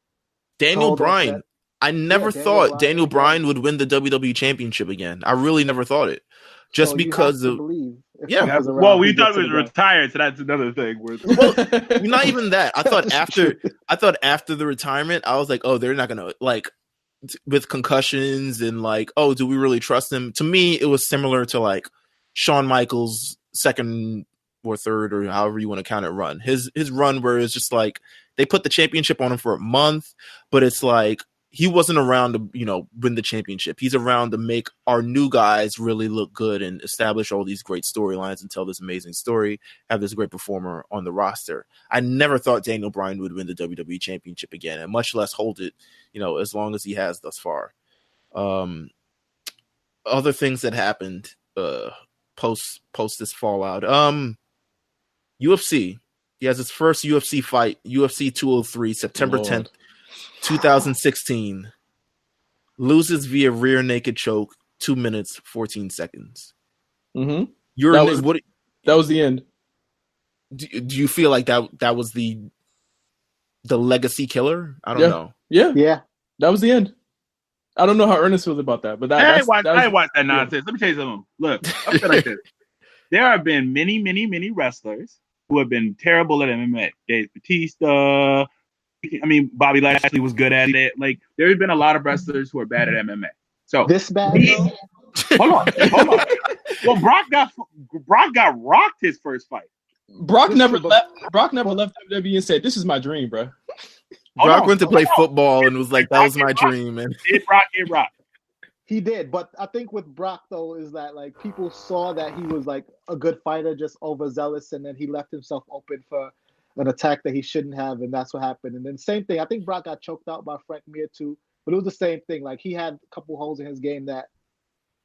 [SPEAKER 1] Daniel Bryan. I never thought Daniel Bryan would win the WWE Championship again. I really never thought it. Just because of
[SPEAKER 5] well, we thought he was retired, so that's another thing.
[SPEAKER 1] Well, not even that. I thought after the retirement, I was like, oh, they're not gonna like. with concussions and like, oh, do we really trust him? To me, it was similar to like Shawn Michaels' second or third or however you want to count it run. His run where it's just like they put the championship on him for a month, but it's like he wasn't around to, you know, win the championship. He's around to make our new guys really look good and establish all these great storylines and tell this amazing story, have this great performer on the roster. I never thought Daniel Bryan would win the WWE championship again, and much less hold it, you know, as long as he has thus far. Other things that happened post this fallout. UFC. He has his first UFC fight, UFC 203, September 10th, 2016. Loses via rear naked choke, 2 minutes, 14 seconds.
[SPEAKER 2] Mm-hmm.
[SPEAKER 1] That
[SPEAKER 2] was the end.
[SPEAKER 1] Do you feel like that was the legacy killer? I don't know.
[SPEAKER 2] Yeah. That was the end. I don't know how Ernest feels about that, but
[SPEAKER 5] I ain't watched that nonsense. Let me tell you something. Look, I'm saying like this. There have been many, many, many wrestlers who have been terrible at MMA. Dave Bautista. I mean, Bobby Lashley was good at it. Like, there's been a lot of wrestlers who are bad at MMA. So
[SPEAKER 4] this bad?
[SPEAKER 5] Hold on. Well, Brock got rocked his first fight.
[SPEAKER 2] Brock never left WWE and said, "This is my dream, bro."
[SPEAKER 1] Brock went to play football and was like, "That was my dream." And
[SPEAKER 5] It rock.
[SPEAKER 4] He did, but I think with Brock though is that like people saw that he was like a good fighter, just overzealous, and then he left himself open for an attack that he shouldn't have, and that's what happened. And then same thing, I think Brock got choked out by Frank Mir too, but it was the same thing. Like he had a couple holes in his game that.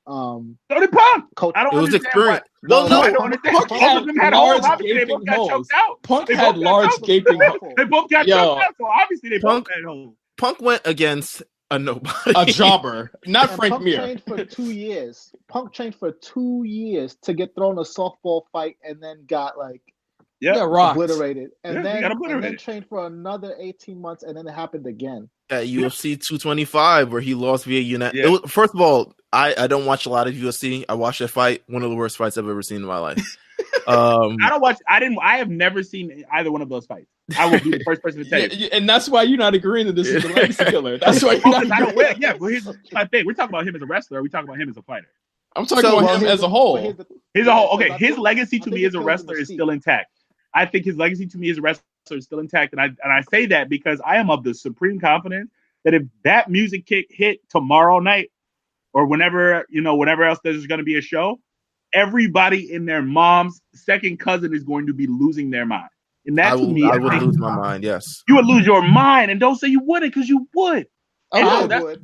[SPEAKER 5] So did Punk.
[SPEAKER 1] It was experience.
[SPEAKER 5] No, I don't understand.
[SPEAKER 2] Punk had large gaping holes. Punk had large gaping holes.
[SPEAKER 5] They both got choked out, so obviously they both had holes.
[SPEAKER 1] Punk went against a nobody.
[SPEAKER 2] A jobber, not
[SPEAKER 4] and
[SPEAKER 2] Frank
[SPEAKER 4] Punk
[SPEAKER 2] Mir.
[SPEAKER 4] trained for 2 years. Punk trained for 2 years to get thrown a softball fight and then got like obliterated. And then trained for another 18 months and then it happened again.
[SPEAKER 1] At UFC 225 where he lost via unanimous. First of all, I don't watch a lot of UFC. I watched that fight, one of the worst fights I've ever seen in my life.
[SPEAKER 5] I have never seen either one of those fights. I will be the first person to tell you.
[SPEAKER 2] And that's why you're not agreeing that this is the legacy killer. That's why you're not agreeing.
[SPEAKER 5] Well, here's my thing. We're talking about him as a wrestler. Or we talking about him as a fighter.
[SPEAKER 2] I'm talking about him as a whole.
[SPEAKER 5] Okay, his legacy to me as a wrestler is still intact. I think his legacy to me as a wrestler is still intact, and I say that because I am of the supreme confidence that if that music kick hit tomorrow night or whenever else there's going to be a show, everybody in their mom's second cousin is going to be losing their mind. And that I would
[SPEAKER 1] lose my mind. Yes,
[SPEAKER 5] you would lose your mind, and don't say you wouldn't because you would.
[SPEAKER 4] I would,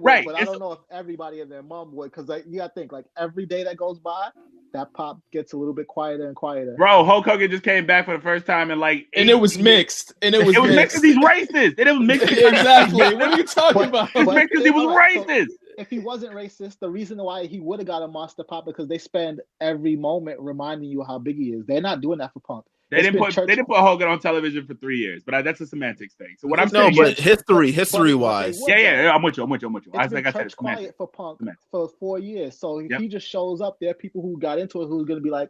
[SPEAKER 4] right. But I don't know if everybody and their mom would, because you got to think, like, every day that goes by, that pop gets a little bit quieter and quieter.
[SPEAKER 5] Bro, Hulk Hogan just came back for the first time in like...
[SPEAKER 2] And it was mixed. It was
[SPEAKER 5] mixed because he's racist. It was mixed.
[SPEAKER 2] Exactly. What are you talking about?
[SPEAKER 5] It was mixed because he was racist.
[SPEAKER 4] So if he wasn't racist, the reason why he would have got a monster pop because they spend every moment reminding you how big he is. They're not doing that for Punk.
[SPEAKER 5] They didn't put Hogan on television for 3 years, but that's a semantics thing. So what I'm saying,
[SPEAKER 1] but history wise,
[SPEAKER 5] yeah, I'm with you.
[SPEAKER 4] It's been church quiet for Punk for 4 years, so if he just shows up, there are people who got into it who's going to be like,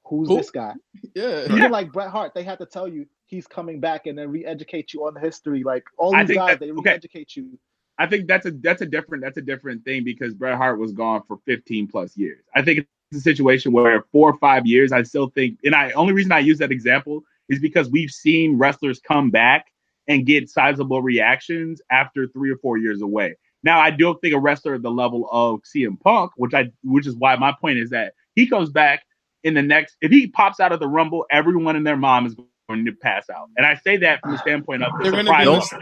[SPEAKER 4] "Who's this guy?"
[SPEAKER 2] Yeah,
[SPEAKER 4] even like Bret Hart, they had to tell you he's coming back and then re-educate you on the history. Like all these guys, they re-educate you.
[SPEAKER 5] I think that's a different thing because Bret Hart was gone for 15 plus years. I think it's a situation where 4 or 5 years, I still think, and only reason I use that example is because we've seen wrestlers come back and get sizable reactions after 3 or 4 years away. Now, I don't think a wrestler at the level of CM Punk, which is why my point is that he comes back in the next, if he pops out of the Rumble, everyone and their mom is going to pass out. And I say that from the standpoint of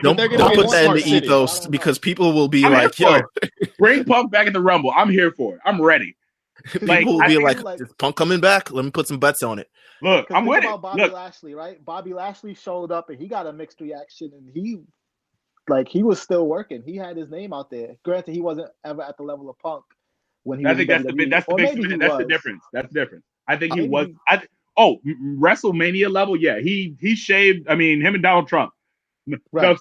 [SPEAKER 1] don't put that in the ethos because people will be like, yo,
[SPEAKER 5] bring Punk back in the Rumble. I'm here for it. I'm ready.
[SPEAKER 1] People will be like, is Punk coming back? Let me put some bets on it.
[SPEAKER 5] Look, I'm with it.
[SPEAKER 4] Bobby Lashley, right? Bobby Lashley showed up and he got a mixed reaction and he was still working. He had his name out there. Granted, he wasn't ever at the level of Punk when he was
[SPEAKER 5] that's the difference. That's the difference. I think he was. WrestleMania level, yeah. He shaved. I mean, him and Donald Trump.
[SPEAKER 4] Right.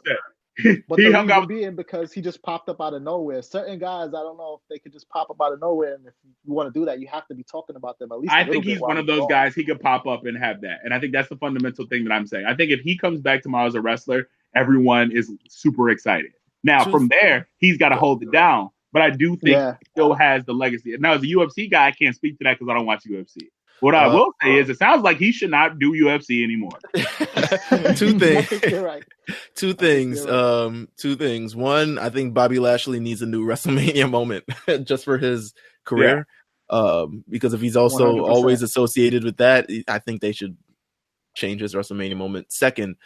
[SPEAKER 4] But
[SPEAKER 5] he hung out
[SPEAKER 4] because he just popped up out of nowhere. Certain guys, I don't know if they could just pop up out of nowhere. And if you want to do that, you have to be talking about them at least.
[SPEAKER 5] I think he's one of those guys. He could pop up and have that, and I think that's the fundamental thing that I'm saying. I think if he comes back tomorrow as a wrestler, everyone is super excited. Now, from there, he's got to hold it down. But I do think he still has the legacy. Now, as a UFC guy, I can't speak to that because I don't watch UFC. What I will say is, it sounds like he should not do UFC anymore.
[SPEAKER 1] Two things.
[SPEAKER 4] I think you're right.
[SPEAKER 1] Two things. One, I think Bobby Lashley needs a new WrestleMania moment just for his career. Because if he's also
[SPEAKER 4] 100%.
[SPEAKER 1] always associated with that, I think they should change his WrestleMania moment. Second,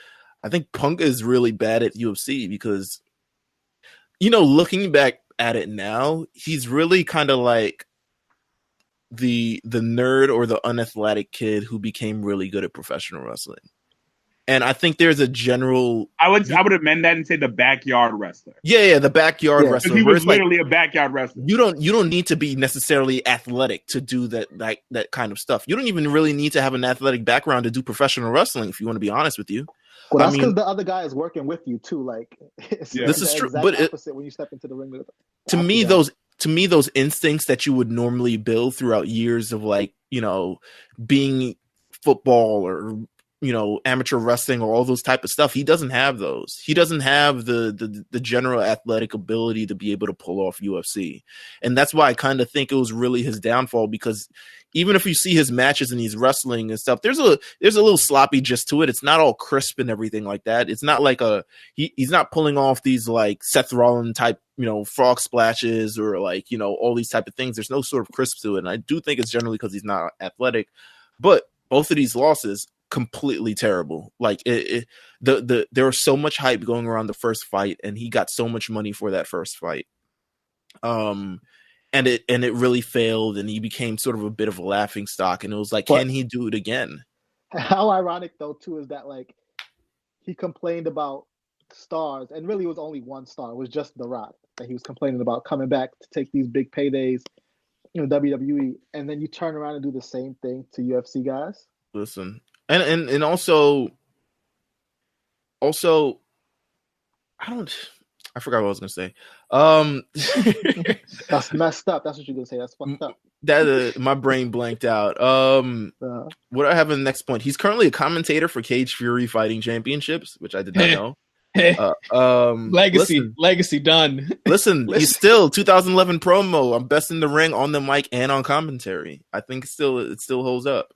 [SPEAKER 1] I think Punk is really bad at UFC because, looking back at it now, he's really kind of like the nerd or the unathletic kid who became really good at professional wrestling. And I think there's a general.
[SPEAKER 5] I would amend that and say the backyard wrestler.
[SPEAKER 1] Yeah, the backyard wrestler.
[SPEAKER 5] He was literally a backyard wrestler.
[SPEAKER 1] You don't need to be necessarily athletic to do that kind of stuff. You don't even really need to have an athletic background to do professional wrestling. If you want to be honest with you.
[SPEAKER 4] Well, that's because the other guy is working with you too. Like,
[SPEAKER 1] this is true. But
[SPEAKER 4] opposite when you step into the ring.
[SPEAKER 1] To me, those instincts that you would normally build throughout years of being football or amateur wrestling or all those type of stuff, he doesn't have those. He doesn't have the general athletic ability to be able to pull off UFC, and that's why I kind of think it was really his downfall. Because even if you see his matches and he's wrestling and stuff, there's a little sloppy gist to it. It's not all crisp and everything like that. It's not like he's not pulling off these like Seth Rollins type frog splashes or all these type of things. There's no sort of crisp to it, and I do think it's generally because he's not athletic. But both of these losses, completely terrible. Like there was so much hype going around the first fight, and he got so much money for that first fight. And it really failed, and he became sort of a bit of a laughing stock. And it was like, can he do it again?
[SPEAKER 4] How ironic though too is that like he complained about stars, and really it was only one star. It was just The Rock that he was complaining about coming back to take these big paydays, WWE, and then you turn around and do the same thing to UFC guys.
[SPEAKER 1] Listen. And also I forgot what I was gonna say.
[SPEAKER 4] That's messed up. That's what you're gonna say. That's fucked up.
[SPEAKER 1] That my brain blanked out. What do I have in the next point? He's currently a commentator for Cage Fury Fighting Championships, which I did not know.
[SPEAKER 2] Legacy done.
[SPEAKER 1] Listen, he's still 2011 promo. I'm best in the ring, on the mic, and on commentary. I think it still holds up.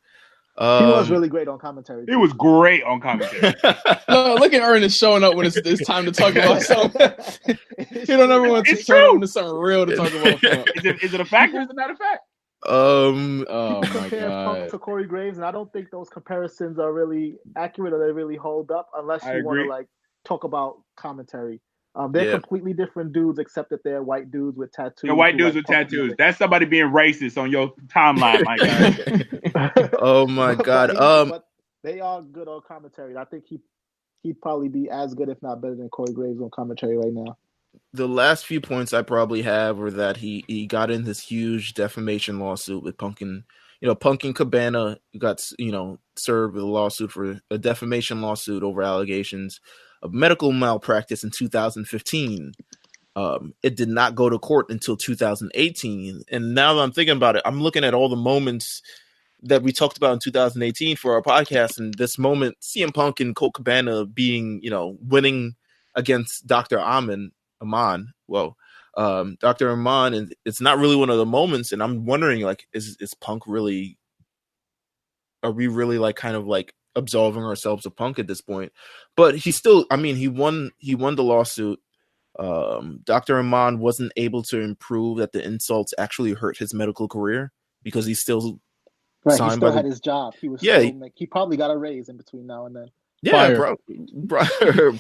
[SPEAKER 4] He was really great on commentary.
[SPEAKER 5] He was great on commentary.
[SPEAKER 2] Look at Ernest showing up when it's time to talk about something. He don't ever want to turn into something real to talk about.
[SPEAKER 5] Is it a fact or is it not a fact?
[SPEAKER 2] Oh my God.
[SPEAKER 4] Punk to Corey Graves, and I don't think those comparisons are really accurate or they really hold up unless you want to talk about commentary. They're completely different dudes, except that they're white dudes with tattoos.
[SPEAKER 5] They're white dudes with tattoos. That's somebody being racist on your timeline, my guy.
[SPEAKER 1] Oh my God.
[SPEAKER 4] But they are good on commentary. I think he'd probably be as good, if not better, than Corey Graves on commentary right now.
[SPEAKER 1] The last few points I probably have are that he got in this huge defamation lawsuit with Punk and Cabana got served with a lawsuit for a defamation lawsuit over allegations of medical malpractice in 2015. It did not go to court until 2018. And now that I'm thinking about it, I'm looking at all the moments that we talked about in 2018 for our podcast. And this moment, CM Punk and Colt Cabana being, winning against Dr. Aman. Dr. Aman, and it's not really one of the moments. And I'm wondering, like, is Punk really, are we really like kind of like absolving ourselves of Punk at this point? But he still, he won the lawsuit. Dr. Aman wasn't able to improve that the insults actually hurt his medical career because he still signed
[SPEAKER 4] he still had his job. He was he probably got a raise in between now and then.
[SPEAKER 1] Yeah,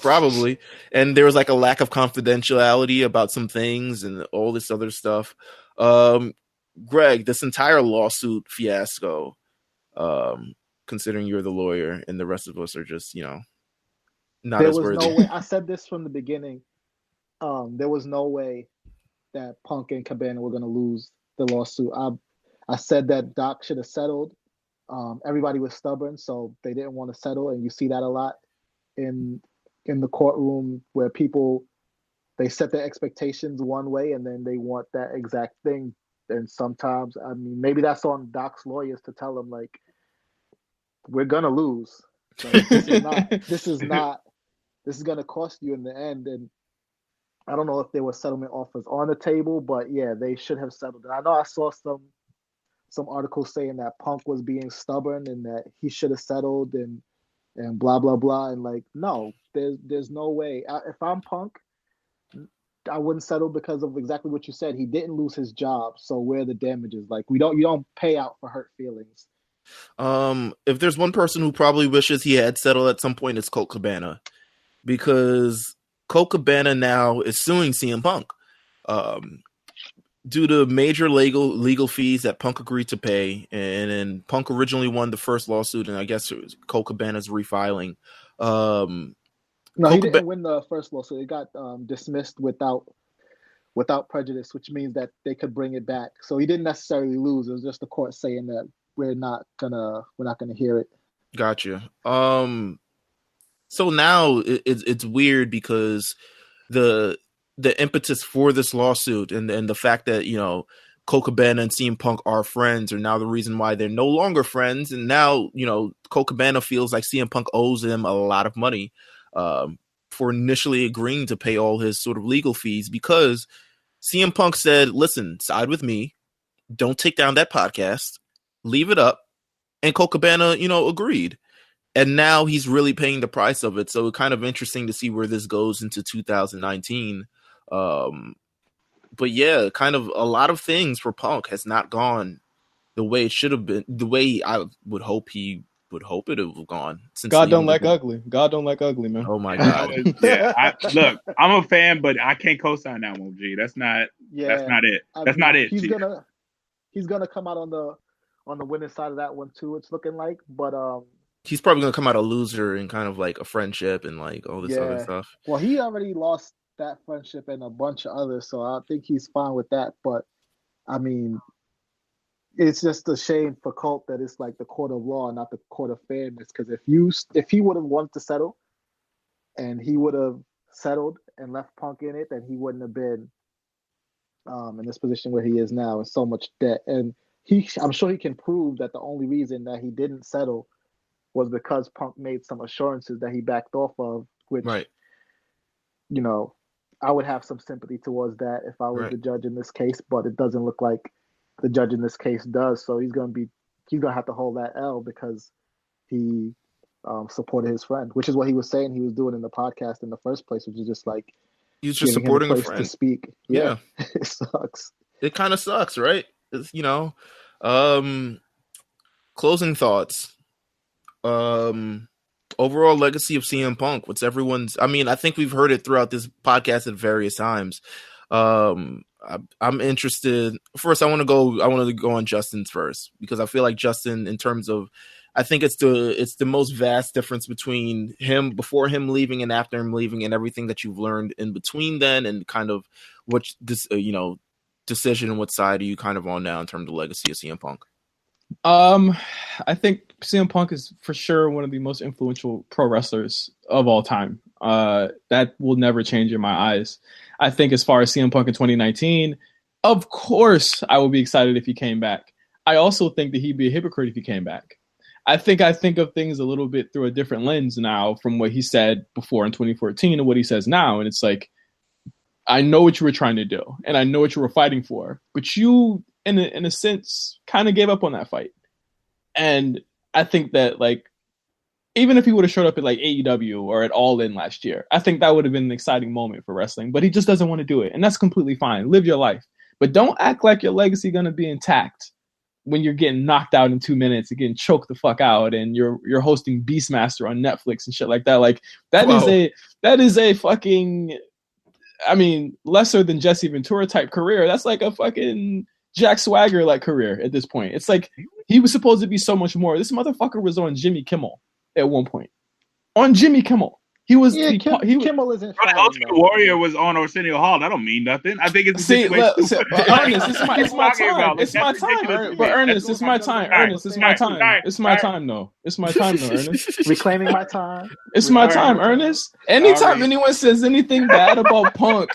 [SPEAKER 1] probably. And there was like a lack of confidentiality about some things and all this other stuff. Greg, this entire lawsuit fiasco, considering you're the lawyer and the rest of us are just, not
[SPEAKER 4] there
[SPEAKER 1] as
[SPEAKER 4] was
[SPEAKER 1] worthy.
[SPEAKER 4] No way. I said this from the beginning. There was no way that Punk and Cabana were going to lose the lawsuit. I said that Doc should have settled. Everybody was stubborn, so they didn't want to settle, and you see that a lot in the courtroom where people, they set their expectations one way and then they want that exact thing. And sometimes, maybe that's on Doc's lawyers to tell them, like, we're gonna lose. Like, this is going to cost you in the end. And I don't know if there were settlement offers on the table, but yeah, they should have settled it. I know I saw some articles saying that Punk was being stubborn and that he should have settled and blah blah blah, and like, no, there's no way. If I'm Punk, I wouldn't settle because of exactly what you said. He didn't lose his job, so where are the damages? Like, you don't pay out for hurt feelings.
[SPEAKER 1] If there's one person who probably wishes he had settled at some point, it's Colt Cabana, because Colt Cabana now is suing CM Punk due to major legal fees that Punk agreed to pay, and Punk originally won the first lawsuit, and I guess Colt Cabana's refiling.
[SPEAKER 4] No, he didn't win the first lawsuit. It got dismissed without prejudice, which means that they could bring it back. So he didn't necessarily lose. It was just the court saying that we're not gonna hear it.
[SPEAKER 1] Gotcha. So now it's weird because the impetus for this lawsuit and the fact that, you know, Colt Cabana and CM Punk are friends are now the reason why they're no longer friends. And now, you know, Colt Cabana feels like CM Punk owes him a lot of money for initially agreeing to pay all his sort of legal fees, because CM Punk said, listen, side with me, don't take down that podcast, leave it up. And Colt Cabana, you know, agreed. And now he's really paying the price of it. So it's kind of interesting to see where this goes into 2019. But yeah, kind of a lot of things for Punk has not gone the way it should have been, the way I would hope it would have gone. Since
[SPEAKER 2] God don't like ugly. God don't like ugly, man.
[SPEAKER 1] Oh my God.
[SPEAKER 5] Yeah, look, I'm a fan, but I can't co-sign that one, G. That's not it. That's not it.
[SPEAKER 4] He's gonna come out on the winning side of that one too, it's looking like. But
[SPEAKER 1] he's probably gonna come out a loser in kind of like a friendship and like all this other stuff.
[SPEAKER 4] Well, he already lost that friendship and a bunch of others, so I think he's fine with that. But I mean, it's just a shame for Colt that it's like the court of law, not the court of fairness. Because if he would have wanted to settle, and he would have settled and left Punk in it, then he wouldn't have been in this position where he is now, with so much debt. And I'm sure he can prove that the only reason that he didn't settle was because Punk made some assurances that he backed off of, which,
[SPEAKER 1] right,
[SPEAKER 4] you know, I would have some sympathy towards that if I was the judge in this case, but it doesn't look like the judge in this case does. So he's gonna have to hold that L because he supported his friend, which is what he was saying he was doing in the podcast in the first place, which is just like
[SPEAKER 1] he's just supporting a friend
[SPEAKER 4] to speak. Yeah. It sucks.
[SPEAKER 1] It kind of sucks, right? It's, you know, closing thoughts. Overall legacy of CM Punk. What's everyone's? I mean, I think we've heard it throughout this podcast at various times. I'm interested. First, I want to go on Justin's first, because I feel like Justin, in terms of, I think it's the most vast difference between him before him leaving and after him leaving, and everything that you've learned in between then, and kind of what this decision and what side are you kind of on now in terms of the legacy of CM Punk?
[SPEAKER 2] I think CM Punk is for sure one of the most influential pro wrestlers of all time. That will never change in my eyes. I think as far as CM Punk in 2019, of course I would be excited if he came back. I also think that he'd be a hypocrite if he came back. I think of things a little bit through a different lens now from what he said before in 2014 and what he says now. And it's like, I know what you were trying to do and I know what you were fighting for, but you, in a sense, kind of gave up on that fight. And I think that, like, even if he would have showed up at like AEW or at All In last year, I think that would have been an exciting moment for wrestling, but he just doesn't want to do it. And that's completely fine. Live your life, but don't act like your legacy going to be intact when you're getting knocked out in 2 minutes and getting choked the fuck out and you're hosting Beastmaster on Netflix and shit like that. Like that is a fucking, I mean, lesser than Jesse Ventura type career. That's like a fucking Jack Swagger like career at this point. It's like he was supposed to be so much more. This motherfucker was on Jimmy Kimmel at one point. On Jimmy Kimmel. He was
[SPEAKER 4] Kimmel isn't
[SPEAKER 5] fine. Ultimate Warrior was on Arsenio Hall. That don't mean nothing. I think it's
[SPEAKER 2] Ernest, it's my time. It's my time. But Ernest, it's my time. Ernest, it's my time. It's my time though. It's my time though, Ernest.
[SPEAKER 4] Reclaiming my time.
[SPEAKER 2] It's my time, Ernest. Anytime anyone says anything bad about Punk,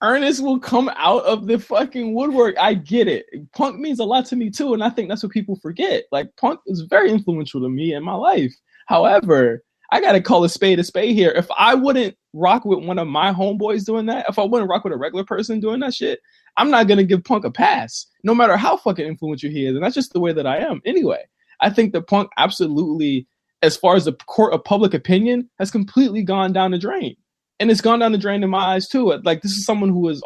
[SPEAKER 2] Ernest will come out of the fucking woodwork. I get it. Punk means a lot to me too, and I think that's what people forget. Like Punk is very influential to me in my life. However, I gotta call a spade here. If I wouldn't rock with one of my homeboys doing that, if I wouldn't rock with a regular person doing that shit, I'm not gonna give Punk a pass, no matter how fucking influential he is. And that's just the way that I am. Anyway, I think that Punk absolutely, as far as the court of public opinion, has completely gone down the drain. And it's gone down the drain in my eyes too. Like, this is someone who we've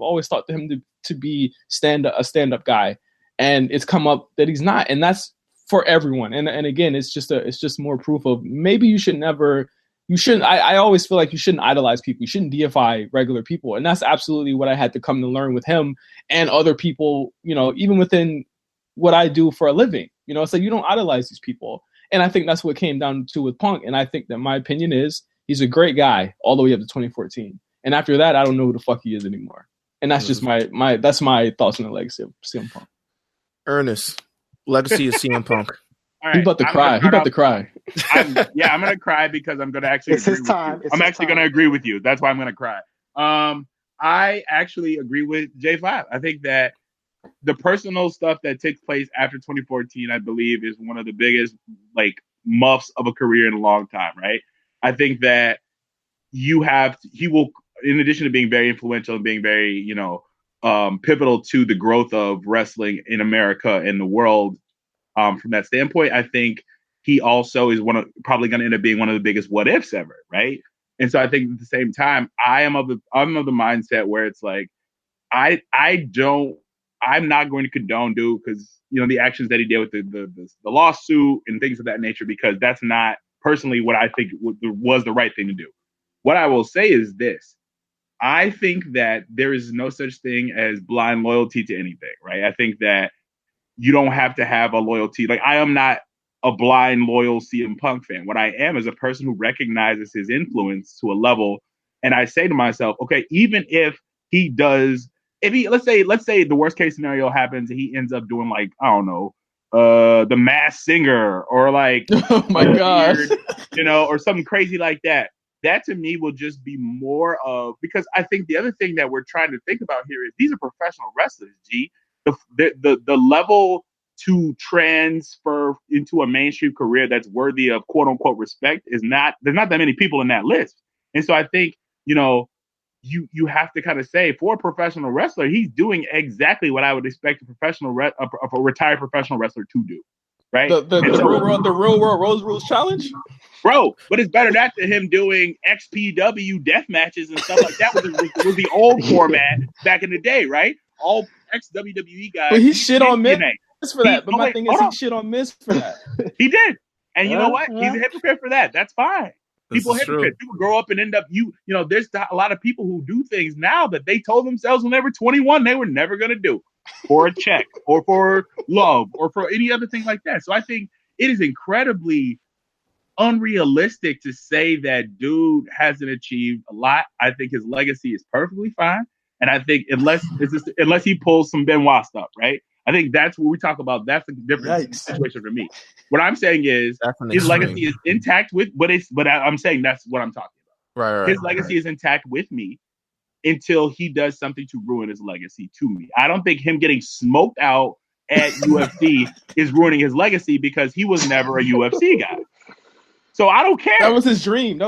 [SPEAKER 2] always thought to him to be a stand-up guy. And it's come up that he's not. And that's for everyone. And again, it's just more proof of maybe you shouldn't. I always feel like you shouldn't idolize people. You shouldn't deify regular people. And that's absolutely what I had to come to learn with him and other people, even within what I do for a living. It's like, you don't idolize these people. And I think that's what it came down to with Punk. And I think that my opinion is he's a great guy all the way up to 2014. And after that, I don't know who the fuck he is anymore. And that's just that's my thoughts on the legacy of CM Punk.
[SPEAKER 1] Ernest, legacy of CM Punk.
[SPEAKER 5] All right,
[SPEAKER 2] He's about to cry.
[SPEAKER 5] I'm going to cry because I'm going to actually
[SPEAKER 4] It's his time.
[SPEAKER 5] I'm actually going to agree with you. That's why I'm going to cry. I actually agree with J5. I think that the personal stuff that takes place after 2014, I believe, is one of the biggest muffs of a career in a long time, right? I think that he will, in addition to being very influential and being very, pivotal to the growth of wrestling in America and the world. From that standpoint, I think he also is probably going to end up being one of the biggest what ifs ever, right? And so I think at the same time, I'm of the mindset where it's like, I'm not going to condone Duke because the actions that he did with the lawsuit and things of that nature, because that's not personally what I think was the right thing to do. What I will say is this. I think that there is no such thing as blind loyalty to anything, right? I think that you don't have to have a loyalty. Like, I am not a blind, loyal CM Punk fan. What I am is a person who recognizes his influence to a level. And I say to myself, okay, even if he does, let's say the worst case scenario happens and he ends up doing The Masked Singer or
[SPEAKER 2] oh my God,
[SPEAKER 5] or something crazy like that. That to me will just be more of, because I think the other thing that we're trying to think about here is these are professional wrestlers, G. The level to transfer into a mainstream career that's worthy of quote unquote respect there's not that many people in that list. And so I think, you have to kind of say, for a professional wrestler, he's doing exactly what I would expect a retired professional wrestler to do. Right?
[SPEAKER 2] The real world Rose Rules challenge?
[SPEAKER 5] Bro, but it's better than him doing XPW death matches and stuff like that was the old format back in the day, right? All ex-WWE guys.
[SPEAKER 2] But he shit on Miz for that. But my thing is, he shit on Miz for that.
[SPEAKER 5] He did. And you know what? He's a hypocrite for that. That's fine. People hypocrites. People grow up and end up, there's a lot of people who do things now that they told themselves when they were 21 they were never going to do, for a check or for love or for any other thing like that. So I think it is incredibly unrealistic to say that dude hasn't achieved a lot. I think his legacy is perfectly fine. And I think unless he pulls some Benoit stuff, right? I think that's what we talk about. That's a different situation for me. What I'm saying is his legacy is intact but I'm saying that's what I'm talking about.
[SPEAKER 1] Right.
[SPEAKER 5] His legacy is intact with me until he does something to ruin his legacy to me. I don't think him getting smoked out at UFC is ruining his legacy because he was never a UFC guy. So I don't care.
[SPEAKER 2] That was his dream,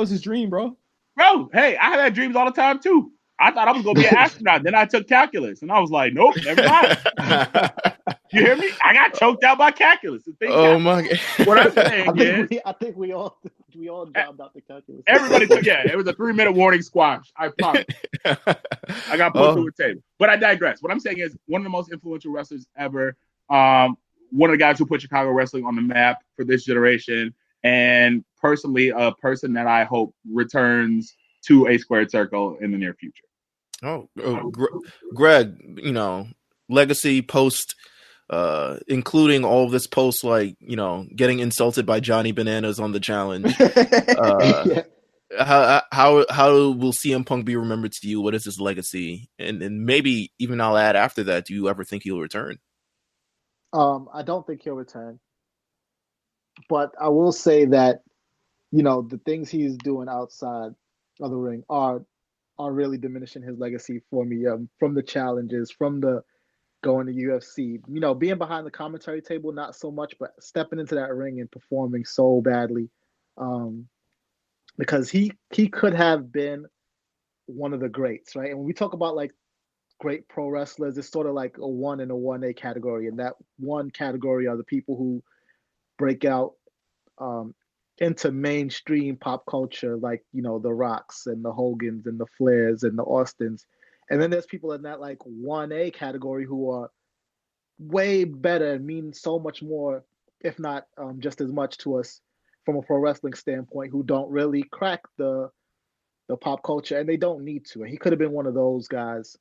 [SPEAKER 2] bro.
[SPEAKER 5] Bro, hey, I have had dreams all the time too. I thought I was going to be an astronaut. Then I took calculus, and I was like, nope, never mind. You hear me? I got choked out by calculus.
[SPEAKER 1] Oh, my God.
[SPEAKER 5] What I'm saying is...
[SPEAKER 4] I think we all dropped out the calculus.
[SPEAKER 5] Everybody took, it was a 3-minute warning squash. I promise. I got put through a table. But I digress. What I'm saying is one of the most influential wrestlers ever, one of the guys who put Chicago wrestling on the map for this generation, and personally, a person that I hope returns to a squared circle in the near future.
[SPEAKER 1] Greg, legacy post, including all of this post, getting insulted by Johnny Bananas on the challenge. How will CM Punk be remembered to you? What is his legacy? And maybe even I'll add after that, do you ever think he'll return?
[SPEAKER 4] I don't think he'll return. But I will say that, the things he's doing outside of the ring are really diminishing his legacy for me. From the challenges, from the going to UFC, being behind the commentary table, not so much, but stepping into that ring and performing so badly. because he could have been one of the greats, right? And when we talk about like great pro wrestlers, it's sort of like a 1 and a 1A category, and that one category are the people who break out into mainstream pop culture, like the Rocks and the Hogans and the Flairs and the Austins. And then there's people in that like 1A category who are way better and mean so much more, if not just as much to us from a pro wrestling standpoint, who don't really crack the pop culture, and they don't need to. And he could have been one of those guys,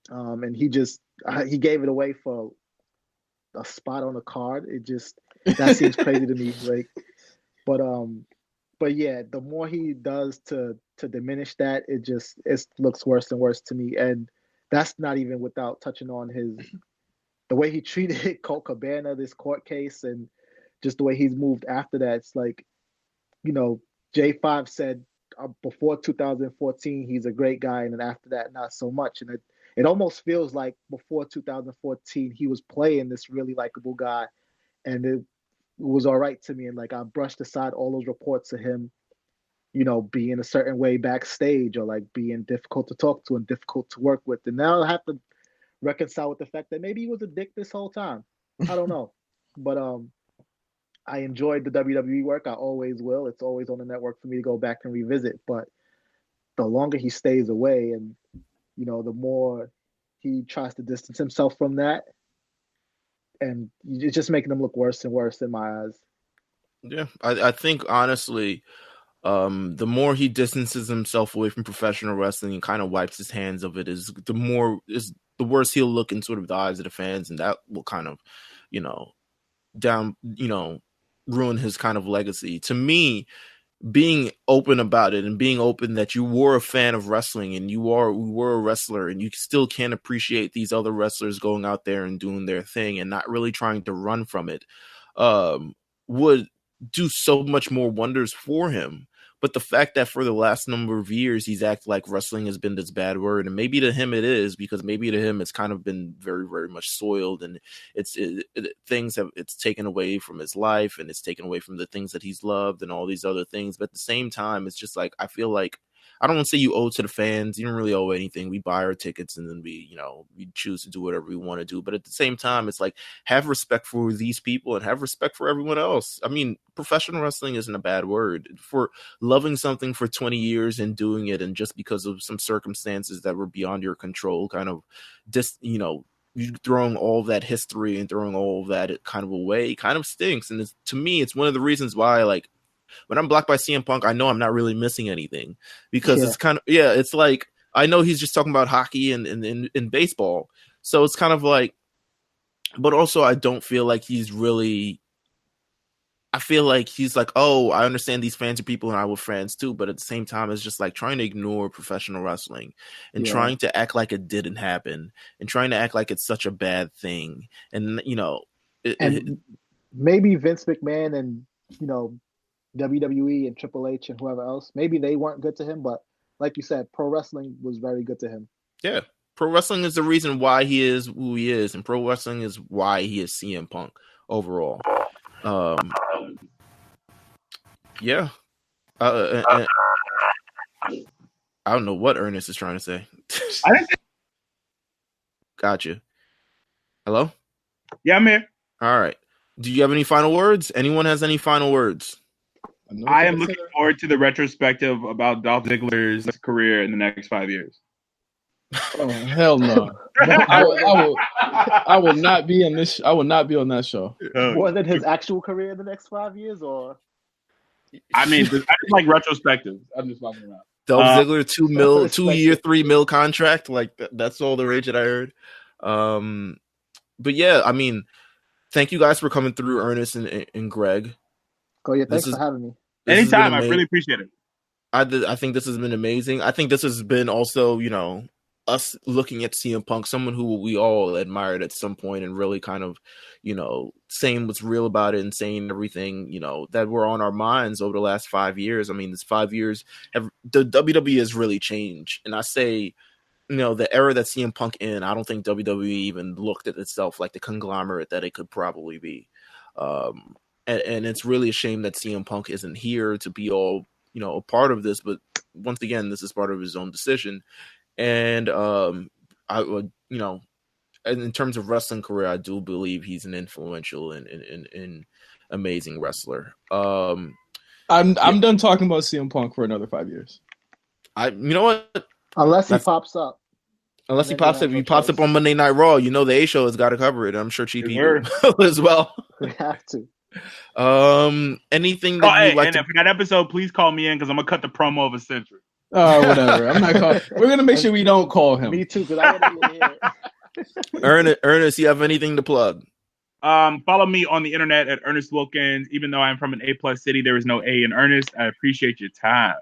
[SPEAKER 4] and he gave it away for a spot on a card. That seems crazy to me. Like, but yeah, the more he does to diminish that, it looks worse and worse to me. And that's not even without touching on the way he treated Colt Cabana, this court case, and just the way he's moved after that. It's like, J5 said before 2014 he's a great guy, and then after that not so much. And it almost feels like before 2014 he was playing this really likable guy, and it was all right to me. And like I brushed aside all those reports of him, being a certain way backstage, or like being difficult to talk to and difficult to work with. And now I have to reconcile with the fact that maybe he was a dick this whole time. I don't know. But I enjoyed the WWE work. I always will. It's always on the network for me to go back and revisit. But the longer he stays away, and the more he tries to distance himself from that, and it's just making him look worse and worse in my eyes.
[SPEAKER 1] Yeah, I think honestly, the more he distances himself away from professional wrestling and kind of wipes his hands of it, the worse he'll look in sort of the eyes of the fans, and that will kind of, ruin his kind of legacy. To me, being open about it and being open that you were a fan of wrestling and you were a wrestler, and you still can't appreciate these other wrestlers going out there and doing their thing and not really trying to run from it, would do so much more wonders for him. But the fact that for the last number of years he's acted like wrestling has been this bad word, and maybe to him it is, because maybe to him it's kind of been very, very much soiled, and it's taken away from his life, and it's taken away from the things that he's loved and all these other things. But at the same time, it's just like, I feel like, I don't want to say you owe to the fans. You don't really owe anything. We buy our tickets and then we choose to do whatever we want to do. But at the same time, it's like, have respect for these people and have respect for everyone else. I mean, professional wrestling isn't a bad word. For loving something for 20 years and doing it, and just because of some circumstances that were beyond your control, kind of you throwing all that history and throwing all that kind of away kind of stinks. And to me, it's one of the reasons why, like, when I'm blocked by CM Punk, I know I'm not really missing anything, because it's kind of, it's like, I know he's just talking about hockey and baseball. So it's kind of like, but also I don't feel like he's really, I feel like he's like, oh, I understand these fans are people and I were friends too. But at the same time, it's just like trying to ignore professional wrestling and trying to act like it didn't happen and trying to act like it's such a bad thing. And,
[SPEAKER 4] maybe Vince McMahon and, WWE and Triple H and whoever else, maybe they weren't good to him, but like you said, pro wrestling was very good to him.
[SPEAKER 1] Yeah. Pro wrestling is the reason why he is who he is, and pro wrestling is why he is CM Punk overall. Yeah. I don't know what Ernest is trying to say. Gotcha. Hello?
[SPEAKER 5] Yeah, I'm here.
[SPEAKER 1] All right. Do you have any final words? Anyone has any final words?
[SPEAKER 5] I am looking forward to the retrospective about Dolph Ziggler's career in the next 5 years.
[SPEAKER 2] Oh hell no! I will not be in this. I will not be on that show.
[SPEAKER 4] More than his actual career in the next 5 years, or
[SPEAKER 5] I mean, I just like retrospective. I'm just talking about
[SPEAKER 1] Dolph Ziggler, $2 year, $3 million contract. Like that's all the rage that I heard. But yeah, I mean, thank you guys for coming through, Ernest and Greg.
[SPEAKER 4] Oh yeah, thanks for having me.
[SPEAKER 5] Anytime, I really appreciate it.
[SPEAKER 1] I think this has been amazing. I think this has been also, us looking at CM Punk, someone who we all admired at some point, and really kind of, saying what's real about it and saying everything, that were on our minds over the last 5 years. I mean, this 5 years, the WWE has really changed. And I say, the era that CM Punk in, I don't think WWE even looked at itself like the conglomerate that it could probably be. And it's really a shame that CM Punk isn't here to be all a part of this, but once again, this is part of his own decision. And I would, in terms of wrestling career, I do believe he's an influential and amazing wrestler.
[SPEAKER 2] I'm done talking about CM Punk for another 5 years.
[SPEAKER 1] You know what?
[SPEAKER 4] Unless he pops up.
[SPEAKER 1] Unless he pops up, if he pops up on Monday Night Raw, the A Show has got to cover it. I'm sure Cheap Heat as well.
[SPEAKER 4] We have to.
[SPEAKER 1] Anything that you'd like
[SPEAKER 5] and for that episode, please call me in because I'm gonna cut the promo of a century.
[SPEAKER 2] Oh, whatever. I'm not calling. We're gonna make sure we don't call him.
[SPEAKER 4] Me too, because I want to hear.
[SPEAKER 1] Ernest, you have anything to plug?
[SPEAKER 5] Follow me on the internet at Ernest Wilkins. Even though I'm from an A+ city, there is no A in Ernest. I appreciate your time.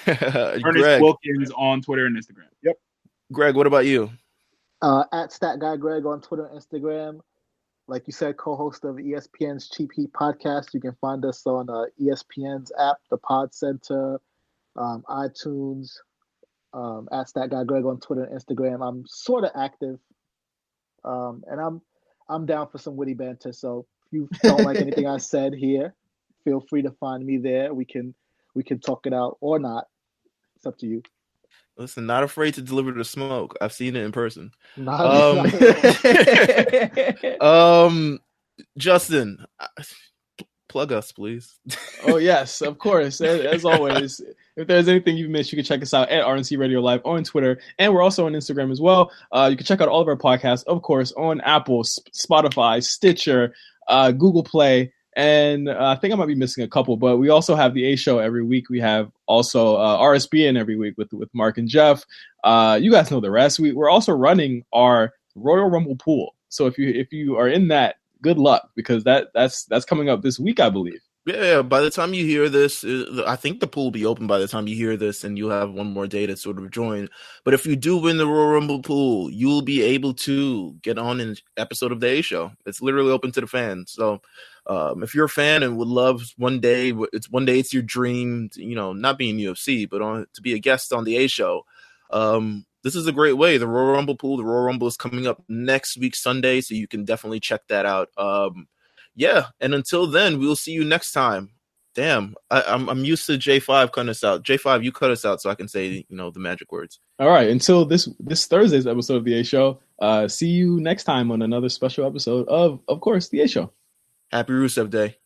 [SPEAKER 5] Ernest Wilkins on Twitter and Instagram.
[SPEAKER 4] Yep.
[SPEAKER 1] Greg, what about you?
[SPEAKER 4] At Stat Guy Greg on Twitter and Instagram. Like you said, co-host of ESPN's Cheap Heat podcast. You can find us on ESPN's app, the Pod Center, iTunes, at Stat Guy Greg on Twitter and Instagram. I'm sort of active, and I'm down for some witty banter. So if you don't like anything I said here, feel free to find me there. We can talk it out or not. It's up to you.
[SPEAKER 1] Listen, not afraid to deliver the smoke. I've seen it in person. Justin, plug us, please.
[SPEAKER 2] Oh, yes, of course. As always, if there's anything you've missed, you can check us out at RNC Radio Live on Twitter. And we're also on Instagram as well. You can check out all of our podcasts, of course, on Apple, Spotify, Stitcher, Google Play. And I think I might be missing a couple, but we also have the A Show every week. We have also RSBN every week with Mark and Jeff. You guys know the rest. We're also running our Royal Rumble pool. So if you are in that, good luck, because that's coming up this week, I believe.
[SPEAKER 1] Yeah, by the time you hear this, I think the pool will be open by the time you hear this, and you'll have one more day to sort of join. But if you do win the Royal Rumble pool, you'll be able to get on an episode of the A Show. It's literally open to the fans. So if you're a fan and would love one day it's your dream, not being UFC, but to be a guest on the A Show, this is a great way. The Royal Rumble pool, the Royal Rumble is coming up next week, Sunday, so you can definitely check that out. Yeah, and until then, we'll see you next time. Damn, I'm used to J5 cutting us out. J5, you cut us out so I can say, the magic words.
[SPEAKER 2] All right, until this Thursday's episode of The A Show, see you next time on another special episode of course, The A Show.
[SPEAKER 1] Happy Rusev Day.